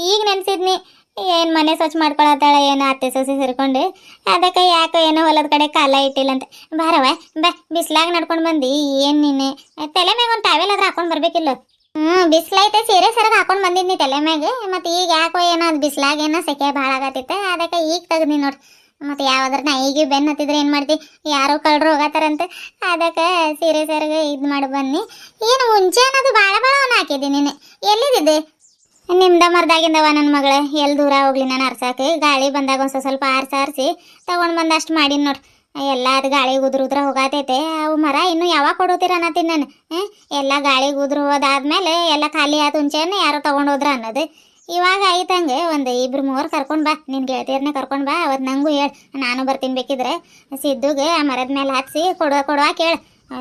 ಈಗ ನೆನ್ಸಿದ್ನಿ ಏನು ಮನೆ ಸ್ವಚ್ಛ ಮಾಡ್ಕೊಳತ್ತಾಳ ಏನೋ ಅತ್ತೆ ಸೊಸೆ ಸೇರ್ಕೊಂಡು ಅದಕ್ಕೆ ಯಾಕೆ ಏನೋ ಹೊಲದ ಕಡೆ ಕಾಲ ಇಟ್ಟಿಲ್ಲಂತೆ ಬಾರವ ಬಿಸ್ಲಾಗ ನಡ್ಕೊಂಡು ಬಂದು ಏನು ನೀನು ತಲೆ ಮ್ಯಾಗ ಒಂದು ಟಾವೆಲ್ ಆದ್ರೆ ಹಾಕೊಂಡು ಬರ್ಬೇಕಿಲ್ಲ ಬಿಸ್ಲೈತೆ ಸೀರೆ ಸರಗ ಹಾಕೊಂಡು ಬಂದಿದ್ನಿ ತಲೆ ಮ್ಯಾಗ ಮತ್ತು ಈಗ ಯಾಕೋ ಏನೋ ಅದು ಬಿಸ್ಲಾಗ ಏನೋ ಸೆಕೆ ಭಾಳ ಆಗತ್ತಿತ್ತು ಅದಕ್ಕೆ ಈಗ ತೆಗ್ದಿ ನೋಡಿ ಮತ್ತು ಯಾವ್ದಾರ ನಾಯಿಗೆ ಬೆನ್ನು ಹತ್ತಿದ್ರೆ ಏನು ಮಾಡ್ತಿ ಯಾರೋ ಕಳ್ರು ಹೋಗತ್ತಾರಂತೆ ಅದಕ್ಕೆ ಸೀರೆ ಸೆರಗ ಇದು ಮಾಡಿ ಬನ್ನಿ ಏನು ಮುಂಚೆ ಅನ್ನೋದು ಭಾಳ ಅವನ್ನ ಹಾಕಿದ್ದೀನಿ ನೀನು ಎಲ್ಲಿದ್ದಿದ್ದೆ ನಿಮ್ದ ಮರ್ದಾಗಿಂದವ ನನ್ನ ಮಗಳ ಎಲ್ಲಿ ದೂರ ಹೋಗ್ಲಿ ನಾನು ಅರ್ಸಾಕೆ ಗಾಳಿ ಬಂದಾಗ ಒಂದು ಸ್ವಲ್ಪ ಆರಿಸಿ ತಗೊಂಡು ಬಂದು ಅಷ್ಟು ಮಾಡೀನಿ ನೋಡಿ ಎಲ್ಲ ಅದು ಗಾಳಿಗೆ ಉದ್ರ ಹೋಗತೈತೆ ಅವು ಮರ ಇನ್ನೂ ಯಾವಾಗ ಕೊಡೋತೀರ ಅನ್ನತ್ತೀನಿ ನಾನು ಎಲ್ಲ ಗಾಳಿಗೆ ಉದ್ರ ಹೋದಾದ್ಮೇಲೆ ಎಲ್ಲ ಖಾಲಿ ಆದ ಮುಂಚೆನೇ ಯಾರೋ ತೊಗೊಂಡೋದ್ರ ಅನ್ನೋದು ಇವಾಗ ಆಯ್ತಂಗೆ ಒಂದು 2-3 ಕರ್ಕೊಂಡು ಬಾ ನಿನ್ನ ಗೆಳತಿಯರನ್ನ ಕರ್ಕೊಂಡು ಬಾ ಅವತ್ತು ನನಗೂ ಹೇಳು ನಾನು ಬರ್ತೀನಿ ಬೇಕಿದ್ರೆ ಸಿದ್ದುಗೆ ಆ ಮರದ ಮೇಲೆ ಹತ್ಸಿ ಕೊಡುವ ಕೇಳು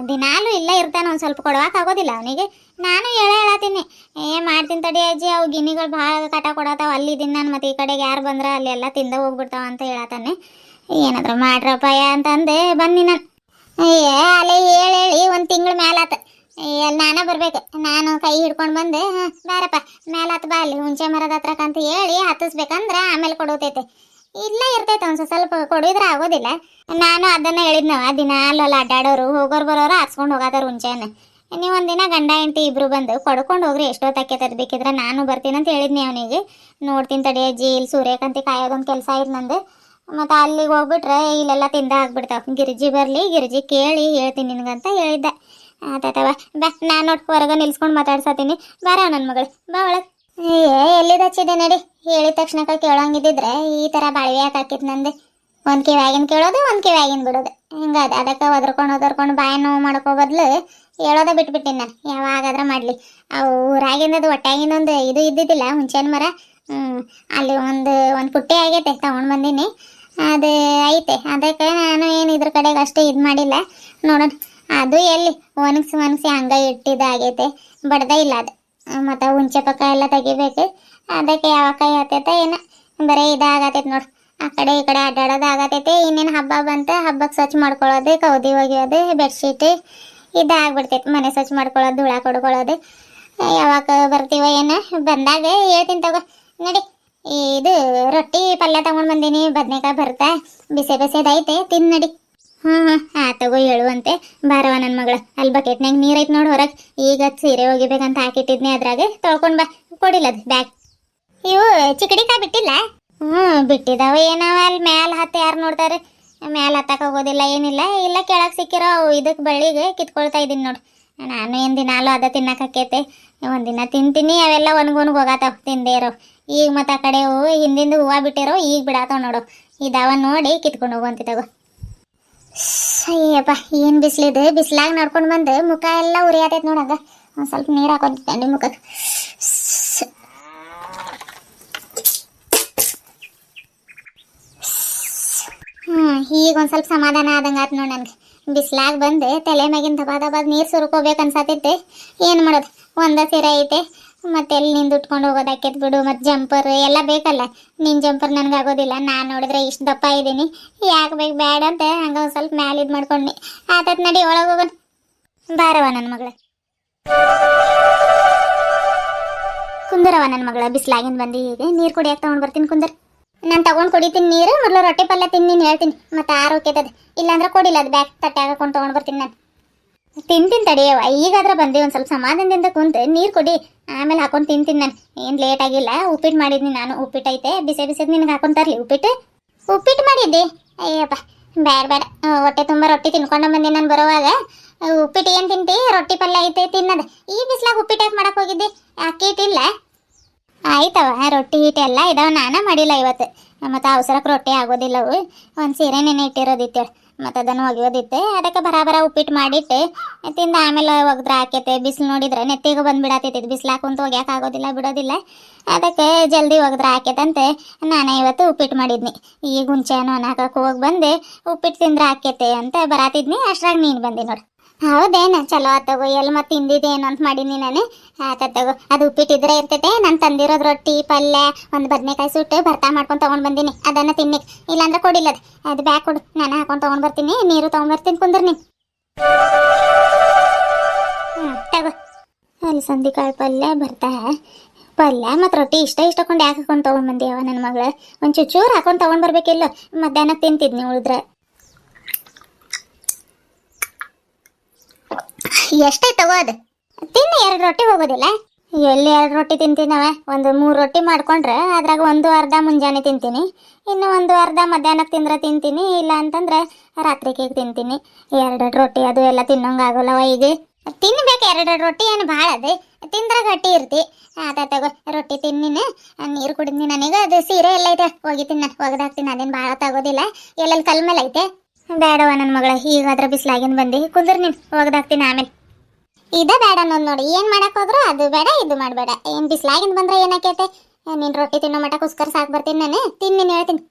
ದಿನಾಲು ಇಲ್ಲ ಇರ್ತಾನೆ ಒಂದು ಸ್ವಲ್ಪ ಕೊಡುವಾಕಾಗೋದಿಲ್ಲ ಅವನಿಗೆ ನಾನು ಹೇಳತ್ತೀನಿ ಮಾಡ್ತೀನಿ ತಡಿ ಅಜ್ಜಿ ಅವು ಗಿನಿಗಳು ಭಾಳ ಕಾಟ ಕೊಡತ್ತಾವ ಅಲ್ಲಿದ್ದೀನಿ ನಾನು ಮತ್ತು ಈ ಕಡೆಗೆ ಯಾರು ಬಂದ್ರೆ ಅಲ್ಲೆಲ್ಲ ತಿಂದ ಹೋಗ್ಬಿಡ್ತಾವ ಅಂತ ಹೇಳತ್ತಾನೆ ಏನಾದ್ರು ಮಾಡ್ರಪ್ಪ ಅಂತಂದೆ ಬನ್ನಿ ನಾನು ಅಲ್ಲೇ ಹೇಳಿ ಒಂದು ತಿಂಗಳ ಮೇಲಾತ ನಾನೇ ಬರ್ಬೇಕು ನಾನು ಕೈ ಹಿಡ್ಕೊಂಡು ಬಂದೆ ಬಾರಪ್ಪ ಮೇಲಾತ ಬಾ ಅಲ್ಲಿ ಹುಂಚೆ ಮರದ ಹತ್ರಕ್ಕಂತ ಹೇಳಿ ಹತ್ತಿಸ್ಬೇಕಂದ್ರೆ ಆಮೇಲೆ ಕೊಡೋತೈತೆ ಇಲ್ಲ ಇರ್ತೈತೆ ಒಂದು ಸ್ವಲ್ಪ ಕೊಡಿದ್ರೆ ಆಗೋದಿಲ್ಲ ನಾನು ಅದನ್ನು ಹೇಳಿದ್ನವ ದಿನ ಅಲ್ಲಲ್ಲ ಅಡ್ಡಾಡೋರು ಹೋಗೋರು ಬರೋರು ಹರ್ಸ್ಕೊಂಡು ಹೋಗತ್ತಾರ ಹುಂಚೆನ ನೀವು ಒಂದಿನ ಗಂಡ ಹೆಂಡತಿ ಇಬ್ರು ಬಂದು ಕೊಡ್ಕೊಂಡು ಹೋಗ್ರಿ ಎಷ್ಟೊತ್ತಕ್ಕೈತದ ಬೇಕಿದ್ರೆ ನಾನು ಬರ್ತೀನಿ ಅಂತ ಹೇಳಿದ್ನಿ ಅವನಿಗೆ ನೋಡ್ತೀನಿ ತಡಿ ಅಜ್ಜಿ ಇಲ್ಲಿ ಸೂರ್ಯಕಾಂತಿ ಕಾಯೋದೊಂದು ಕೆಲಸ ಐತೆ ನಂದು ಮತ್ತು ಅಲ್ಲಿಗೆ ಹೋಗ್ಬಿಟ್ರೆ ಇಲ್ಲೆಲ್ಲ ತಿಂದ ಆಗ್ಬಿಡ್ತಾವ ಗಿರಿಜಿ ಬರಲಿ ಗಿರಿಜಿ ಕೇಳಿ ಹೇಳ್ತೀನಿ ನಿನಗಂತ ಹೇಳಿದ್ದೆ ಆತಾತವ ನಾನು ನೋಡಿ ಹೊರಗೆ ನಿಲ್ಸ್ಕೊಂಡು ಮಾತಾಡ್ಸತ್ತೀನಿ ಬಾರ ನನ್ನ ಮಗಳು ಬಾ ಒಳಗೆ ಎಲ್ಲಿದ್ದು ಹಚ್ಚಿದೆ ನಡಿ ಹೇಳಿದ ತಕ್ಷಣಕ್ಕೆ ಕೇಳೋಂಗಿದ್ದಿದ್ರೆ ಈ ಥರ ಬಾಳ್ವೆ ಯಾಕೆ ಹಾಕಿತ್ತು ನಂದು ಒಂದು ಕಿವ್ಯಾಗಿನ ಕೇಳೋದು ಒಂದು ಕಿವ್ಯಾಗಿನ ಬಿಡೋದು ಹಿಂಗದು ಅದಕ್ಕೆ ಒದರ್ಕೊಂಡು ಬಾಯಿ ನೋವು ಮಾಡ್ಕೋ ಬದಲು ಹೇಳೋದೇ ಬಿಟ್ಬಿಟ್ಟಿನಿ ನಾನು ಯಾವಾಗಾದ್ರೆ ಮಾಡಲಿ ಅವು ಊರಾಗಿಂದದು ಹೊಟ್ಟಾಗಿಂದೊಂದು ಇದು ಇದ್ದಿದ್ದಿಲ್ಲ ಹುಂಚೆನ ಮರ ಅಲ್ಲಿ ಒಂದು ಪುಟ್ಟಿ ಆಗೈತೆ ತೊಗೊಂಡು ಬಂದೀನಿ ಅದು ಐತೆ ಅದಕ್ಕೆ ನಾನು ಏನು ಇದ್ರ ಕಡೆಗೆ ಅಷ್ಟೇ ಇದು ಮಾಡಿಲ್ಲ ನೋಡೋಣ ಅದು ಎಲ್ಲಿ ಒಣಗಿಸಿ ಹಂಗೆ ಇಟ್ಟಿದ್ದಾಗೈತೆ ಬಡ್ದೇ ಇಲ್ಲ ಅದು ಮತ್ತು ಹುಂಚೆ ಪಕ್ಕ ಎಲ್ಲ ತೆಗಿಬೇಕು ಅದಕ್ಕೆ ಯಾವ ಕೈ ಹತ್ತೈತೆ ಏನೋ ಬರೀ ಇದಾಗತೈತೆ ನೋಡಿ ಆ ಕಡೆ ಈ ಕಡೆ ಅಡ್ಡಾಡೋದು ಆಗತೈತೆ ಇನ್ನೇನು ಹಬ್ಬ ಬಂತು ಹಬ್ಬಕ್ಕೆ ಸ್ವಚ್ಛ ಮಾಡ್ಕೊಳ್ಳೋದು ಕೌದಿ ಒಗೆಯೋದು ಬೆಡ್ಶೀಟ್ ಇದಾಗ್ಬಿಡ್ತೈತೆ ಮನೆ ಸ್ವಚ್ಛ ಮಾಡ್ಕೊಳ್ಳೋದು ಧೂಳ ಕೊಡ್ಕೊಳ್ಳೋದು ಯಾವಾಗ ಬರ್ತೀವೋ ಏನೋ ಬಂದಾಗ ಹೇಳ್ತೀನಿ ತಗೋ ನಡಿ ಇದು ರೊಟ್ಟಿ ಪಲ್ಯ ತಗೊಂಡು ಬಂದೀನಿ ಬದ್ನೆಕಾಯಿ ಬರ್ತಾ ಬಿಸಿದೈತೆ ತಿನ್ ನಡಿ ತಗೋ ಹೇಳುವಂತೆ ಬಾರವ ನನ್ನ ಮಗಳ ಅಲ್ಲಿ ಬಕೆಟ್ನಾಗ ನೀರೈತೆ ನೋಡಿ ಹೊರಗೆ ಈಗ ಸೀರೆ ಒಗಿಬೇಕಂತ ಹಾಕಿಟ್ಟಿದ್ನಿ ಅದ್ರಾಗ ತೊಳ್ಕೊಂಡು ಬಾ ಕೊಡಿಲ್ಲ ಅದು ಬ್ಯಾಗ್ ಇವು ಚಿಕಡಿಕಾಯಿ ಬಿಟ್ಟಿಲ್ಲ ಬಿಟ್ಟಿದಾವ ಏನವ ಅಲ್ಲಿ ಮ್ಯಾಲೆ ಹತ್ತಿ ಯಾರು ನೋಡ್ತಾರೆ ಮ್ಯಾಲೆ ಹತ್ತಕ್ಕೆ ಹೋಗೋದಿಲ್ಲ ಏನಿಲ್ಲ ಇಲ್ಲ ಕೆಳಗೆ ಸಿಕ್ಕಿರೋ ಇದಕ್ಕೆ ಬಳ್ಳಿಗೆ ಕಿತ್ಕೊಳ್ತಾ ಇದ್ದೀನಿ ನೋಡಿ ನಾನು ಏನು ದಿನಾಲು ಅದ ತಿನ್ನಕೈತೆ ಒಂದಿನ ತಿಂತೀನಿ ಅವೆಲ್ಲ ಒಣಗೋನ್ಗೆ ಹೋಗತ್ತಾವ ತಿಂದೇ ಇರೋ ಈಗ ಮತ್ತು ಆ ಕಡೆ ಹಿಂದಿಂದ ಹೂವು ಬಿಟ್ಟಿರೋ ಈಗ ಬಿಡಾತಾವ ನೋಡು ಇದಾವ ನೋಡಿ ಕಿತ್ಕೊಂಡು ಹೋಗುವಂತ ತಗೋ ಅಯ್ಯಪ್ಪ ಏನು ಬಿಸಿಲಿದೆ ಬಿಸಿಲಾಗ ನಡ್ಕೊಂಡು ಬಂದು ಮುಖ ಎಲ್ಲ ಉರಿಯಾತೈತೆ ನೋಡಂಗ ಒಂದು ಸ್ವಲ್ಪ ನೀರು ಹಾಕೊಂತೀನಿ ಮುಖಕ್ಕೆ ಈಗ ಒಂದು ಸ್ವಲ್ಪ ಸಮಾಧಾನ ಆದಂಗೆ ಆಯ್ತು ನೋಡಿ ನನಗೆ ಬಿಸಿಲಾಗ ಬಂದು ತಲೆ ಮ್ಯಾಗಿನ ದಬಾದ ನೀರು ಸುರ್ಕೋಬೇಕು ಅನ್ಸತೈತೆ ಏನು ಮಾಡೋದು ಒಂದ ಸೀರೆ ಐತೆ ಮತ್ತೆ ಎಲ್ಲಿ ನಿಂದು ಉಟ್ಕೊಂಡು ಹೋಗೋದಾಕೈತೆ ಬಿಡು. ಮತ್ತೆ ಜಂಪರ್ ಎಲ್ಲ ಬೇಕಲ್ಲ. ನಿನ್ನ ಜಂಪರ್ ನನಗೆ ಆಗೋದಿಲ್ಲ. ನಾನು ನೋಡಿದ್ರೆ ಇಷ್ಟು ದಪ್ಪ ಇದ್ದೀನಿ, ಯಾಕೆ ಬೇಕು ಬೇಡ ಅಂತ ಹಂಗೆ ಒಂದು ಸ್ವಲ್ಪ ಮ್ಯಾಲೆ ಇದು ಮಾಡ್ಕೊಂಡು ಆತತ್ ನಡಿ ಒಳಗೆ ಹೋಗೋಣ. ಬಾರವ ನನ್ನ ಮಗಳ, ಕುಂದರವ ನನ್ನ ಮಗಳ. ಬಿಸಿಲಾಗಿಂದ ಬಂದು ಈಗ ನೀರು ಕುಡಿಯಕ್ಕೆ ತೊಗೊಂಡು ಬರ್ತೀನಿ, ಕುಂದರ್. ನಾನು ತಗೊಂಡು ಕುಡಿತೀನಿ ನೀರು. ಮೊದಲು ರೊಟ್ಟಿ ಪಲ್ಯ ತಿಂದು ಹೇಳ್ತೀನಿ, ಮತ್ತೆ ಆರೋಗ್ಯದ ಇಲ್ಲಾಂದ್ರೆ ಕೊಡಿಲ್ಲ, ಅದು ಬ್ಯಾಗ್ ತಟ್ಟೆ ಹಾಕೊಂಡು ತೊಗೊಂಡು ಬರ್ತೀನಿ. ನಾನು ತಿಂತೀನಿ ತಡಿಯವ. ಈಗಾದ್ರೆ ಬಂದೆ ಒಂದು ಸ್ವಲ್ಪ ಸಮಾಧಾನದಿಂದ ಕುಂತು ನೀರು ಕೊಡಿ, ಆಮೇಲೆ ಹಾಕೊಂಡು ತಿಂತೀನಿ. ನಾನು ಏನು ಲೇಟ್ ಆಗಿಲ್ಲ. ಉಪ್ಪಿಟ್ಟು ಮಾಡಿದ್ನಿ ನಾನು. ಉಪ್ಪಿಟ್ಟು ಐತೆ, ಬಿಸಿ ಬಿಸಿದು ನಿನಗೆ ಹಾಕೊಂಡು ತರಲಿ ಉಪ್ಪಿಟ್ಟು ಮಾಡಿದ್ದೆ. ಅಯ್ಯಪ್ಪ ಬೇಡ ಬೇಡ, ಹೊಟ್ಟೆ ತುಂಬ ರೊಟ್ಟಿ ತಿನ್ಕೊಂಡು ಬಂದೆ ನಾನು ಬರುವಾಗ. ಉಪ್ಪಿಟ್ಟು ಏನು ತಿಂತಿ? ರೊಟ್ಟಿ ಪಲ್ಯ ಐತೆ ತಿನ್ನೋದು. ಈ ಬಿಸ್ಲಾಗ ಉಪ್ಪಿಟ್ಟು ಯಾಕೆ ಮಾಡಕ್ಕೆ ಹೋಗಿದ್ದೆ? ಅಕ್ಕಿ ಹಿಟ್ಟಿಲ್ಲ? ಆಯ್ತವ, ರೊಟ್ಟಿ ಹಿಟ್ಟೆಲ್ಲ ಇದಾವ. ನಾನೇ ಮಾಡಿಲ್ಲ ಇವತ್ತು. ಮತ್ತು ಅವಸರಕ್ಕೆ ರೊಟ್ಟಿ ಆಗೋದಿಲ್ಲವು. ಒಂದು ಸೀರೆ ನೆನೆ ಇಟ್ಟಿರೋದಿತ್ತು, ಮತ್ತು ಅದನ್ನು ಒಗೆಯೋದಿತ್ತು. ಅದಕ್ಕೆ ಬರಾಬರ ಉಪ್ಪಿಟ್ಟು ಮಾಡಿಟ್ಟು ತಿಂದು ಆಮೇಲೆ ಒಗ್ದ್ರೆ ಹಾಕೈತೆ. ಬಿಸಿಲು ನೋಡಿದ್ರೆ ನೆತ್ತಿಗೆ ಬಂದುಬಿಡತ್ತೈತಿ. ಬಿಸಿಲು ಹಾಕುಂತ ಒಗ್ಯಾಕೆ ಆಗೋದಿಲ್ಲ, ಬಿಡೋದಿಲ್ಲ. ಅದಕ್ಕೆ ಜಲ್ದಿ ಒಗ್ದ್ರೆ ಹಾಕೈತಂತೆ ನಾನೇ ಇವತ್ತು ಉಪ್ಪಿಟ್ಟು ಮಾಡಿದ್ನಿ. ಈಗ ಹುಂಚೆನೋ ಹಾಕಕ್ಕೆ ಹೋಗಿ ಬಂದೆ, ಉಪ್ಪಿಟ್ಟು ತಿಂದ್ರೆ ಹಾಕೈತೆ ಅಂತ ಬರಾತಿದ್ನಿ. ಅಷ್ಟ್ರಾಗ ನೀನು ಬಂದಿ ನೋಡು. ಹೌದೇನು? ಚಲೋ ಆತಗೋ. ಎಲ್ಲಿ ಮತ್ತೆ ತಿಂದಿದ್ದೇನು ಅಂತ ಮಾಡೀನಿ ನಾನು. ಆತಗೋ, ಅದು ಉಪ್ಪಿಟ್ಟಿದ್ರೆ ಇರ್ತೈತೆ. ನಾನು ತಂದಿರೋದು ರೊಟ್ಟಿ ಪಲ್ಯ ಒಂದು ಬದನೆಕಾಯಿ ಸುಟ್ಟು ಭರ್ತಾ ಮಾಡ್ಕೊಂಡು ತೊಗೊಂಡು ಬಂದೀನಿ. ಅದನ್ನು ತಿನ್ನಿಕ್, ಇಲ್ಲಾಂದ್ರೆ ಕೊಡಿಲ್ಲದು. ಅದು ಬ್ಯಾಗ್ ಕೊಡು, ನಾನು ಹಾಕೊಂಡು ತೊಗೊಂಡು ಬರ್ತೀನಿ. ನೀರು ತೊಗೊಂಡ್ಬರ್ತೀನಿ, ಕುಂದ್ರ ನೀನು. ತಗೋ. ಅಲಸಂದಿ ಕಾಳು ಪಲ್ಯ ಭರ್ತಾ ಪಲ್ಯ ಮತ್ತು ರೊಟ್ಟಿ ಇಷ್ಟಕೊಂಡು ಯಾಕೆ ಹಾಕೊಂಡು ತೊಗೊಂಡು ಬಂದಿಯವ ನನ್ನ ಮಗಳು? ಒಂದು ಚೂರು ಹಾಕೊಂಡು ತೊಗೊಂಡು ಬರ್ಬೇಕಿಲ್ಲ, ಮಧ್ಯಾಹ್ನಕ್ಕೆ ತಿಂತಿದ್ನಿ ಉಳಿದ್ರೆ. ಎಷ್ಟೇ ತಗೋದು ತಿನ್ನು. 2 ರೊಟ್ಟಿ ಹೋಗೋದಿಲ್ಲ? ಎಲ್ಲಿ 2 ರೊಟ್ಟಿ ತಿಂತೀನವ? ಒಂದು 3 ರೊಟ್ಟಿ ಮಾಡ್ಕೊಂಡ್ರೆ ಅದ್ರಾಗ ಒಂದು ಅರ್ಧ ಮುಂಜಾನೆ ತಿಂತೀನಿ, ಇನ್ನು ಒಂದು ಅರ್ಧ ಮಧ್ಯಾಹ್ನಕ್ಕೆ ತಿಂದ್ರೆ ತಿಂತೀನಿ, ಇಲ್ಲ ಅಂತಂದ್ರೆ ರಾತ್ರಿಗೆ ತಿಂತೀನಿ. 2 ರೊಟ್ಟಿ ಅದು ಎಲ್ಲ ತಿನ್ನೋಂಗಾಗಲ್ಲವ. ಈಗ ತಿನ್ಬೇಕು 2 ರೊಟ್ಟಿ. ಏನು ಭಾಳ ಅದು? ತಿಂದ್ರೆ ಗಟ್ಟಿ ಇರ್ತಿ. ಆತ ತಗೋ, ರೊಟ್ಟಿ ತಿನ್ನಿನ. ನೀರು ಕುಡಿದ್ನಿ. ನನಗೆ ಅದು ಸೀರೆ ಎಲ್ಲ ಐತೆ, ಒಗಿತೀನಿ ನಾನು, ಒಗ್ದಾಕ್ತೀನಿ. ಅದೇನು ಭಾಳ ತಗೋದಿಲ್ಲ. ಎಲ್ಲೆಲ್ಲಿ ಕಲ್ ಮೇಲೆ ಐತೆ. ಬೇಡವ ನನ್ನ ಮಗಳ, ಈಗಾದ್ರೆ ಬಿಸಿಲಾಗಿನ ಬಂದು ಕುಂದ್ರ ನೀನು, ಒಗ್ದಾಕ್ತೀನಿ ಆಮೇಲೆ. ಇದೇ ಬೇಡ ಅನ್ನೋದು ನೋಡಿ. ಏನು ಮಾಡಕ್ಕೆ ಹೋದ್ರು ಅದು ಬೇಡ, ಇದು ಮಾಡಬೇಡ. ಏನು ಬಿಸಿಲಾಗಿಂದ ಬಂದ್ರೆ ಏನಾಕೈತೆ? ನೀನು ರೊಟ್ಟಿ ತಿನ್ನೋ ಮಟ ಕುಸ್ಕರ ಸಾಕು ಬರ್ತೀನಿ ನಾನು. ತಿನ್ನಿನಿ ಹೇಳ್ತೀನಿ.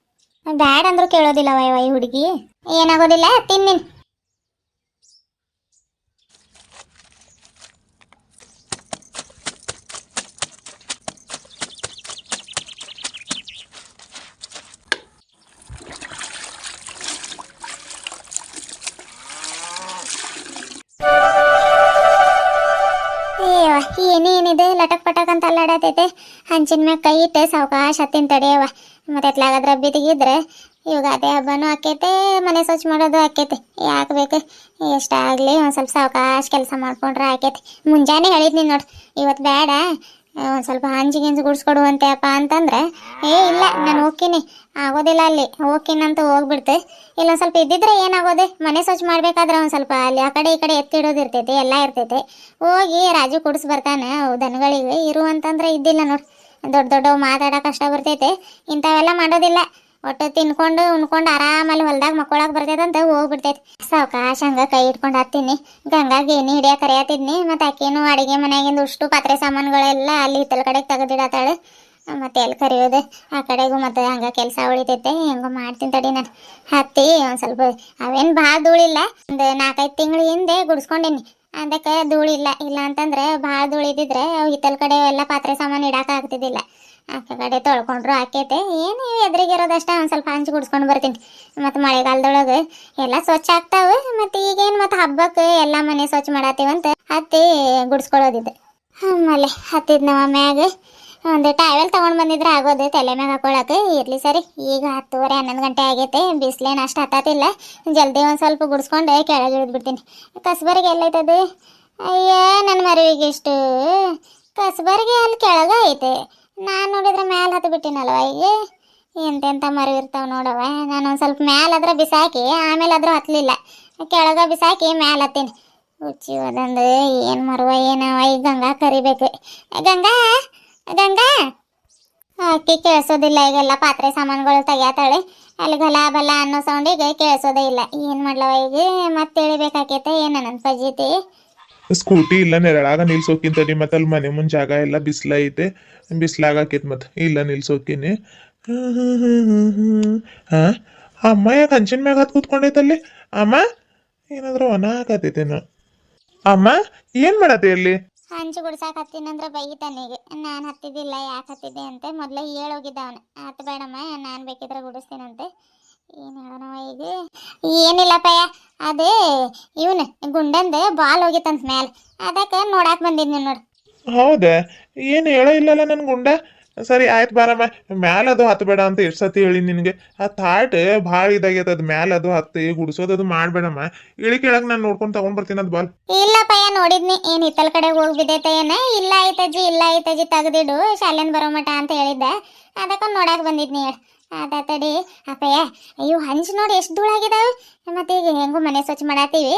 ಬ್ಯಾಡ ಅಂದ್ರೂ ಕೇಳೋದಿಲ್ಲ ವೈ ಹುಡುಗಿ. ಏನಾಗೋದಿಲ್ಲ, ತಿನ್ನಿನಿ. ಏನೇನಿದೆ ಲಟಕ್ ಪಟಕ್ ಅಂತ ಅಲ್ಲಾಡತೈತೆ. ಹಂಚಿನ ಮ್ಯಾಗ ಕೈ ಇಟ್ಟೆ ಸಾವಕಾಶ ಹತ್ತಿನ ತಡೆಯವ. ಮತ್ತೆ ಎತ್ಲಾಗದ್ರ ಬಿತ್ತಿಗಿದ್ರೆ ಯುಗಾದಿ ಹಬ್ಬನೂ ಆಕೈತೆ, ಮನೆ ಸ್ವಚ್ಛ ಮಾಡೋದು ಆಕೈತೆ. ಯಾಕೆ ಬೇಕು? ಎಷ್ಟಾಗಲಿ ಒಂದು ಸ್ವಲ್ಪ ಸಾವಕಾಶ ಕೆಲಸ ಮಾಡ್ಕೊಂಡ್ರೆ ಆಕೈತೆ. ಮುಂಜಾನೆ ಹೇಳಿದ್ನಿ ನೋಡಿ, ಇವತ್ತು ಬೇಡ ಒಂದು ಸ್ವಲ್ಪ ಹಂಚಿಗಿಂಚು ಗುಡ್ಸ್ಕೊಡುವಂತೆಯಪ್ಪ ಅಂತಂದ್ರೆ, ಇಲ್ಲ ನಾನು ಹೋಗ್ತೀನಿ, ಆಗೋದಿಲ್ಲ ಅಲ್ಲಿ ಹೋಗ್ತೀನಂತ ಹೋಗ್ಬಿಡ್ತೆ. ಇಲ್ಲೊಂದು ಸ್ವಲ್ಪ ಇದ್ದಿದ್ರೆ ಏನಾಗೋದೆ? ಮನೆ ಸ್ವಚ್ಛ ಮಾಡ್ಬೇಕಾದ್ರೆ ಒಂದು ಸ್ವಲ್ಪ ಅಲ್ಲಿ ಆ ಕಡೆ ಈ ಕಡೆ ಎತ್ತಿಡೋದಿರ್ತೈತೆ, ಎಲ್ಲ ಇರ್ತೈತೆ. ಹೋಗಿ ರಾಜು ಕುಡಿಸ್ ಬರ್ತಾನೆ. ದನಗಳಿಗೆ ಇರುವಂತಂದ್ರೆ ಇದ್ದಿಲ್ಲ ನೋಡಿ. ದೊಡ್ಡವು ಮಾತಾಡೋಕೆ ಕಷ್ಟ ಬರ್ತೈತೆ. ಇಂಥವೆಲ್ಲ ಮಾಡೋದಿಲ್ಲ. ಒಟ್ಟು ತಿನ್ಕೊಂಡು ಉಣ್ಕೊಂಡು ಆರಾಮಲ್ಲಿ ಹೊಲ್ದಾಗ ಮಕ್ಕೊಳಕ್ಕೆ ಬರ್ತೈತೆ ಅಂತ ಹೋಗ್ಬಿಡ್ತೈತೆ. ಸಾವಕಾಶ ಹಂಗೆ ಕೈ ಇಟ್ಕೊಂಡು ಹತ್ತೀನಿ. ಗಂಗಾಗಿ ಎಣ್ಣೆ ಹಿಡಿಯೋಕೆ ಕರೆಯತ್ತಿದ್ನಿ. ಮತ್ತು ಆಕೇನು ಅಡುಗೆ ಮನೆಯಾಗಿಂದ ಅಷ್ಟು ಪಾತ್ರೆ ಸಾಮಾನುಗಳೆಲ್ಲ ಅಲ್ಲಿ ಹಿತ್ತಲ ಕಡೆಗೆ ತೆಗೆದಿಡತ್ತಾಳೆ. ಮತ್ತೆ ಎಲ್ಲಿ ಕರೆಯೋದು ಆ ಕಡೆಗೂ ಮತ್ತೆ ಹಂಗೆ ಕೆಲಸ ಉಳಿತೈತೆ. ಹೆಂಗೋ ಮಾಡ್ತೀನಿ ತಡಿ ನಾನು. ಹತ್ತಿ ಒಂದು ಸ್ವಲ್ಪ ಅವೇನು ಭಾಳ ಧೂಳಿಲ್ಲ. ಒಂದು 4-5 ತಿಂಗಳ ಹಿಂದೆ ಗುಡಿಸ್ಕೊಂಡೀನಿ. ಅದಕ್ಕೆ ಧೂಳಿಲ್ಲ. ಇಲ್ಲ ಅಂತಂದ್ರೆ ಭಾಳ ಧೂಳಿದ್ದಿದ್ರೆ ಅವು ಹಿತ್ತಲ ಕಡೆ ಎಲ್ಲ ಪಾತ್ರೆ ಸಾಮಾನು ಇಡೋಕೆ ಆಗ್ತಿದ್ದಿಲ್ಲ. ಆ ಕಡೆ ತೊಳ್ಕೊಂಡ್ರು ಆಕೈತೆ. ಏನು ಎದುರಿಗಿರೋದಷ್ಟೇ ಒಂದು ಸ್ವಲ್ಪ ಹಂಚಿ ಗುಡಿಸ್ಕೊಂಡು ಬರ್ತೀನಿ. ಮತ್ತು ಮಳೆಗಾಲದೊಳಗೆ ಎಲ್ಲ ಸ್ವಚ್ಛ ಆಗ್ತಾವೆ. ಮತ್ತು ಈಗೇನು ಮತ್ತು ಹಬ್ಬಕ್ಕೆ ಎಲ್ಲ ಮನೆ ಸ್ವಚ್ಛ ಮಾಡತ್ತೀವಂತ ಹತ್ತಿ ಗುಡಿಸ್ಕೊಳ್ಳೋದಿದೆ. ಆಮೇಲೆ ಹತ್ತಿದ ನಾವು ಮ್ಯಾಗ ಒಂದು ಟಾವೆಲ್ ತೊಗೊಂಡು ಬಂದಿದ್ರೆ ಆಗೋದು ತಲೆ ಮ್ಯಾಗ ಹಾಕೊಳಕ್ಕೆ. ಇರಲಿ ಸರಿ. ಈಗ 10:30 11 ಗಂಟೆ ಆಗೈತೆ. ಬಿಸಿಲೇನು ಅಷ್ಟು ಹತ್ತತ್ತಿಲ್ಲ. ಜಲ್ದಿ ಒಂದು ಸ್ವಲ್ಪ ಗುಡಿಸ್ಕೊಂಡು ಕೆಳಗೆ ಇಳಿದ್ಬಿಡ್ತೀನಿ. ಕಸಬರಿಗೆ ಎಲ್ಲೈತದು? ಅಯ್ಯ ನನ್ನ ಮರುವಿಗೆ ಇಷ್ಟು ಕಸಬರಿಗೆ ಅಲ್ಲಿ ಕೆಳಗೆ ಐತೆ. ನಾನು ನೋಡಿದ್ರೆ ಮ್ಯಾಲೆ ಹತ್ತು ಬಿಟ್ಟಿನಲ್ವ. ಈಗ ಎಂತೆಂಥ ಮರು ಇರ್ತಾವೆ ನೋಡವ. ನಾನು ಒಂದು ಸ್ವಲ್ಪ ಮ್ಯಾಲಾದ್ರೆ ಬಿಸಾಕಿ ಆಮೇಲೆ ಆದರೂ ಹತ್ತಲಿಲ್ಲ. ಕೆಳಗೆ ಬಿಸಾಕಿ ಮ್ಯಾಲೆ ಹತ್ತೀನಿ. ಹುಚ್ಚಿ ಹೋದಂದು ಏನು ಮರುವ ಏನವ. ಈಗ ಗಂಗಾ ಕರಿಬೇಕು. ಗಂಗಾ ಗಂಗಾ ಅಕ್ಕಿ ಕೇಳಿಸೋದಿಲ್ಲ. ಈಗೆಲ್ಲ ಪಾತ್ರೆ ಸಾಮಾನುಗಳು ತೆಗಿತಾಳೆ. ಅಲ್ಲಿ ಗಲ ಬಲ ಅನ್ನೋ ಸೌಂಡಿಗೆ ಕೇಳಿಸೋದೇ ಇಲ್ಲ. ಏನು ಮಾಡ್ಲವ ಈಗ? ಮತ್ತೆ ತಿಳಿಬೇಕಾಕೈತೆ ಏನು ನನ್ನ ಪಜೀತಿ.
ಸ್ಕೂಟಿ ಇಲ್ಲ ನೆರಳಾಗ ನಿಲ್ಸೋಕಿಂತಡಿ. ಮತ್ತೆ ಅಲ್ಲಿ ಮನೆ ಮುಂದೆ ಜಾಗ ಎಲ್ಲ ಬಿಸಿಲೈತೆ, ಬಿಸಿಲಾಗಕೈತೆ. ಮತ್ತೆ ಇಲ್ಲ ನಿಲ್ಸೋಕಿನಿ. ಹಾಂ, ಅಮ್ಮ ಯಾಕೆ ಹಂಚಿನ ಮ್ಯಾಗ ಹತ್ತು ಕೂತ್ಕೊಂಡೈತಲ್ಲಿ? ಅಮ್ಮ ಏನಾದರೂ ಒಣ ಹಾಕತೈತೇನು? ಅಮ್ಮ ಏನು ಮಾಡತ್ತೆ ಅಲ್ಲಿ?
ಹಂಚು ಗುಡ್ಸಾಕ್ ಹತ್ತೀನಂದ್ರೆ ಬೈತಾನೀಗ ನಾನು ಹತ್ತಿದ್ದಿಲ್ಲ ಯಾಕೆ ಹತ್ತಿದ್ದೆ ಅಂತ ಮೊದಲೇ ಹೇಳೋಗಿದ್ದ ಅವನು ಹತ್ತು ಬೇಡಮ್ಮ ನಾನು ಬೇಕಿದ್ರೆ ಗುಡಿಸ್ತೀನಂತೆ ಏನು ಹೇಳೋಣವ ಈಗ ಏನಿಲ್ಲಪ್ಪಯ್ಯ ಅದೇ ಇವನು ಗುಂಡಂದು ಬಾಲ್ ಹೋಗಿತ್ತಂತ ಮ್ಯಾಲೆ ಅದಕ್ಕೆ ನೋಡಾಕ್ ಬಂದಿದ್ನಿ ನೋಡು.
ಹೌದಾ? ಏನು ಹೇಳೋ ಇಲ್ಲಲ್ಲ ನನ್ ಗುಂಡ. ಸರಿ ಆಯ್ತು ಬಾರಮ್ಮ, ಮ್ಯಾಲ ಅದು ಹತ್ತಬೇಡ ಅಂತ ಎಷ್ಟು ಸತಿ ಹೇಳಿ ನಿನಗೆ. ಆ ಥಾಟ್ ಭಾಳ ಇದಾಗೈತೆ, ಅದು ಮ್ಯಾಲ ಅದು ಹತ್ತಿ ಗುಡಿಸೋದದು ಮಾಡಬೇಡಮ್ಮ. ಇಳಿ ಕೆಳಗೆ ನಾನು ನೋಡ್ಕೊಂಡು ತಗೊಂಡ್ ಬರ್ತೀನಿ ಅದು ಬಾಲ್.
ಇಲ್ಲಪ್ಪಯ್ಯ ನೋಡಿದ್ನಿ ಏನು ಹಿತ್ತಲ ಕಡೆ ಹೋಗಿ ಬಿದ್ದೈತೆ ಏನ. ಇಲ್ಲ ಆಯ್ತಜ್ಜಿ ಇಲ್ಲ ಆಯ್ತಜ್ಜಿ ತೆಗ್ದಿಡು ಶಾಲೆನ್ ಬರೋ ಮಟ ಅಂತ ಹೇಳಿದ್ದ ಅದಕ್ಕೆ ನೋಡಾಕ್ ಬಂದಿದ್ನಿ ಹೇಳಿ. ಅದ ತಡಿ ಅಪ್ಪಯ್ಯ ಇವು ಹಂಚು ನೋಡಿ ಎಷ್ಟು ಧೂಳಾಗಿದಾವೆ. ಮತ್ತೆ ಈಗ ಹೆಂಗು ಮನೆ ಸ್ವಚ್ಛ ಮಾಡತ್ತೀವಿ,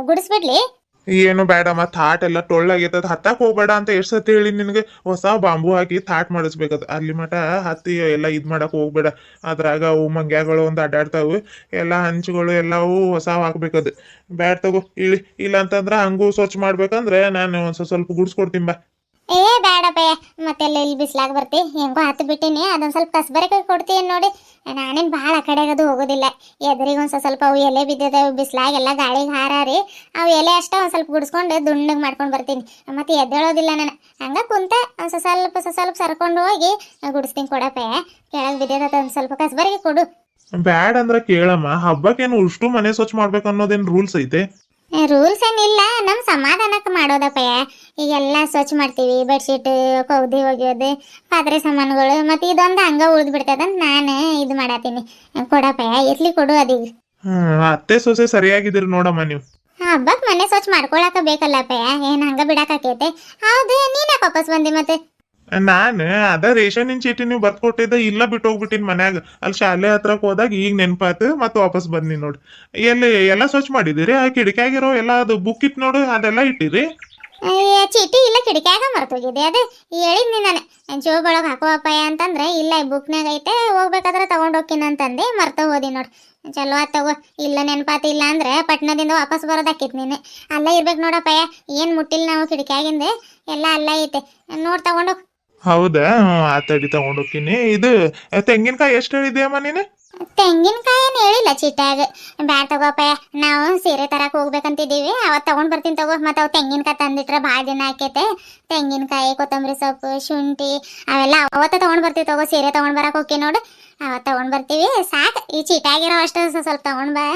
ಗುಡಿಸ್ಬಿಡ್ಲಿ.
ಏನು ಬೇಡಮ್ಮ, ಥಾಟ್ ಎಲ್ಲ ಟೊಳ್ಳಾಗೈತದ, ಹತ್ತಕ್ಕೆ ಹೋಗ್ಬೇಡ ಅಂತ ಎಷ್ಟು ಸತಿ ಹೇಳಿ ನಿನಗೆ. ಹೊಸ ಬಾಂಬು ಹಾಕಿ ಥಾಟ್ ಮಾಡಿಸ್ಬೇಕದು. ಅಲ್ಲಿ ಮಟ ಹತ್ತಿ ಎಲ್ಲ ಇದು ಮಾಡಕ್ಕೆ ಹೋಗ್ಬೇಡ. ಅದ್ರಾಗ ಅವು ಮಂಗ್ಯಾಗಳು ಒಂದು ಅಡ್ಡಾಡ್ತಾವು, ಎಲ್ಲ ಹಂಚುಗಳು ಎಲ್ಲವೂ ಹೊಸ ಹಾಕ್ಬೇಕದು. ಬ್ಯಾಡ್ ತಗೋ ಇಳಿ. ಇಲ್ಲ ಅಂತಂದ್ರೆ ಹಂಗೂ ಸ್ವಚ್ಛ ಮಾಡ್ಬೇಕಂದ್ರೆ ನಾನು ಒಂದು ಸ್ವಲ್ಪ ಗುಡಿಸ್ಕೊಡ್ತೀನಿ ಬಾ.
ಏ ಬೇಡಪ್ಪಯ್ಯ ಮತ್ತೆಲ್ಲ ಇಲ್ಲಿ ಬಿಸ್ಲಾಗ ಬರ್ತಿ, ಹೆಂಗೋ ಹತ್ತು ಬಿಟ್ಟಿನಿ ಅದೊಂದು ಸ್ವಲ್ಪ ಕಸ್ಬರಕ್ಕೆ ಕೊಡ್ತೀನಿ ನೋಡಿ. ನಾನೇನು ಭಾಳ ಆ ಕಡೆಗದು ಹೋಗೋದಿಲ್ಲ. ಎದುರಿಗೆ ಒಂದು ಸ್ವಲ್ಪ ಅವು ಎಲೆ ಬಿದ್ದಿದ್ದಾವೆ ಬಿಸ್ಲಾಗೆಲ್ಲ ಗಾಳಿಗೆ ಹಾರಾರಿ ಅವು ಎಲೆ ಅಷ್ಟ ಒಂದು ಸ್ವಲ್ಪ ಗುಡಿಸ್ಕೊಂಡು ದುಂಡಗೆ ಮಾಡ್ಕೊಂಡು ಬರ್ತೀನಿ. ಮತ್ತೆ ಎದ್ದೇಳೋದಿಲ್ಲ ನಾನು, ಹಂಗೆ ಕುಂತ ಸ್ವಲ್ಪ ಸರ್ಕೊಂಡು ಹೋಗಿ ಗುಡಿಸ್ತೀನಿ. ಕೊಡಪ್ಪಯ್ಯ ಕೆಳಗೆ ಬಿದ್ದಿದ್ದ ಒಂದು ಸ್ವಲ್ಪ ಕಸ್ಬರಿಗೆ ಕೊಡು.
ಬ್ಯಾಡ್ ಅಂದ್ರೆ ಕೇಳಮ್ಮ, ಹಬ್ಬಕ್ಕೇನು ಉಷ್ಟು ಮನೆ ಸ್ವಚ್ಛ ಮಾಡ್ಬೇಕು ಅನ್ನೋದೇನು ರೂಲ್ಸ್ ಐತೆ?
ರೂಲ್ಸ್ ಏನಿಲ್ಲ, ನಮ್ಮ ಸಮಾಧಾನಕ್ಕೆ ಮಾಡೋದಪ್ಪಯ್ಯ. ಈಗೆಲ್ಲ ಸ್ವಚ್ಛ ಮಾಡ್ತೀವಿ, ಬೆಡ್ಶೀಟ್ ಕೌದಿ ಒಗೆಯೋದು ಪಾತ್ರೆ ಸಾಮಾನುಗಳು, ಮತ್ತು ಇದೊಂದು ಹಂಗ ಉಳಿದು ಬಿಡ್ತದಂತ ನಾನು ಇದು ಮಾಡತ್ತೀನಿ. ಕೊಡಪ್ಪಯ್ಯ ಇರ್ಲಿ ಕೊಡು ಅದೀಗ.
ಅತ್ತೆ ಸೊಸೆ ಸರಿಯಾಗಿದ್ದೀರಿ ನೋಡಮ್ಮ ನೀವು.
ಹಬ್ಬಕ್ಕೆ ಮನೆ ಸ್ವಚ್ಛ ಮಾಡ್ಕೊಳಕ ಬೇಕಲ್ಲಪ್ಪಯ್ಯ, ಏನು ಹಂಗ ಬಿಡಾಕೈತೆ. ಹೌದು ನೀನು ಯಾಕೆ ವಾಪಸ್ ಬಂದಿ ಮತ್ತೆ?
ನಾನು ಅದ ರೇಷನಿನ ಚೀಟಿ ನೀವು ಬರ್ದು ಕೊಟ್ಟಿದ್ದ ಇಲ್ಲ ಬಿಟ್ಟು ಹೋಗ್ಬಿಟ್ಟಿನಿ ಮನ್ಯಾಗ. ಅಲ್ಲಿ ಶಾಲೆ ಹತ್ರಕ್ಕೆ ಹೋದಾಗ ಈಗ ನೆನಪಾತು ಮತ್ತೆ ವಾಪಸ್ ಬಂದಿ ನೋಡಿ. ಎಲ್ಲಿ ಎಲ್ಲ ಸ್ವಚ್ಛ ಮಾಡಿದಿರಿ? ಆ ಕಿಟಕಿಯಾಗಿರೋ ಎಲ್ಲ ಅದು ಬುಕ್ ಇತ್ತು ನೋಡು ಅದೆಲ್ಲ ಇಟ್ಟಿರಿ?
ಚೀಟಿ ಇಲ್ಲ ಕಿಟಕಿಯಾಗ ಮರ್ತೋಗಿದೆ. ಅದೇ ಹೇಳಿದ್ನಿ ನಾನು ಜೋಬ್ ಒಳಗೆ ಹಾಕುವಪ್ಪಯ್ಯ ಅಂತಂದ್ರೆ ಇಲ್ಲ ಬುಕ್ನಾಗ ಐತೆ ಹೋಗ್ಬೇಕಾದ್ರೆ ತಗೊಂಡು ಹೋಗ್ತೀನಿ ಅಂತಂದು ಮರ್ತ ಹೋದಿ ನೋಡಿ. ಚಲೋ ಆತ್ ತಗೋ, ಇಲ್ಲ ನೆನಪಾತಿಲ್ಲ ಅಂದ್ರೆ ಪಟ್ನದಿಂದ ವಾಪಸ್ ಬರೋದಾಕಿತ್ತು ನೀನು. ಅಲ್ಲ ಇರ್ಬೇಕು ನೋಡಪ್ಪಯ್ಯ, ಏನು ಮುಟ್ಟಿಲ್ಲ ನಾವು ಕಿಟಕಿಯಾಗಿಂದ ಎಲ್ಲ ಅಲ್ಲ ಐತೆ ನೋಡಿ ತಗೊಂಡೋಗಿ.
ಹೌದಾ? ಆತಡಿ ತಗೊಂಡು ಹೋಗ್ತೀನಿ. ಇದು ತೆಂಗಿನಕಾಯಿ ಎಷ್ಟು ಹೇಳಿದೆಯಮ್ಮ ನೀನು?
ತೆಂಗಿನಕಾಯಿ ಏನು ಹೇಳಿಲ್ಲ ಚೀಟ್ಯಾಗ. ಬ್ಯಾಡ ತಗೋಪ್ಪಯ್ಯ, ನಾವು ಸೀರೆ ತರಕ್ಕೆ ಹೋಗ್ಬೇಕಂತಿದ್ದೀವಿ, ಅವತ್ತು ತಗೊಂಡು ಬರ್ತೀನಿ ತಗೋ. ಮತ್ತು ಅವು ತೆಂಗಿನಕಾಯಿ ತಂದಿಟ್ರೆ ಭಾಳ ದಿನ ಆಕೈತೆ. ತೆಂಗಿನಕಾಯಿ ಕೊತ್ತಂಬರಿ ಸೊಪ್ಪು ಶುಂಠಿ ಅವೆಲ್ಲ ಅವತ್ತು ತಗೊಂಡು ಬರ್ತೀವಿ ತಗೋ. ಸೀರೆ ತೊಗೊಂಡು ಬರಕ್ಕೆ ಹೋಗಿ ನೋಡು, ಅವತ್ತು ತಗೊಂಡು ಬರ್ತೀವಿ ಸಾಕು. ಈ ಚೀಟಾಗಿರೋ ಅಷ್ಟು ಸ್ವಲ್ಪ ತೊಗೊಂಡು ಬಾ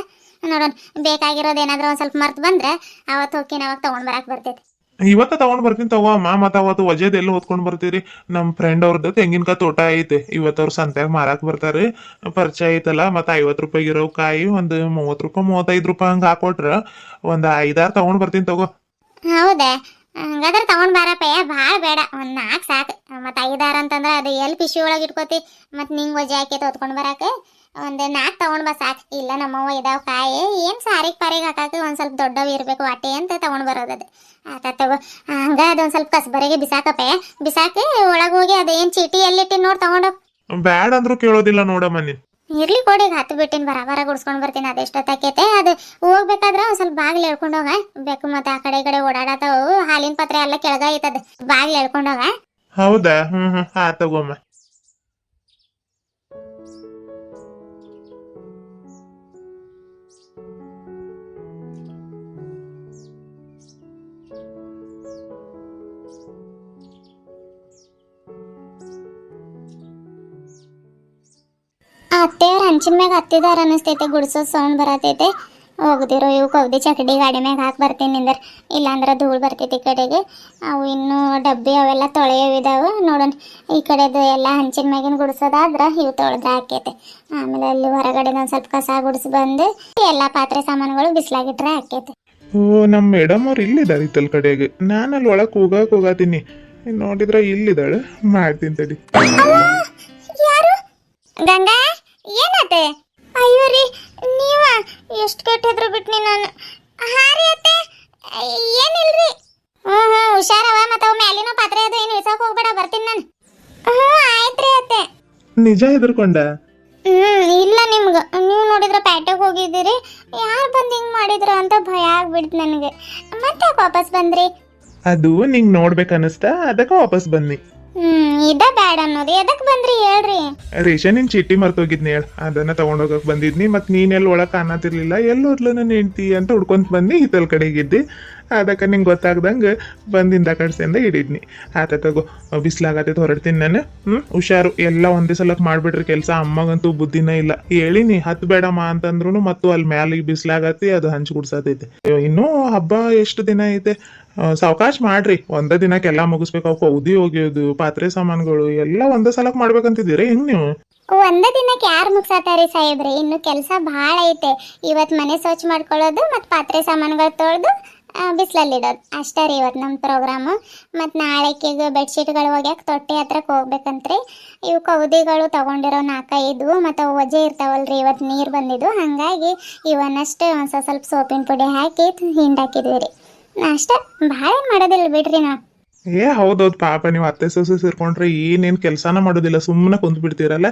ನೋಡೋಣ. ಬೇಕಾಗಿರೋದು ಏನಾದರೂ ಒಂದು ಸ್ವಲ್ಪ ಮರ್ತು ಬಂದ್ರೆ ಅವತ್ತು ಹೋಗಿ ಅವಾಗ ತೊಗೊಂಡು ಬರಕ್ಕೆ ಬರ್ತೈತಿ.
ಇವತ್ತ ತಗೊಂಡ್ ಬರ್ತೀನಿ ತಗೋ ಅಮ್ಮ. ಮತ್ತ ಅವತ್ತು ವಜೆದ್ ಎಲ್ಲ ಹೊತ್ಕೊಂಡ್ ಬರ್ತೀರಿ. ನಮ್ಮ ಫ್ರೆಂಡ್ ಅವ್ರದ್ದು ತೆಂಗಿನಕಾಯಿ ತೋಟ ಐತೆ, ಇವತ್ತು ಅವ್ರು ಸಂತ್ಯಾಗ ಮಾರಾಕ್ ಬರ್ತಾರೆ. ಪರಿಚಯ ಐತಲ್ಲ, ಮತ್ತೆ 50 ರೂಪಾಯಿಗಿರೋ ಕಾಯಿ ಒಂದು 30 ರೂಪಾಯಿ 35 ರೂಪಾಯಿ ಹಂಗೆ ಹಾಕೊಟ್ರ ಒಂದು 5-6 ತಗೊಂಡ್ ಬರ್ತೀನಿ ತಗೋ.
ಹೌದಾ? ಹಂಗಾದ್ರೆ ತಗೊಂಡ್ ಬಾರಪ್ಪಯ್ಯ, ಭಾಳ ಬೇಡ, ಒಂದು 4 ಸಾಕು. ಮತ್ತು 5-6 ಅಂತಂದ್ರೆ ಅದು ಎಲ್ಲಿ ಪಿಶಿ ಒಳಗೆ ಇಟ್ಕೋತಿ, ಮತ್ತು ನಿಂಗೆ ವಜೆ ಹಾಕೈತೆ ಹೊತ್ಕೊಂಡು ಬರಕ್ಕೆ. ಒಂದು 4 ತಗೊಂಡ್ ಬಾ ಸಾಕು. ಇಲ್ಲ ನಮ್ಮವ್ವ ಇದಾವ ಕಾಯಿ ಏನು ಸಾರಿಗೆ ಪಾರಿಗೆ ಹಾಕಾಕ ಒಂದು ಸ್ವಲ್ಪ ದೊಡ್ಡವು ಇರಬೇಕು ವಾಟೆ ಅಂತ ತಗೊಂಡು ಬರೋದದು. ಆತ ತಗೋ. ಹಂಗೆ ಅದೊಂದು ಸ್ವಲ್ಪ ಕಸ್ಬರಿಗೆ ಬಿಸಾಕಪ್ಪಯ್ಯ, ಬಿಸಾಕಿ ಒಳಗೆ ಹೋಗಿ ಅದು ಏನು ಚೀಟಿ ಎಲ್ಲಿಟ್ಟಿ ನೋಡಿ ತಗೊಂಡೋಗಿ.
ಬ್ಯಾಡ್ ಅಂದ್ರೂ ಕೇಳೋದಿಲ್ಲ ನೋಡಮ್ಮ ನೀನ್.
ಇರ್ಲಿ ಕೊಡಿ, ಈಗ ಹತ್ತು ಬಿಟ್ಟಿನ ಬರಾಬರ ಗುಡ್ಸ್ಕೊಂಡು ಬರ್ತೀನಿ. ಅದೆಷ್ಟೊತ್ತಾಕೈತೆ ಅದು ಹೋಗ್ಬೇಕಾದ್ರೆ ಒಂದು ಸ್ವಲ್ಪ ಬಾಗಿಲು ಹೇಳ್ಕೊಂಡೋಗ ಬೇಕು. ಮತ್ತೆ ಆ ಕಡೆ ಈ ಕಡೆ ಓಡಾಡತಾವು, ಹಾಲಿನ ಪಾತ್ರೆ ಎಲ್ಲ ಕೆಳಗ ಐತದ, ಬಾಗಿಲು ಹೇಳ್ಕೊಂಡೋಗ.
ಹೌದಾ? ಹಾ ತಗೋಮ್ಮ.
ಅತ್ತೆಯವ್ರು ಹಂಚಿನ ಮ್ಯಾಗ ಹತ್ತಿದಾರ ಅನಿಸ್ತೈತೆ, ಗುಡ್ಸೋದು ಸೌಂಡ್ ಬರತೈತೆ. ಹೋಗ್ದಿರೋ ಇವು ಕೌದಿ ಚಕಡಿ ಗಾಡಿ ಮ್ಯಾಗ ಹಾಕಿ ಬರ್ತೀನಿ ನಿಂದರ್, ಇಲ್ಲಾಂದ್ರೆ ಧೂಳು ಬರ್ತೈತಿ ಈ ಕಡೆಗೆ. ಅವು ಇನ್ನೂ ಡಬ್ಬಿ ಅವೆಲ್ಲ ತೊಳೆಯವಿದಾವೆ ನೋಡೋಣ. ಈ ಕಡೆದು ಎಲ್ಲ ಹಂಚಿನ ಮ್ಯಾಗಿನ ಗುಡ್ಸೋದಾದ್ರೆ ಇವು ತೊಳೆದ್ರೆ ಹಾಕೈತೆ. ಆಮೇಲೆ ಅಲ್ಲಿ ಹೊರಗಡೆ ಒಂದು ಸ್ವಲ್ಪ ಕಸ ಗುಡಿಸಿ ಬಂದು ಎಲ್ಲ ಪಾತ್ರೆ ಸಾಮಾನುಗಳು ಬಿಸಿಲಾಗಿಟ್ರೆ ಹಾಕೈತೆ.
ಓ, ನಮ್ಮ ಮೇಡಮ್ ಅವ್ರು ಇಲ್ಲಿದ್ದಾರೆ ಇತ್ತಲ್ ಕಡೆಗೆ. ನಾನು ಅಲ್ಲಿ ಒಳಗೆ ಹೋಗತೀನಿ, ನೋಡಿದ್ರೆ ಇಲ್ಲಿದ್ದಾಳೆ. ಮಾಡ್ತೀನಿ ತಡಿ.
ಯಾರು? ಗಂಗಾ ಏನಾತೆ? ಅಯ್ಯೋ ರೀ ನೀವ ಎಷ್ಟು ಕೆಟ್ಟಿದ್ರು ಬಿಟ್ನಿ ನಾನು. ಹಾರಿ ಅತ್ತೆ ಏನಿಲ್ರಿ. ಹುಷಾರವ. ಮತ್ತು ಅವು ಮ್ಯಾಲಿನ ಪಾತ್ರೆ ಅದು ಏನು ಇಸಕ್ಕೆ ಹೋಗ್ಬೇಡ, ಬರ್ತೀನಿ ನಾನು. ಆಯ್ತ್ರಿ ಅತ್ತೆ.
ನಿಜ ಹೆದರ್ಕೊಂಡ?
ಇಲ್ಲ, ನಿಮ್ಗೆ ನೀವು ನೋಡಿದ್ರೆ ಪ್ಯಾಟೆಗೆ ಹೋಗಿದ್ದೀರಿ, ಯಾರು ಬಂದು ಹಿಂಗೆ ಮಾಡಿದ್ರು ಅಂತ ಭಯ ಆಗ್ಬಿಡ್ತು ನನಗೆ. ಮತ್ತೆ ವಾಪಸ್ ಬಂದ್ರಿ?
ಅದು ನಿಂಗೆ ನೋಡ್ಬೇಕು ಅನಿಸ್ತಾ, ಅದಕ್ಕೆ ವಾಪಸ್ ಬನ್ನಿ.
ಇದ ಬ್ಯಾಡ ಅನ್ನೋದು ಎದಕ್ ಬಂದ್ರಿ ಹೇಳ್ರಿ.
ರೇಷನಿನ್ ಚೀಟಿ ಮರ್ತೋಗಿದ್ನಿ ಹೇಳ, ಅದನ್ನ ತಗೊಂಡೋಗಕ್ ಬಂದಿದ್ನಿ. ಮತ್ ನೀನೆಲ್ಲ ಒಳಗ್ ಕಾಣತಿರ್ಲಿಲ್ಲ, ಎಲ್ಲೋದ್ಲು ನನ್ನ ಹೆಂಡ್ತಿ ಅಂತ ಹುಡ್ಕೊಂತ ಬಂದು ಈತಲ್ ಕಡೆಗಿದ್ದಿ. ಅದಕ್ಕೆ ನಿಂಗೆ ಗೊತ್ತಾಗ್ದಂಗೆ ಬಂದಿಂದ ಕಡ್ಸಿಂದ ಹಿಡಿದ್ನಿ. ಆತ ತಗೋ, ಬಿಸ್ಲಾಗತ್ತೈತೆ ಹೊರಡ್ತೀನಿ ನಾನು. ಹುಷಾರು, ಎಲ್ಲ ಒಂದೇ ಸಲಕ್ ಮಾಡ್ಬಿಡ್ರಿ ಕೆಲಸ. ಅಮ್ಮಗಂತೂ ಬುದ್ಧಿನ ಇಲ್ಲ. ಹೇಳಿನಿ ಹತ್ ಬೇಡಮ್ಮ ಅಂತಂದ್ರು ಮತ್ತು ಅಲ್ಲಿ ಮ್ಯಾಲಿಗೆ ಬಿಸ್ಲಾಗತ್ತಿ, ಅದು ಹಂಚ್ ಗುಡ್ಸತೈತೆ. ಇನ್ನೂ ಹಬ್ಬ ಎಷ್ಟು ದಿನ ಐತೆ, ಸಾವಕಾಶ ಮಾಡ್ರಿ. ಒಂದೇ ದಿನಕ್ಕೆಲ್ಲ ಮುಗಿಸ್ಬೇಕು. ಅವಕ್ಕೆ ಉದಿ ಹೋಗ್ಯೋದು, ಪಾತ್ರೆ ಸಾಮಾನುಗಳು ಎಲ್ಲ ಒಂದೇ ಸಲಕ್ ಮಾಡ್ಬೇಕಂತಿದ್ದೀರಿ ಹೆಂಗ್ ನೀವು?
ಒಂದೇ ದಿನಕ್ಕೆ ಯಾರು ಮುಗ್ಸಾತಾರಿ ಸಾಹೇಬ್ರೆ, ಇನ್ನು ಕೆಲಸ ಭಾಳ ಐತೆ. ಇವತ್ತು ಮನೆ ಸ್ವಚ್ಛ ಮಾಡ್ಕೊಳ್ಳೋದು, ಮತ್ತು ಪಾತ್ರೆ ಸಾಮಾನುಗಳು ತೊಳೆದು ಬಿಸಿಲಲ್ಲಿಡೋದು ಅಷ್ಟೇ ರೀ ಇವತ್ತು ನಮ್ಮ ಪ್ರೋಗ್ರಾಮು. ಮತ್ತು ನಾಳೆಕಿಗೆ ಬೆಡ್ಶೀಟ್ಗಳು ಒಗ್ಯಾಕೆ ತೊಟ್ಟೆ ಹತ್ರಕ್ಕೆ ಹೋಗ್ಬೇಕಂತ್ರಿ. ಇವು ಕೌದಿಗಳು ತೊಗೊಂಡಿರೋ 4-5 ಮತ್ತು ಒಜೆ ಇರ್ತಾವಲ್ರಿ, ಇವತ್ತು ನೀರು ಬಂದಿದ್ದು. ಹಾಗಾಗಿ ಇವನ್ನಷ್ಟೇ ಒಂದು ಸ್ವಲ್ಪ ಸೋಪಿನ ಪುಡಿ ಹಾಕಿ ಹಿಂಡಾಕಿದ್ವಿ ರೀ. ಅಷ್ಟೇ, ಭಾಳ ಏನು ಮಾಡೋದಿಲ್ಲ ಬಿಡ್ರಿ ನಾವು.
ಹೌದೌದು ಪಾಪ, ನೀವು ಅತ್ತೆ ಸೊಸೆ ಸೇರ್ಕೊಂಡ್ರೆ ಏನೇನು ಕೆಲಸನ ಮಾಡೋದಿಲ್ಲ, ಸುಮ್ಮನೆ ಕುಂತ್ ಬಿಡ್ತೀರಲ್ಲ.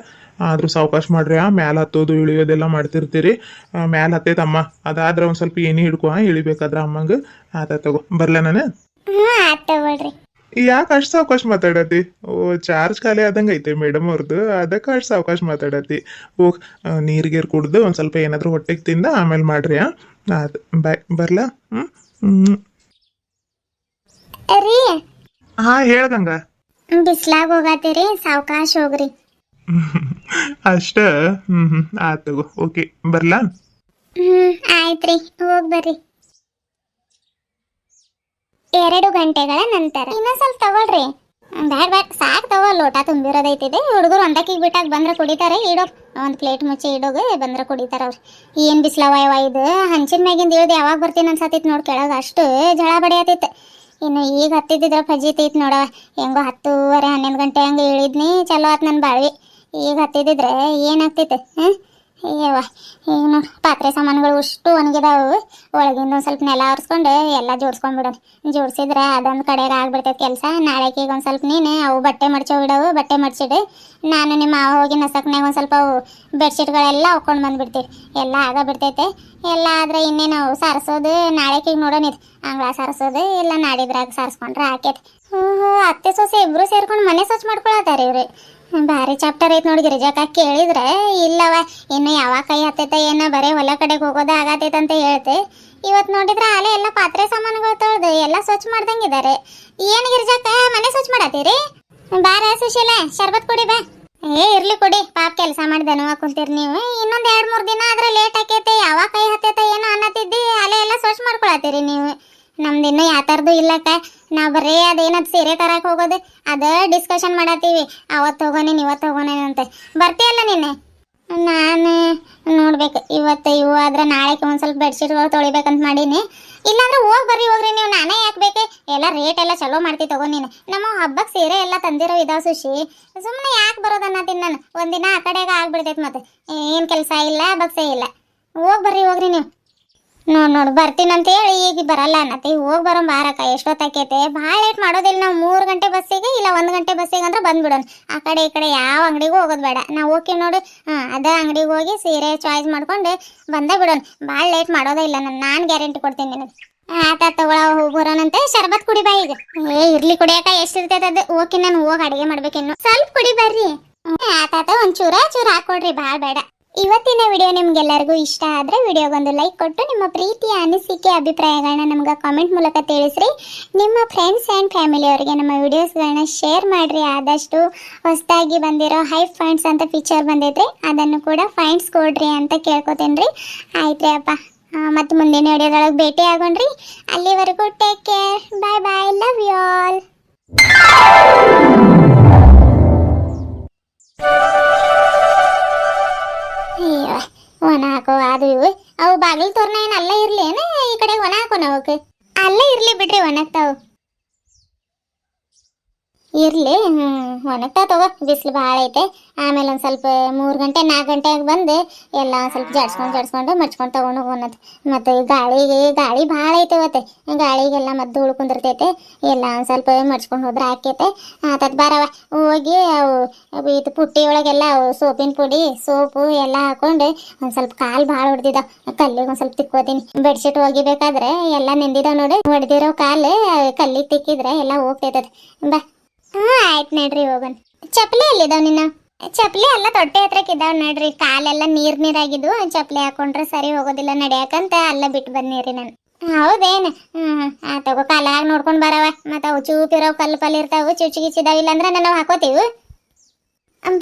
ಆದ್ರೂ ಸಾವಕಾಶ ಮಾಡ್ರಿ. ಮ್ಯಾಲ ಹತ್ತೋದು ಇಳಿಯೋದೆಲ್ಲ ಮಾಡ್ತಿರ್ತೀರಿ. ಮ್ಯಾಲ ಹತ್ತೈತಮ್ಮ, ಅದಾದ್ರೆ ಒಂದು ಸ್ವಲ್ಪ ಏನಿ ಹಿಡ್ಕೊ ಇಳಿಬೇಕಾದ್ರೆ ಅಮ್ಮಂಗೆ. ಆತ ತಗೋ, ಬರ್ಲ ನಾನು.
ಆಯ್ತು ತಗೊಳ್ರಿ.
ಯಾಕೆ ಅಷ್ಟು ಸಾವಕಾಶ ಮಾತಾಡತಿ? ಚಾರ್ಜ್ ಖಾಲಿ ಆದಂಗೆ ಐತೆ ಮೇಡಮ್ ಅವ್ರದ್ದು, ಅದಕ್ಕೆ ಅಷ್ಟು ಸಾವಕಾಶ ಮಾತಾಡತಿ. ಹೋಗಿ ನೀರ್ಗೀರು ಕುಡ್ದು ಒಂದು ಸ್ವಲ್ಪ ಏನಾದರೂ ಹೊಟ್ಟೆಗೆ ತಿಂದ ಆಮೇಲೆ ಮಾಡ್ರಿ. ಆಯ್ತು, ಬಾಯ್, ಬರ್ಲಾ?
ರೀ
ಹೇಳ್ದಂಗ
ಬಿಸ್ಲಾಗ ಹೋಗತ್ತೀರಿ, ಸಾವಕಾಶ ಹೋಗ್ರಿ.
ಅಷ್ಟ. ಆಯ್ತು ತಗೋ, ಓಕೆ, ಬರ್ಲಾ?
ಆಯ್ತ್ರಿ, ಹೋಗಿ ಬರ್ರಿ. 2 ಗಂಟೆಗಳ ನಂತರ ಇನ್ನೊಂದ್ ಸ್ವಲ್ಪ ತಗೊಳ್ರಿ. ಬ್ಯಾಡ ಸಾಕು ತಗೋ, ಲೋಟ ತುಂಬಿರೋದೈತಿದೆ. ಹುಡುಗರು ಒಂದಕ್ಕಿಗೆ ಬಿಟ್ಟಾಗ ಬಂದ್ರೆ ಕುಡಿತಾರೆ. ಇಡೋಗ್ ಒಂದು ಪ್ಲೇಟ್ ಮುಚ್ಚಿ ಇಡೋಗ ಬಂದ್ರೆ ಕುಡಿತಾರ ಅವ್ರು. ಏನು ಬಿಸ್ಲವ ಇದು, ಹಂಚಿನ ಮ್ಯಾಗಿಂದ ಇಳ್ದು ಯಾವಾಗ ಬರ್ತೀನಿ ಅನ್ಸತ್ತಿತ್ತು ನೋಡಿ ಕೆಳಗೆ. ಅಷ್ಟು ಜಳ ಬಡಿಯತೈತೆ. ಇನ್ನು ಈಗ ಹತ್ತಿದ್ರೆ ಫಜಿತೈತಿ ನೋಡವ. ಹೆಂಗೋ 10:30-11 ಗಂಟೆ ಹಂಗೆ ಇಳಿದ್ನಿ, ಚಲೋ ಆತು ನನ್ನ ಬಾಳ್ವಿ. ಈಗ ಹತ್ತಿದ್ರೆ ಏನಾಗ್ತೈತೆ? ಅಯ್ಯವ್ವ, ಈಗ ನೋಡಿ ಪಾತ್ರೆ ಸಾಮಾನುಗಳು ಅಷ್ಟು ಒಣಗಿದಾವು. ಒಳಗಿಂದ ಒಂದು ಸ್ವಲ್ಪ ನೆಲ ಒರೆಸ್ಕೊಂಡು ಎಲ್ಲ ಜೋಡಿಸ್ಕೊಂಡ್ಬಿಡೋಣ. ಜೋಡಿಸಿದ್ರೆ ಅದೊಂದು ಕಡೆಗೆ ಆಗ್ಬಿಡ್ತೈತೆ ಕೆಲಸ. ನಾಳೆಗೆ ಈಗ ಒಂದು ಸ್ವಲ್ಪ ನೀನು ಅವು ಬಟ್ಟೆ ಮಡ್ಚೋಬಿಡವು, ಬಟ್ಟೆ ಮಡ್ಚಿಡು. ನಾನು ನಿಮ್ಮ ಮಾವ ಹೋಗಿ ನಸಕ್ನಾಗ ಒಂದು ಸ್ವಲ್ಪ ಅವು ಬೆಡ್ಶೀಟ್ಗಳೆಲ್ಲ ಹಾಕ್ಕೊಂಡು ಬಂದುಬಿಡ್ತೀವಿ. ಎಲ್ಲ ಆಗಬಿಡ್ತೈತೆ. ಎಲ್ಲ ಆದರೆ ಇನ್ನೇನು ಅವು ಸಾರಿಸೋದು ನಾಳೆಗೆ ನೋಡೋಣ. ಇದು ಅಂಗಳ ಸಾರಿಸೋದು ಇಲ್ಲ ನಾಡಿದ್ರಾಗ ಸಾರಿಸ್ಕೊಂಡ್ರೆ ಆಕೈತೆ. ಅತ್ತೆ ಸೊಸೆ ಇಬ್ಬರು ಸೇರ್ಕೊಂಡು ಮನೆ ಸ್ವಚ್ಛ ಮಾಡ್ಕೊಳತ್ತಾರೆ ಇವ್ರಿ. ಭಾರಿ ಚಾಪ್ಟರ್ ಐತೆ ನೋಡಿ. ಗಿರಿಜಾಕ ಕೇಳಿದ್ರೆ ಇಲ್ಲವ ಇನ್ನು ಯಾವಾಗ ಕೈ ಹತ್ತೈತೆ ಏನೋ ಬರೀ ಹೊಲ ಕಡೆಗೆ ಹೋಗೋದೇ ಆಗತೈತೆ ಅಂತ ಹೇಳ್ತೆ. ಇವತ್ತು ನೋಡಿದ್ರೆ ಅಲ್ಲೇ ಎಲ್ಲ ಪಾತ್ರೆ ಸಾಮಾನುಗಳು ತೊಳೆದು ಎಲ್ಲ ಸ್ವಚ್ಛ ಮಾಡ್ದಂಗಿದ್ದಾರೆ. ಏನು ಗಿರಿಜಾಕ ಮನೆ ಸ್ವಚ್ಛ ಮಾಡತ್ತೀರಿ? ಬಾರ ಸುಶೀಲ, ಶರ್ಬತ್ ಕುಡಿ ಬಾ. ಇರ್ಲಿ ಕುಡಿ, ಪಾಪ ಕೆಲಸ ಮಾಡಿ ನೋವು ಕುಂತೀರಿ ನೀವು. ಇನ್ನೊಂದು 2-3 ದಿನ ಆದ್ರೆ ಲೇಟ್ ಆಕೈತೆ. ಯಾವಾಗ ಕೈ ಹತ್ತೈತೆ ಏನೋ ಅನ್ನತ್ತಿದ್ದಿ ಅಲ್ಲೇ ಎಲ್ಲ ಸ್ವಚ್ಛ ಮಾಡ್ಕೊಳತ್ತೀರಿ ನೀವು. ನಮ್ದು ಇನ್ನೂ ಯಾವ ಥರದ್ದು ಇಲ್ಲಕ್ಕ. ನಾವು ಬರೀ ಅದೇನದು ಸೀರೆ ತರಕ್ಕೆ ಹೋಗೋದು ಅದೇ ಡಿಸ್ಕಷನ್ ಮಾಡತ್ತೀವಿ. ಅವತ್ತು ಹೋಗೋನೇನು ಇವತ್ತು ಹೋಗೋನೇನು ಅಂತ. ಬರ್ತೀಯಲ್ಲ ನಿನ್ನೆ? ನಾನು ನೋಡ್ಬೇಕು. ಇವತ್ತು ಇವು ಆದ್ರೆ ನಾಳೆಗೆ ಒಂದು ಸ್ವಲ್ಪ ಬೆಡ್ಶೀಟ್ಗಳು ತೊಳಿಬೇಕಂತ ಮಾಡೀನಿ. ಇಲ್ಲಾಂದ್ರೆ ಹೋಗ್ರಿ ನೀವು. ನಾನೇ ಯಾಕೆ ಬೇಕು? ಎಲ್ಲ ರೇಟ್ ಎಲ್ಲ ಚಲೋ ಮಾಡ್ತೀವಿ ತಗೋ ನೀನು. ನಮ್ಮ ಹಬ್ಬಕ್ಕೆ ಸೀರೆ ಎಲ್ಲ ತಂದಿರೋ ಇದಾವ ಸುಶಿ. ಸುಮ್ಮನೆ ಯಾಕೆ ಬರೋದನ್ನತೀನಿ ನಾನು. ಒಂದಿನ ಆ ಕಡೆಗೆ ಆಗ್ಬಿಡ್ತೈತೆ. ಮತ್ತೆ ಏನು ಕೆಲಸ ಇಲ್ಲ, ಬಗ್ಸೇ ಇಲ್ಲ. ಹೋಗ್ರಿ ನೀವು. ನೋಡು ಬರ್ತೀನಂತ ಹೇಳಿ ಈಗ ಬರಲ್ಲ ಅನ್ನತ್ತೆ. ಹೋಗಿ ಬರೋ ಬಾರಕ್ಕ, ಎಷ್ಟೊತ್ತಾಕೈತೆ? ಭಾಳ ಲೇಟ್ ಮಾಡೋದಿಲ್ಲ. ನಾವು 3 ಗಂಟೆ ಬಸ್ಸಿಗೆ ಇಲ್ಲ 1 ಗಂಟೆ ಬಸ್ಸಿಗೆ ಅಂದ್ರೆ ಬಂದ್ಬಿಡೋಣ. ಆ ಕಡೆ ಈ ಕಡೆ ಯಾವ ಅಂಗಡಿಗೂ ಹೋಗೋದು ಬೇಡ. ನಾವು ಹೋಗಿ ನೋಡು, ಅದೇ ಅಂಗಡಿಗೆ ಹೋಗಿ ಸೀರೆ ಚಾಯ್ಸ್ ಮಾಡ್ಕೊಂಡು ಬಂದೇ ಬಿಡೋಣ. ಭಾಳ ಲೇಟ್ ಮಾಡೋದೇ ಇಲ್ಲ. ನಾನು ಗ್ಯಾರಂಟಿ ಕೊಡ್ತೀನಿ ನಿನಗೆ. ಆತ ತಗೊಳ, ಹೋಗ್ಬರೋಣಂತೆ. ಶರ್ಬತ್ ಕುಡಿ ಬಾ ಈಗ. ಇರ್ಲಿ ಕುಡಿಯಾಕ ಎಷ್ಟಿರ್ತೈತೆ ಅದು. ಓಕೆ, ನಾನು ಹೋಗಿ ಅಡುಗೆ ಮಾಡ್ಬೇಕಿನ್ನು. ಸ್ವಲ್ಪ ಕುಡಿ ಬರ್ರಿ. ಆತಾತ, ಒಂದು ಚೂರ ಹಾಕೊಡ್ರಿ, ಭಾಳ ಬೇಡ. ಇವತ್ತಿನ ವಿಡಿಯೋ ನಿಮ್ಗೆಲ್ಲರಿಗೂ ಇಷ್ಟ ಆದರೆ ವಿಡಿಯೋಗೊಂದು ಲೈಕ್ ಕೊಟ್ಟು ನಿಮ್ಮ ಪ್ರೀತಿಯ ಅನಿಸಿಕೆ ಅಭಿಪ್ರಾಯಗಳನ್ನ ನಮ್ಗೆ ಕಾಮೆಂಟ್ ಮೂಲಕ ತಿಳಿಸ್ರಿ. ನಿಮ್ಮ ಫ್ರೆಂಡ್ಸ್ ಆ್ಯಂಡ್ ಫ್ಯಾಮಿಲಿಯವರಿಗೆ ನಮ್ಮ ವಿಡಿಯೋಸ್ಗಳನ್ನ ಶೇರ್ ಮಾಡಿರಿ. ಆದಷ್ಟು ಹೊಸದಾಗಿ ಬಂದಿರೋ ಹೈ ಫೈಂಡ್ಸ್ ಅಂತ ಫೀಚರ್ ಬಂದೈತ್ರಿ, ಅದನ್ನು ಕೂಡ ಫೈಂಡ್ಸ್ ಕೊಡ್ರಿ ಅಂತ ಕೇಳ್ಕೊತೀನಿ ರೀ. ಆಯ್ತು ರೀ ಅಪ್ಪ, ಮತ್ತು ಮುಂದಿನ ವಿಡಿಯೋದೊಳಗೆ ಭೇಟಿ ಆಗೋಣ್ರಿ. ಅಲ್ಲಿವರೆಗೂ take care, bye bye, love you all. ಒಣ ಹಾಕೋ ಅದು ಇವು ಅವು ಬಾಗಿಲು ತೋರಣ ಏನು ಅಲ್ಲೇ ಇರ್ಲಿ ಏನ ಈ ಕಡೆ ಒಣ ಹಾಕೋಣ ಅವಕ್ಕೆ? ಅಲ್ಲೇ ಇರ್ಲಿ ಬಿಡ್ರಿ, ಒಣಗ್ತಾವು. ಇರ್ಲಿ, ಒಣಗ್ತಾ ತಗೋ. ಬಿಸಿಲು ಭಾಳ ಐತೆ. ಆಮೇಲೆ ಒಂದು ಸ್ವಲ್ಪ 3 ಗಂಟೆ 4 ಗಂಟೆಗೆ ಬಂದು ಎಲ್ಲ ಸ್ವಲ್ಪ ಜಡ್ಸ್ಕೊಂಡು ಮಡ್ಚ್ಕೊಂಡು ತಗೊಂಡು ಹೋಗೋಣದು. ಮತ್ತು ಗಾಳಿ ಭಾಳ ಐತೆ ಇವತ್ತು. ಗಾಳಿಗೆಲ್ಲ ಮತ್ತೆ ಧೂಳು ಕುಂದಿರ್ತೈತೆ. ಎಲ್ಲ ಒಂದು ಸ್ವಲ್ಪ ಮಡ್ಚ್ಕೊಂಡು ಹೋದ್ರೆ ಆಕೈತೆ. ಆತದ್ ಬಾರವ, ಹೋಗಿ ಅವು ಇದು ಪುಟ್ಟಿ ಒಳಗೆಲ್ಲ ಸೋಪಿನ ಪುಡಿ ಸೋಪು ಎಲ್ಲ ಹಾಕೊಂಡು ಒಂದು ಸ್ವಲ್ಪ ಕಾಲು ಭಾಳ ಹೊಡೆದಿದ್ದಾವೆ. ಕಲ್ಲಿಗೆ ಒಂದು ಸ್ವಲ್ಪ ತಿಕ್ಕೋತೀನಿ. ಬೆಡ್ಶೀಟ್ ಒಗಿಬೇಕಾದ್ರೆ ಎಲ್ಲ ನೆಂದಿದಾವೆ ನೋಡಿ. ಹೊಡೆದಿರೋ ಕಾಲು ಕಲ್ಲಿಗೆ ತಿಕ್ಕಿದ್ರೆ ಎಲ್ಲ ಹೋಗ್ತೈತದೆ. ಬಾ ಆಯ್ತು ನಡ್ರಿ ಹೋಗೋಣ. ಚಪ್ಪಲಿ ಎಲ್ಲಿದಾವ್ ನಿನ್ನ? ಚಪ್ಪಲಿ ಎಲ್ಲ ತೊಟ್ಟೆ ಹತ್ರಕ್ಕೆ ಇದಾವ್ ನಡ್ರಿ. ಕಾಲೆಲ್ಲ ನೀರಾಗಿದ್ದು, ಚಪ್ಪಲಿ ಹಾಕೊಂಡ್ರೆ ಸರಿ ಹೋಗೋದಿಲ್ಲ ನಡಿಯಾಕಂತ ಅಲ್ಲ ಬಿಟ್ಟು ಬಂದಿರಿ ನಾನು. ಹೌದೇನು? ತಗೋ ಕಾಲಾಗ ನೋಡ್ಕೊಂಡು ಬರವ. ಮತ್ತು ಅವು ಚೂಪಿರೋ ಕಲ್ಲು ಇರ್ತಾವು, ಚುಚ್ಚಿಗಿಚ್ಚಿದಾವಿಲ್ಲ ಅಂದ್ರೆ ನಾವು ಹಾಕೋತೀವಿ.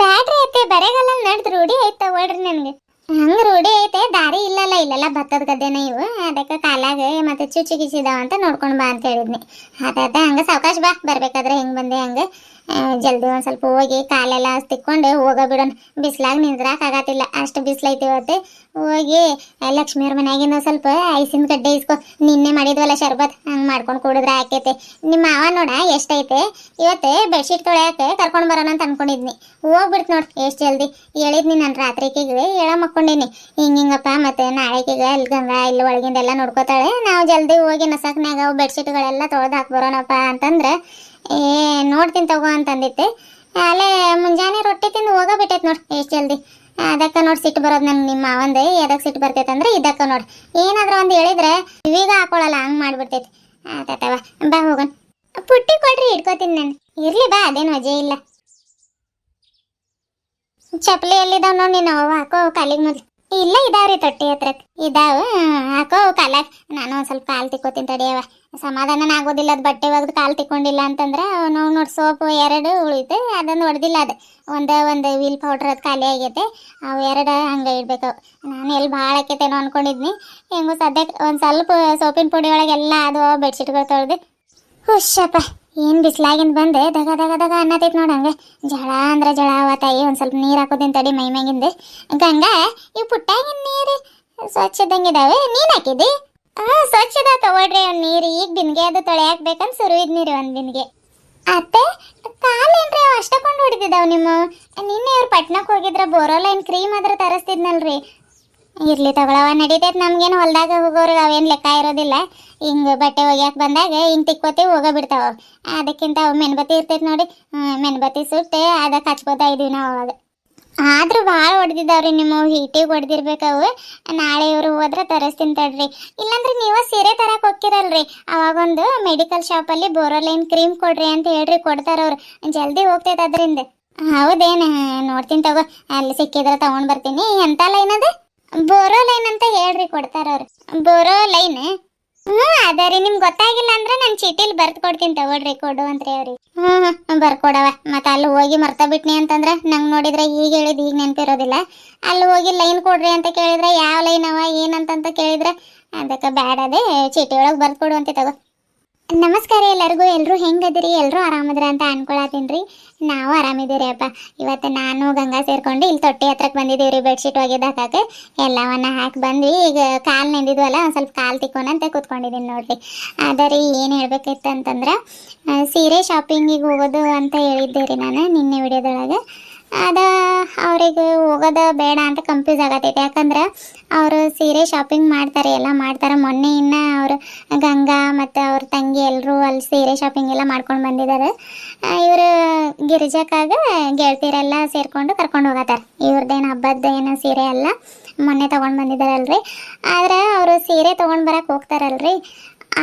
ಬ್ಯಾಟ್ರಿ ಐತೆ ಬರೆಗಲ್ಲ ನಡ್ದು ರೂಢಿ ಐತೆ ತಗೊಳ್ರಿ ನನಗೆ. ಹಂಗೆ ರೂಢಿ ಐತೆ, ದಾರಿ ಇಲ್ಲಲ್ಲ, ಇಲ್ಲೆಲ್ಲ ಭತ್ತದ ಗದ್ದೆನ ಇವು, ಅದಕ್ಕೆ ಕಾಲಾಗ ಮತ್ತೆ ಚುಚ್ಚಿಗಿಚ್ಚಿದಾವ ಅಂತ ನೋಡ್ಕೊಂಡು ಬಾ ಅಂತ ಹೇಳಿದ್ನಿ. ಅದ ಹಂಗೆ ಸಾವಕಾಶ ಬಾ, ಬರ್ಬೇಕಾದ್ರೆ ಹೆಂಗೆ ಬಂದೆ ಹಂಗೆ ಜಲ್ದಿ ಒಂದು ಸ್ವಲ್ಪ ಹೋಗಿ ಕಾಲೆಲ್ಲ ತಿಕ್ಕೊಂಡು ಹೋಗ ಬಿಡೋಣ. ಬಿಸ್ಲಾಗ ನಿಂದ್ರಾಕ ಆಗತ್ತಿಲ್ಲ, ಅಷ್ಟು ಬಿಸಿಲೈತಿ ಇವತ್ತು. ಹೋಗಿ ಲಕ್ಷ್ಮಿಯವ್ರ ಮನ್ಯಾಗಿಂದ ಸ್ವಲ್ಪ ಐಸಿನ ಗಡ್ಡೆ ಇಸ್ಕೊ. ನಿನ್ನೆ ಮಾಡಿದ್ವಲ್ಲ ಶರ್ಬತ್, ಹಂಗೆ ಮಾಡ್ಕೊಂಡು ಕುಡಿದ್ರೆ ಆಕೈತೆ. ನಿಮ್ಮ ಮಾವ ನೋಡ ಎಷ್ಟೈತೆ, ಇವತ್ತು ಬೆಡ್ಶೀಟ್ ತೊಳೆಯಕ್ಕೆ ಕರ್ಕೊಂಡು ಬರೋಣ ಅಂತ ಅನ್ಕೊಂಡಿದ್ನಿ. ಹೋಗ್ಬಿಡ್ತು ನೋಡಿ ಎಷ್ಟು ಜಲ್ದಿ. ಹೇಳಿದ್ನಿ ನಾನು ರಾತ್ರಿಕಿಗೆ ಹೇಳ ಮಕ್ಕೊಂಡೀನಿ, ಹಿಂಗಪ್ಪ ಮತ್ತೆ ನಾಳೆಕಿಗೆ ಅಲ್ಲಿ ಗಂಗಾ ಇಲ್ಲಿ ಒಳಗಿಂದೆಲ್ಲ ನೋಡ್ಕೋತಾಳೆ, ನಾವು ಜಲ್ದಿ ಹೋಗಿ ನಸಕ್ನಾಗ ಅವು ಬೆಡ್ಶೀಟ್ಗಳೆಲ್ಲ ತೊಳೆದು ಹಾಕಿ ಬರೋಣಪ್ಪ ಅಂತಂದ್ರೆ ನೋಡ್ತೀನಿ ತಗೋ ಅಂತಂದಿತ್ತೆ. ಅಲ್ಲೇ ಮುಂಜಾನೆ ರೊಟ್ಟಿ ತಿಂದು ಹೋಗಬಿಟ್ಟೈತೆ ನೋಡಿ ಎಷ್ಟು ಜಲ್ದಿ. ಅದಕ್ಕೆ ನೋಡಿ ಸಿಟ್ಟು ಬರೋದು ನಂಗೆ ನಿಮ್ಮ ಮಾವಂದು. ಎದಕ್ಕೆ ಸಿಟ್ಟು ಬರ್ತೈತೆ ಅಂದ್ರೆ ಇದಕ್ಕೆ ನೋಡಿ, ಏನಾದರೂ ಒಂದು ಹೇಳಿದ್ರೆ ಇವೀಗ ಹಾಕೊಳ್ಳಲ್ಲ, ಹಂಗೆ ಮಾಡಿಬಿಡ್ತೈತಿ. ಆತವ ಬಾ ಹೋಗೋಣ. ಪುಟ್ಟಿ ಕೊಡ್ರಿ ಇಟ್ಕೋತೀನಿ ನಾನು. ಇರಲಿ ಬಾ, ಅದೇನು ವಜೆ ಇಲ್ಲ. ಚಪ್ಪಲಿ ಎಲ್ಲಿದಾವ್ ನೋಡಿ ನೀನು, ಹಾಕೋ ಕಾಲಿಗೆ ಮೊದಲು. ಇಲ್ಲ ಇದಾವ್ರಿ ತೊಟ್ಟಿ ಹತ್ರ ಇದಾವ, ಹಾಕೋ ಕಾಲಾಗ. ನಾನು ಒಂದು ಸ್ವಲ್ಪ ಕಾಲು ತಿಕ್ಕೋತೀನಿ ತಡಿಯವ. ಸಮಾಧಾನ ಆಗೋದಿಲ್ಲ ಅದು ಬಟ್ಟೆ ಒಗ್ದು ಕಾಲು ತಿಕ್ಕೊಂಡಿಲ್ಲ ಅಂತಂದ್ರೆ. ನಾವು ನೋಡಿ ಸೋಪು 2 ಉಳಿತೆ, ಅದನ್ನು ಹೊಡೆದಿಲ್ಲ. ಅದು ಒಂದು ವೀಲ್ ಪೌಡ್ರ್ ಅದು ಖಾಲಿ ಆಗೈತೆ, ಅವು 2 ಹಂಗೆ ಇಡ್ಬೇಕು. ನಾನು ಎಲ್ಲಿ ಭಾಳ ಆಕೈತೇನೋ ಅಂದ್ಕೊಂಡಿದ್ನಿ. ಹೆಂಗೋ ಸದ್ಯಕ್ಕೆ ಒಂದು ಸ್ವಲ್ಪ ಸೋಪಿನ ಪುಡಿ ಒಳಗೆಲ್ಲ ಅದು ಬೆಡ್ಶೀಟ್ಗಳು ತೊಳೆದು ಹುಷಪ್ಪ. ಏನು ಬಿಸಿಲಾಗಿಂದ ಬಂದೆ ದಗ ದಗ ದಗ ಅನ್ನತೈತೆ ನೋಡಿ. ಹಂಗೆ ಜಳ ಅಂದ್ರೆ ಜಳ ಅವ ತಾಯಿ. ಒಂದು ಸ್ವಲ್ಪ ನೀರು ಹಾಕೋದಿನ ತಡಿ ಮೈ ಮ್ಯಾಗಿಂದ. ಗಂಗಾ ಇವು ಪುಟ್ಟಾಗಿನ ನೀರು ಸ್ವಚ್ಛ ಇದ್ದಂಗಿದಾವೆ, ನೀನು ಹಾಕಿದ್ದಿ? ಸ್ವಚ್ಛದ ತಗೊಳ್ರಿ ಒಂದು ನೀರು. ಈಗ ಬಿನ್ಗೆ ಅದು ತೊಳೆ ಹಾಕ್ಬೇಕಂತ ಸುರುವಿದ್ ನೀರು ಒಂದು ಬಿನ್ಗೆ. ಅತ್ತೆ ಕಾಲೇನ್ರಿ ಅವು ಅಷ್ಟಕೊಂಡು ಹೊಡಿತಿದ್ದಾವೆ ನಿಮ್ಮ? ನಿನ್ನೆ ಇವ್ರು ಪಟ್ನಕ್ಕೆ ಹೋಗಿದ್ರೆ ಬೋರೋಲೈನ್ ಕ್ರೀಮ್ ಆದ್ರೆ ತರಿಸ್ತಿದ್ನಲ್ರಿ. ಇರ್ಲಿ ತಗೊಳವ, ನಡೀತೈತೆ. ನಮ್ಗೇನು ಹೊಲ್ದಾಗ ಹೋಗೋರಿಗೆ ಅವೇನು ಲೆಕ್ಕ ಇರೋದಿಲ್ಲ. ಹಿಂಗೆ ಬಟ್ಟೆ ಒಗ್ಯಾಕೆ ಬಂದಾಗ ಹಿಂಗೆ ತಿಕ್ಕೋತೀವಿ ಹೋಗಬಿಡ್ತಾವ. ಅದಕ್ಕಿಂತ ಅವು ಮೆಣಬತ್ತಿ ಇರ್ತೈತೆ ನೋಡಿ, ಮೆಣಬತ್ತಿ ಸುಟ್ಟು ಅದಕ್ಕೆ ಹಚ್ಕೋತಾ ಇದೀವಿ ನಾವು. ಅವಾಗ ಆದ್ರೂ ಭಾಳ ಹೊಡೆದಿದ್ದಾವ್ರಿ ನಿಮ್ಮ, ಹೀಟಿಗೆ ಹೊಡೆದಿರ್ಬೇಕವು. ನಾಳೆ ಇವರು ಹೋದ್ರೆ ತರಿಸ್ತೀನಿ ತಡ್ರಿ. ಇಲ್ಲಾಂದ್ರೆ ನೀವು ಸೀರೆ ತರಕ್ಕೆ ಹೋಗ್ತಿರಲ್ರಿ, ಅವಾಗೊಂದು ಮೆಡಿಕಲ್ ಶಾಪಲ್ಲಿ ಬೋರೋಲೈನ್ ಕ್ರೀಮ್ ಕೊಡ್ರಿ ಅಂತ ಹೇಳ್ರಿ, ಕೊಡ್ತಾರವ್ರು. ಜಲ್ದಿ ಹೋಗ್ತೈತೆ ಅದರಿಂದ. ಹೌದೇನು? ನೋಡ್ತೀನಿ ತಗೋ, ಅಲ್ಲಿ ಸಿಕ್ಕಿದ್ರೆ ತಗೊಂಡು ಬರ್ತೀನಿ. ಎಂಥ ಲೈನ್ ಅದು? ಬೋರೋಲೈನ್ ಅಂತ ಹೇಳ್ರಿ, ಕೊಡ್ತಾರವ್ರು. ಬೋರೋಲೈನ್ ಅದ ರೀ. ನಿಮ್ಗೆ ಗೊತ್ತಾಗಿಲ್ಲ ಅಂದ್ರೆ ನಾನು ಚೀಟಿಲಿ ಬರ್ದು ಕೊಡ್ತೀನಿ ತಗೊಳ್ರಿ, ಕೊಡು ಅಂತ್ರಿ ಅವ್ರಿಗೆ. ಬರ್ಕೊಡವ. ಮತ್ತೆ ಅಲ್ಲಿ ಹೋಗಿ ಮರ್ತಾ ಬಿಟ್ನಿ ಅಂತಂದ್ರೆ ನಂಗೆ ನೋಡಿದ್ರೆ ಈಗ ಹೇಳಿದ್ ಈಗ ನೆನಪಿರೋದಿಲ್ಲ. ಅಲ್ಲಿ ಹೋಗಿ ಲೈನ್ ಕೊಡ್ರಿ ಅಂತ ಕೇಳಿದ್ರೆ ಯಾವ ಲೈನ್ ಅವ ಏನಂತ ಕೇಳಿದ್ರೆ ಅದಕ್ಕೆ ಬ್ಯಾಡ, ಅದೇ ಚೀಟಿ ಒಳಗೆ ಬರ್ದು ಕೊಡು ಅಂತ ತಗೋ. ನಮಸ್ಕಾರ ಎಲ್ಲರಿಗೂ. ಎಲ್ಲರೂ ಹೆಂಗದಿರಿ? ಎಲ್ಲರೂ ಆರಾಮದ್ರ ಅಂತ ಅನ್ಕೊಳತ್ತೀನಿ ರೀ. ನಾವು ಆರಾಮಿದ್ದೀರಿ ಅಪ್ಪ. ಇವತ್ತು ನಾನು ಗಂಗಾ ಸೇರ್ಕೊಂಡು ಇಲ್ಲಿ ತೊಟ್ಟಿ ಹತ್ರಕ್ಕೆ ಬಂದಿದ್ದೀವಿ ರೀ, ಬೆಡ್ಶೀಟ್ ಒಗೆದಾಕಕ್ಕೆ. ಎಲ್ಲವನ್ನ ಹಾಕಿ ಬಂದ್ವಿ. ಈಗ ಕಾಲು ನೆಂದಿದ್ವಲ್ಲ, ಒಂದು ಸ್ವಲ್ಪ ಕಾಲು ತಿಕ್ಕೋಣಂತ ಕೂತ್ಕೊಂಡಿದ್ದೀನಿ ನೋಡ್ರಿ. ಅದ ರೀ, ಏನು ಹೇಳ್ಬೇಕಿತ್ತು ಅಂತಂದ್ರೆ ಸೀರೆ ಶಾಪಿಂಗಿಗೆ ಹೋಗೋದು ಅಂತ ಹೇಳಿದ್ದೆ ರೀ ನಾನು ನಿನ್ನೆ ವಿಡಿಯೋದೊಳಗೆ. ಅದ ಅವ್ರಿಗೆ ಹೋಗೋದು ಬೇಡ ಅಂತ ಕನ್ಫ್ಯೂಸ್ ಆಗತ್ತೈತೆ. ಯಾಕಂದ್ರೆ ಅವರು ಸೀರೆ ಶಾಪಿಂಗ್ ಮಾಡ್ತಾರೆ, ಎಲ್ಲ ಮಾಡ್ತಾರೆ. ಮೊನ್ನೆ ಇನ್ನು ಅವರು ಗಂಗಾ ಮತ್ತು ಅವ್ರ ತಂಗಿ ಎಲ್ಲರೂ ಅಲ್ಲಿ ಸೀರೆ ಶಾಪಿಂಗ್ ಎಲ್ಲ ಮಾಡ್ಕೊಂಡು ಬಂದಿದ್ದಾರೆ. ಇವರು ಗಿರಿಜಕ್ಕಾಗ ಗೆಳತಿಯರೆಲ್ಲ ಸೇರಿಕೊಂಡು ಕರ್ಕೊಂಡು ಹೋಗತ್ತಾರೆ. ಇವ್ರದ್ದೇನು ಹಬ್ಬದ್ದೇನು ಸೀರೆ ಅಲ್ಲ, ಮೊನ್ನೆ ತೊಗೊಂಡು ಬಂದಿದ್ದಾರಲ್ರಿ. ಆದರೆ ಅವರು ಸೀರೆ ತೊಗೊಂಡು ಬರೋಕೆ ಹೋಗ್ತಾರಲ್ರಿ,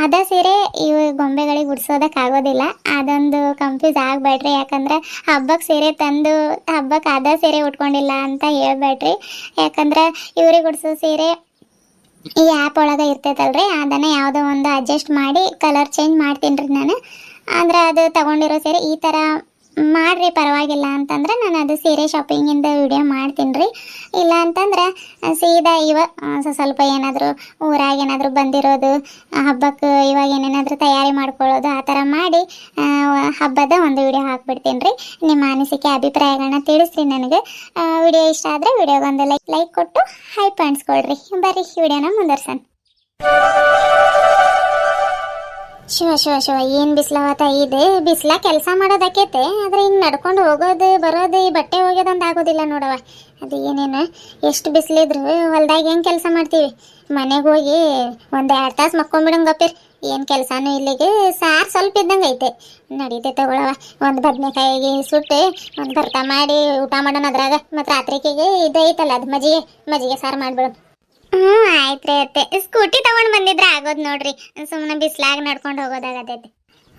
ಅದ ಸೀರೆ ಇವು ಗೊಂಬೆಗಳಿಗೆ ಉಡ್ಸೋದಕ್ಕಾಗೋದಿಲ್ಲ. ಅದೊಂದು ಕನ್ಫ್ಯೂಸ್ ಆಗಬೇಡ್ರಿ. ಯಾಕಂದ್ರೆ ಹಬ್ಬಕ್ಕೆ ಸೀರೆ ತಂದು ಹಬ್ಬಕ್ಕೆ ಅದ ಸೀರೆ ಉಟ್ಕೊಂಡಿಲ್ಲ ಅಂತ ಹೇಳ್ಬೇಡ್ರಿ. ಯಾಕಂದ್ರೆ ಇವ್ರಿಗೆ ಉಡ್ಸೋ ಸೀರೆ ಈ ಆ್ಯಪ್ ಒಳಗೆ ಇರ್ತೈತಲ್ರಿ, ಅದನ್ನು ಯಾವುದೋ ಒಂದು ಅಡ್ಜಸ್ಟ್ ಮಾಡಿ ಕಲರ್ ಚೇಂಜ್ ಮಾಡ್ತೀನಿ ರೀ ನಾನು. ಅಂದ್ರೆ ಅದು ತೊಗೊಂಡಿರೋ ಸೀರೆ ಈ ಥರ ಮಾಡಿರಿ ಪರವಾಗಿಲ್ಲ ಅಂತಂದ್ರೆ ನಾನು ಅದು ಸೀರೆ ಶಾಪಿಂಗಿಂದ ವಿಡಿಯೋ ಮಾಡ್ತೀನಿ ರೀ. ಇಲ್ಲ ಅಂತಂದ್ರೆ ಸೀದಾ ಸ್ವಲ್ಪ ಏನಾದರೂ ಊರಾಗ ಏನಾದರೂ ಬಂದಿರೋದು ಹಬ್ಬಕ್ಕೆ ಇವಾಗ ಏನೇನಾದರೂ ತಯಾರಿ ಮಾಡ್ಕೊಳ್ಳೋದು ಆ ಥರ ಮಾಡಿ ಹಬ್ಬದ ಒಂದು ವಿಡಿಯೋ ಹಾಕ್ಬಿಡ್ತೀನಿ ರೀ. ನಿಮ್ಮ ಅನಿಸಿಕೆ ಅಭಿಪ್ರಾಯಗಳನ್ನ ತಿಳಿಸ್ರಿ ನನಗೆ. ವಿಡಿಯೋ ಇಷ್ಟ ಆದರೆ ವಿಡಿಯೋಗೊಂದು ಲೈಕ್ ಕೊಟ್ಟು ಹೈಪ್ ಅನ್ಸ್ಕೊಳ್ರಿ. ಬರ್ರಿ ವಿಡಿಯೋನ ಮುಂದುವರ್ಸೋಣ. ಶಿವ ಏನು ಬಿಸಿಲವತ್ತ ಇದೆ. ಬಿಸಿಲ ಕೆಲಸ ಮಾಡೋದಕ್ಕೈತೆ, ಆದರೆ ಹಿಂಗೆ ನಡ್ಕೊಂಡು ಹೋಗೋದು ಬರೋದು ಈ ಬಟ್ಟೆ ಒಗೆದಂತ ಆಗೋದಿಲ್ಲ ನೋಡವ. ಅದು ಏನೇನು ಎಷ್ಟು ಬಿಸಿಲಿದ್ರು ಹೊಲ್ದಾಗ ಹೆಂಗೆ ಕೆಲಸ ಮಾಡ್ತೀವಿ. ಮನೆಗೆ ಹೋಗಿ ಒಂದು 2 ತಾಸು ಮಕ್ಕೊಂಬಿಡಂಗೆ ಗಪ್ಪಿರಿ. ಏನು ಕೆಲಸನೂ ಇಲ್ಲಿಗೆ ಸಾರು ಸ್ವಲ್ಪ ಇದ್ದಂಗೆ ಐತೆ, ನಡೀತೆ ತಗೊಳವ. ಒಂದು ಬದನೆಕಾಯಿಗೆ ಸುಟ್ಟು ಒಂದು ಭರ್ತ ಮಾಡಿ ಊಟ ಮಾಡೋಣ ಅದ್ರಾಗ. ಮತ್ತು ರಾತ್ರಿಗೆ ಇದು ಐತಲ್ಲ, ಅದು ಮಜ್ಜಿಗೆ ಸಾರು ಮಾಡಿಬಿಡೋಣ. ಆಯ್ತು ರೀ ಅತ್ತೆ. ಸ್ಕೂಟಿ ತಗೊಂಡು ಬಂದಿದ್ರೆ ಆಗೋದು ನೋಡ್ರಿ, ಸುಮ್ಮನೆ ಬಿಸ್ಲಾಗ ನಡ್ಕೊಂಡು ಹೋಗೋದಾಗತೈತಿ.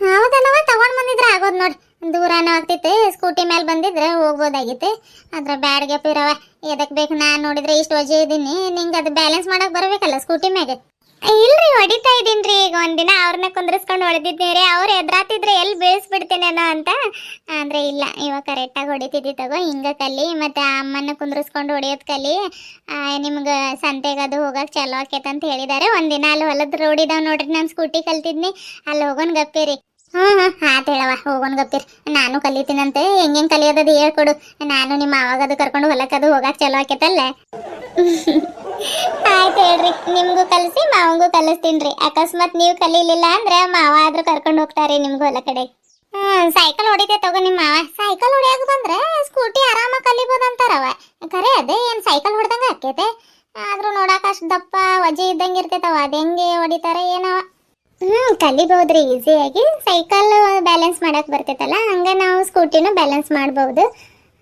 ಹೌದಲ್ಲವ, ತಗೊಂಡು ಬಂದಿದ್ರೆ ಆಗೋದು ನೋಡ್ರಿ. ದೂರನೂ ಆಗ್ತಿತ್ತು, ಸ್ಕೂಟಿ ಮೇಲೆ ಬಂದಿದ್ರೆ ಹೋಗ್ಬೋದಾಗಿತ್ತು. ಆದ್ರೆ ಬ್ಯಾಡ್ಗೆ ಪಿರವ ಎದಕ್ ಬೇಕು? ನಾನು ನೋಡಿದ್ರೆ ಇಷ್ಟು ವಜೆ ಇದ್ದೀನಿ, ನಿಂಗೆ ಅದು ಬ್ಯಾಲೆನ್ಸ್ ಮಾಡಕ್ ಬರ್ಬೇಕಲ್ಲ ಸ್ಕೂಟಿ ಮ್ಯಾಗ. ಇಲ್ರಿ ಹೊಡಿತಾ ಇದೀನ್ರಿ. ಈಗ ಒಂದಿನ ಅವ್ರನ್ನ ಕುಂದ್ರಿಸ್ಕೊಂಡು ಹೊಡೆದಿದ್ನಿ ರೀ, ಅವ್ರು ಎದ್ರಾತಿದ್ರೆ ಎಲ್ಲಿ ಬೀಳಿಸ್ಬಿಡ್ತೇನೇನೋ ಅಂತ. ಆದ್ರೆ ಇಲ್ಲ, ಇವಾಗ ಕರೆಕ್ಟಾಗಿ ಹೊಡಿತಿದ್ದಿ ತಗೋ. ಹಿಂಗ ಕಲಿ, ಮತ್ತೆ ಅಮ್ಮನ ಕುಂದ್ರಿಸ್ಕೊಂಡು ಹೊಡಿಯೋದ್ ಕಲಿ. ನಿಮ್ಗೆ ಸಂತೆಗೆ ಅದು ಹೋಗಕ್ಕೆ ಚಲೋ ಆಕೇತ ಅಂತ ಹೇಳಿದಾರೆ. ಒಂದಿನ ಅಲ್ಲಿ ಹೊಲದ ರೋಡ್ ಇದಾವ್ ನೋಡ್ರಿ, ನಾನು ಸ್ಕೂಟಿ ಕಲ್ತಿದ್ನಿ, ಅಲ್ಲಿ ಹೋಗೋನ್ ಗಪ್ಪಿರಿ. ಹ್ಞೂ ಆತ ಹೇಳವ, ಹೋಗೋನ್ ಗಪ್ಪಿರಿ. ನಾನು ಕಲಿತೀನಂತೆ, ಹೆಂಗೆ ಕಲಿಯೋದದು ಹೇಳ್ಕೊಡು. ನಾನು ನಿಮ್ಮ ಮಾವಾಗದು ಕರ್ಕೊಂಡು ಹೊಲಕ್ಕದು ಹೋಗಕ್ಕೆ ಚಲೋ ಆಕೇತಲ್ಲ. ಆಯ್ತು ಹೇಳ್ರಿ, ನಿಮ್ಗೂ ಕಲಿಸಿ ಮಾವಂಗೂ ಕಲಿಸ್ತೀನಿ. ಅಕಸ್ಮಾತ್ ನೀವು ಕಲೀಲಿಲ್ಲ ಅಂದ್ರೆ ಮಾವ ಆದ್ರೂ ಕರ್ಕೊಂಡು ಹೋಗ್ತಾರೆ ನಿಮ್ಗೂ ಹೊಲ ಕಡೆ. ಸೈಕಲ್ ಹೊಡಿತೆ ತಗೋ ನಿಮ್ಮ ಮಾವ. ಸೈಕಲ್ ಹೊಡಿಯಾಕ ಬಂದ್ರೆ ಸ್ಕೂಟಿ ಆರಾಮಾಗಿ ಕಲಿಬೋದು ಅಂತಾರವ. ಖರೆ ಅದೇ ಏನು ಸೈಕಲ್ ಹೊಡ್ದಂಗೆ ಆಕೈತೆ, ಆದ್ರೂ ನೋಡಾಕ ಅಷ್ಟು ದಪ್ಪ ವಜೆ ಇದ್ದಂಗೆ ಇರ್ತೈತವ. ಅದು ಹೆಂಗೆ ಹೊಡಿತಾರೆ ಏನವ. ಕಲಿಬಹುದ್ರಿ ಈಸಿಯಾಗಿ. ಸೈಕಲ್ ಬ್ಯಾಲೆನ್ಸ್ ಮಾಡಕ್ ಬರ್ತೈತಲ್ಲ, ಹಂಗ ನಾವು ಸ್ಕೂಟಿನೂ ಬ್ಯಾಲೆನ್ಸ್ ಮಾಡ್ಬೋದು.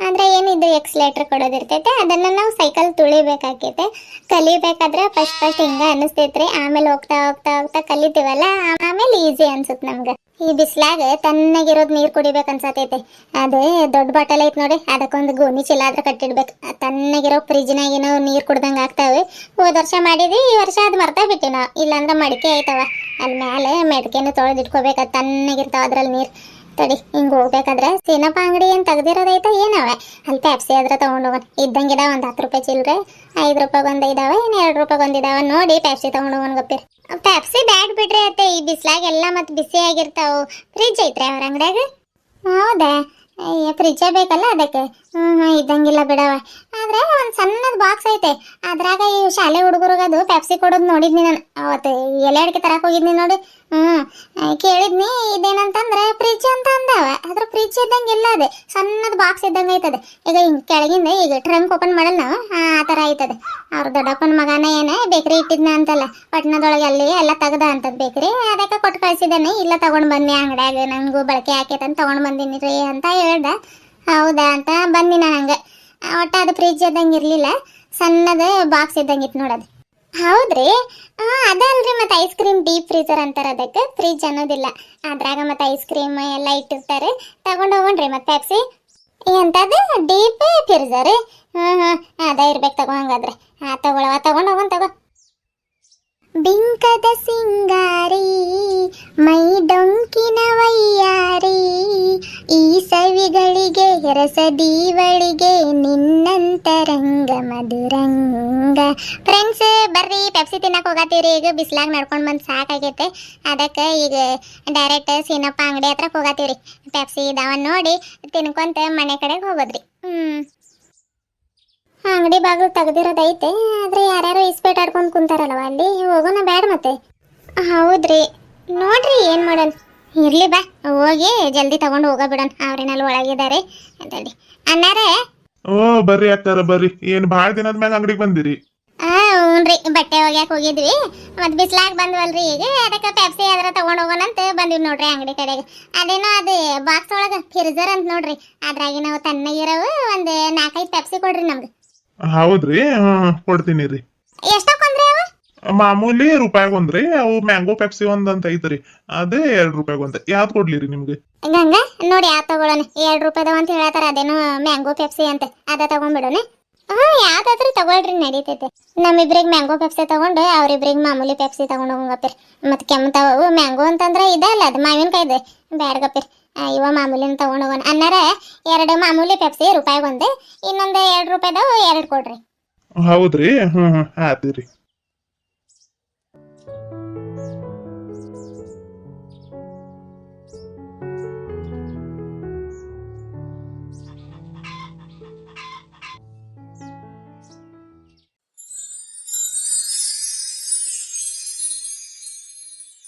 ಅಂದ್ರೆ ಏನಿದು ಎಕ್ಸ್ಲೇಟರ್ ಕೊಡೋದಿರ್ತೈತೆ, ಅದನ್ನ ನಾವು ಸೈಕಲ್ ತುಳಿಬೇಕಾಕೈತೆ. ಕಲಿಬೇಕಾದ್ರೆ ಫಸ್ಟ್ ಹಿಂಗ ಅನಿಸ್ತೈತ್ರಿ, ಆಮೇಲೆ ಹೋಗ್ತಾ ಹೋಗ್ತಾ ಹೋಗ್ತಾ ಕಲಿತೀವಲ್ಲ, ಆಮೇಲೆ ಈಸಿ ಅನ್ಸುತ್ತೆ ನಮ್ಗೆ. ಈ ಬಿಸ್ಲಾಗ ತಣ್ಣಗಿರೋದು ನೀರು ಕುಡಿಬೇಕು ಅನ್ಸತೈತೆ. ಅದೇ ದೊಡ್ಡ ಬಾಟಲ್ ಐತೆ ನೋಡಿ, ಅದಕ್ಕೊಂದು ಗೋಣಿ ಚೀಲ ಆದ್ರೆ ಕಟ್ಟಿಡ್ಬೇಕು. ತಣ್ಣಗಿರೋ ಫ್ರಿಜ್ನಾಗೇನೋ ನೀರು ಕುಡ್ದಂಗೆ ಆಗ್ತಾವೆ. ಹೋದ ವರ್ಷ ಮಾಡಿದ್ವಿ, ಈ ವರ್ಷ ಅದು ಮರ್ತಾ ಬಿಟ್ಟಿವಿ ನಾವು. ಇಲ್ಲಾಂದ್ರೆ ಮಡಿಕೆ ಐತವ, ಅಲ್ಲಿ ಮೇಲೆ ಮೆಡ್ಕೆನು ತೊಳೆದಿಟ್ಕೋಬೇಕು. ಅದು ತಣ್ಣಗಿರ್ತಾವ ಅದ್ರಲ್ಲಿ ನೀರು. ತಡಿ, ಹಿಂಗೆ ಹೋಗ್ಬೇಕಾದ್ರೆ ಸೀನಪ್ಪ ಅಂಗಡಿ ಏನು ತೆಗ್ದಿರೋದೈತೆ ಏನವ, ಅಲ್ಲಿ ಪ್ಯಾಪ್ಸಿ ಆದ್ರೆ ತೊಗೊಂಡೋಗೋಣ. ಇದ್ದಂಗಿದಾವ ಒಂದು 10 ರೂಪಾಯಿ ಚಿಲ್ಲರೆ, 5 ರೂಪಾಯಿಗೆ ಒಂದು ಇದಾವೆ, ಇನ್ನು 2 ರೂಪಾಯಿಗೆ ಒಂದು ಇದಾವೆ. ನೋಡಿ ಪ್ಯಾಪ್ಸಿ ತೊಗೊಂಡೋಗೋಣ ಗಪ್ಪಿರಿ. ಪ್ಯಾಪ್ಸಿ ಬ್ಯಾಡ್ ಬಿಡ್ರಿ ಅತ್ತೆ, ಈ ಬಿಸ್ಲಾಗೆಲ್ಲ ಮತ್ತೆ ಬಿಸಿ ಆಗಿರ್ತಾವೆ. ಫ್ರಿಜ್ ಐತ್ರಿ ಅವ್ರ ಅಂಗಡ್ಯಾಗ? ಹೌದಾ? ಫ್ರಿಜ್ಜೇ ಬೇಕಲ್ಲ ಅದಕ್ಕೆ. ಇದ್ದಂಗಿಲ್ಲ ಬಿಡವ. ಆದ್ರೆ ಒಂದು ಸಣ್ಣದ ಬಾಕ್ಸ್ ಐತೆ, ಅದ್ರಾಗ ಈ ಶಾಲೆ ಹುಡುಗರಿಗದು ಪ್ಯಾಪ್ಸಿ ಕೊಡೋದು ನೋಡಿದ್ನಿ ನಾನು ಅವತ್ತು. ಎಲೆ ಅಡಿಕೆ ತರಕ್ಕೆ ಹೋಗಿದ್ನಿ ನೋಡಿ. ಕೇಳಿದ್ನಿ ಇದೇನಂತಂದ್ರೆ ಫ್ರಿಜ್ ಅಂತ ಅಂದವ. ಅದ್ರ ಫ್ರಿಜ್ ಇದ್ದಂಗೆ ಇಲ್ಲ, ಅದು ಸಣ್ಣದ ಬಾಕ್ಸ್ ಇದ್ದಂಗೆ ಐತದೆ. ಈಗ ಹಿಂಗೆ ಕೆಳಗಿಂದ ಈಗ ಟ್ರಂಕ್ ಓಪನ್ ಮಾಡಲ್ಲ ನಾವು, ಆ ಥರ ಐತದೆ. ಅವ್ರ ದೊಡ್ಡಪ್ಪನ ಮಗನ ಏನ ಬೇಕ್ರಿ ಇಟ್ಟಿದ್ನ ಅಂತಲ್ಲ, ಪಟ್ಟಣದೊಳಗೆ ಅಲ್ಲಿ ಎಲ್ಲ ತೆಗ್ದ ಅಂತದ್ ಬೇಕ್ರಿ. ಅದಕ್ಕೆ ಕೊಟ್ಟು ಕಳಿಸಿದ್ದಾನೆ. ಇಲ್ಲ ತಗೊಂಡು ಬನ್ನಿ ಅಂಗಡ್ಯಾಗ, ನನಗೂ ಬಳಕೆ ಆಕೈತಂತ ತಗೊಂಡು ಬಂದಿನಿ ರೀ ಅಂತ ಹೇಳ್ದ. ಹೌದಾ ಅಂತ ಬಂದಿ ನಾನು ಹಂಗೆ. ಒಟ್ಟು ಅದು ಫ್ರಿಜ್ ಇದ್ದಂಗೆ ಇರಲಿಲ್ಲ, ಸಣ್ಣದ ಬಾಕ್ಸ್ ಇದ್ದಂಗಿತ್ತು ನೋಡೋದು. ಹೌದ್ರಿ? ಅದಲ್ರಿ, ಮತ್ತೆ ಐಸ್ ಕ್ರೀಮ್ ಡೀಪ್ ಫ್ರೀಜರ್ ಅಂತಾರೆ ಅದಕ್ಕೆ, ಫ್ರಿಜ್ ಅನ್ನೋದಿಲ್ಲ. ಅದ್ರಾಗ ಮತ್ತೆ ಐಸ್ ಕ್ರೀಮ್ ಎಲ್ಲ ಇಟ್ಟಿರ್ತಾರೆ. ತಗೊಂಡು ಹೋಗೋಣ್ರಿ ಮತ್ತೆ ಪ್ಯಾಪ್ಸಿ. ಎಂಥದ್ದು ಡೀಪ್ ಫ್ರೀಜರ್? ಅದ ಇರ್ಬೇಕು ತಗೋ. ಹಂಗಾದ್ರೆ ತಗೊಳವ, ತಗೊಂಡು ಹೋಗೋಣ ತಗೋ. ಬಿಂಕದ ಸಿಂಗಾರಿ ಮೈ ಡೊಂಕಿನ ವಯ್ಯಾರಿ, ಈ ಸವಿಗಳಿಗೆ ರಸದೀವಳಿಗೆ ನಿನ್ನಂತರಂಗ ಮಧುರಂಗ. ಫ್ರೆಂಡ್ಸ್ ಬರ್ರಿ, ಪೆಪ್ಸಿ ತಿನ್ನಕ್ಕೆ ಹೋಗತ್ತೀರಿ. ಈಗ ಬಿಸ್ಲಾಗ ನಡ್ಕೊಂಡು ಬಂದು ಸಾಕಾಗೈತೆ. ಅದಕ್ಕೆ ಈಗ ಡೈರೆಕ್ಟ್ ಸೀನಪ್ಪ ಅಂಗಡಿ ಹತ್ರ ಹೋಗತ್ತೀವ್ರಿ. ಪೆಪ್ಸಿ ಇದಾವ ನೋಡಿ ತಿನ್ಕೊಂತ ಮನೆ ಕಡೆಗೆ ಹೋಗೋದ್ರಿ. ಅಂಗಡಿ ಬಾಗಿಲು ತೆಗ್ದಿರೋದೈತೆ, ಆದ್ರೆ ಯಾರ್ಯಾರು ಇಸ್ಪೇಟ್ ಆಡ್ಕೊಂಡು ಕುಂತಾರಲ್ವ, ಅಲ್ಲಿ ಹೋಗೋಣ ಬ್ಯಾಡ ಮತ್ತೆ. ಹೌದ್ರಿ, ನೋಡ್ರಿ ಏನು ಮಾಡೋಣ. ಇರ್ಲಿ ಬಾ, ಹೋಗಿ ಜಲ್ದಿ ತಗೊಂಡು ಹೋಗೋ ಬಿಡೋಣ. ಅವ್ರೇನಲ್ಲಿ ಒಳಗಿದ್ದಾರೆ ಅಂತೇಳಿ. ಅಣ್ಣಾರೇ?
ಓ ಬರ್ರಿ ಅಕ್ಕಾರ ಬರ್ರಿ. ಏನ್ ಭಾಳ ದಿನದ ಮ್ಯಾಗ ಅಂಗಡಿಗೆ ಬಂದಿರಿ?
ಹ್ಞೂನ್ರಿ, ಬಟ್ಟೆ ಒಗ್ಯಾಕ ಹೋಗಿದ್ವಿ, ಮತ್ತೆ ಬಿಸ್ಲಾಗ ಬಂದ್ವಲ್ರಿ. ಈಗ ಅದಕ್ಕೆ ಪೆಪ್ಸಿ ಅದ್ರ ತಗೊಂಡು ಹೋಗೋಣಂತ ಬಂದ್ವಿ ನೋಡ್ರಿ ಅಂಗಡಿ ಕಡೆಗೆ. ಅದೇನೋ ಅದು ಬಾಕ್ಸ್ ಒಳಗೆ ಫ್ರಿಜರ್ ಅಂತ ನೋಡ್ರಿ, ಅದ್ರಾಗಿ ನಾವು ತಣ್ಣಗಿರವು ಒಂದು 4-5 ಪೆಪ್ಸಿ ಕೊಡ್ರಿ ನಮ್ಗೆ.
ಹೌದ್ರಿ? ಕೊಡ್ತೀನಿ ರೀ.
ಎಷ್ಟಕ್ಕೊಂದ್ರಿ ಅವ?
ಮಾಮೂಲಿ ರೂಪಾಯಿಗೆ ಒಂದ್ರಿ. ಅವು ಮ್ಯಾಂಗೋ ಪೆಪ್ಸಿ ಒಂದ್ ಅಂತ ಐತ್ರಿ, ಅದೇ 2 ರೂಪಾಯಿಗೆ ಒಂದ್. ಯಾವ್ದು ಕೊಡ್ಲಿ ರೀ ನಿಮ್ಗೆ?
ಗಂಗ ನೋಡಿ ಯಾವ್ದು ತಗೊಳ್ಳೋಣ. 2 ರೂಪಾಯಿದವ ಅಂತ ಹೇಳತ್ತಾರ, ಅದೇನೋ ಮ್ಯಾಂಗೋ ಪೆಪ್ಸಿ ಅಂತ, ಅದ ತಗೊಂಡ್ಬಿಡೋಣ. ಯಾವ್ದಾದ್ರೂ ತಗೊಳ್ರಿ, ನಡೀತೈತೆ. ನಮ್ಮಿಬ್ರಿಗೆ ಮ್ಯಾಂಗೋ ಪೆಪ್ಸಿ ತಗೊಂಡು ಅವ್ರಿಬ್ರಿಗೆ ಮಾಮೂಲಿ ಪೆಪ್ಸಿ ತಗೊಂಡು ಹೋಗಪ್ಪಿರಿ. ಮತ್ತೆ ಕೆಮ್ತಾವು. ಮ್ಯಾಂಗೋ ಅಂತಂದ್ರೆ ಇದೆ ಅಲ್ಲ, ಅದು ಮಾವಿನಕಾಯ್ದು ಬ್ಯಾಡ್ಗಪ್ಪಿರಿ. ಇವ ಮಾಮೂಲಿನ ತಗೊಂಡು ಹೋಗೋಣ. ಅನ್ನಾರ 2 ಮಾಮೂಲಿ ಪೆಪ್ಸಿ ರೂಪಾಯಿಗೆ ಒಂದು, ಇನ್ನೊಂದು 2 ರೂಪಾಯಿದವು 2 ಕೊಡ್ರಿ.
ಹೌದ್ರಿ? ಆತೀರಿ.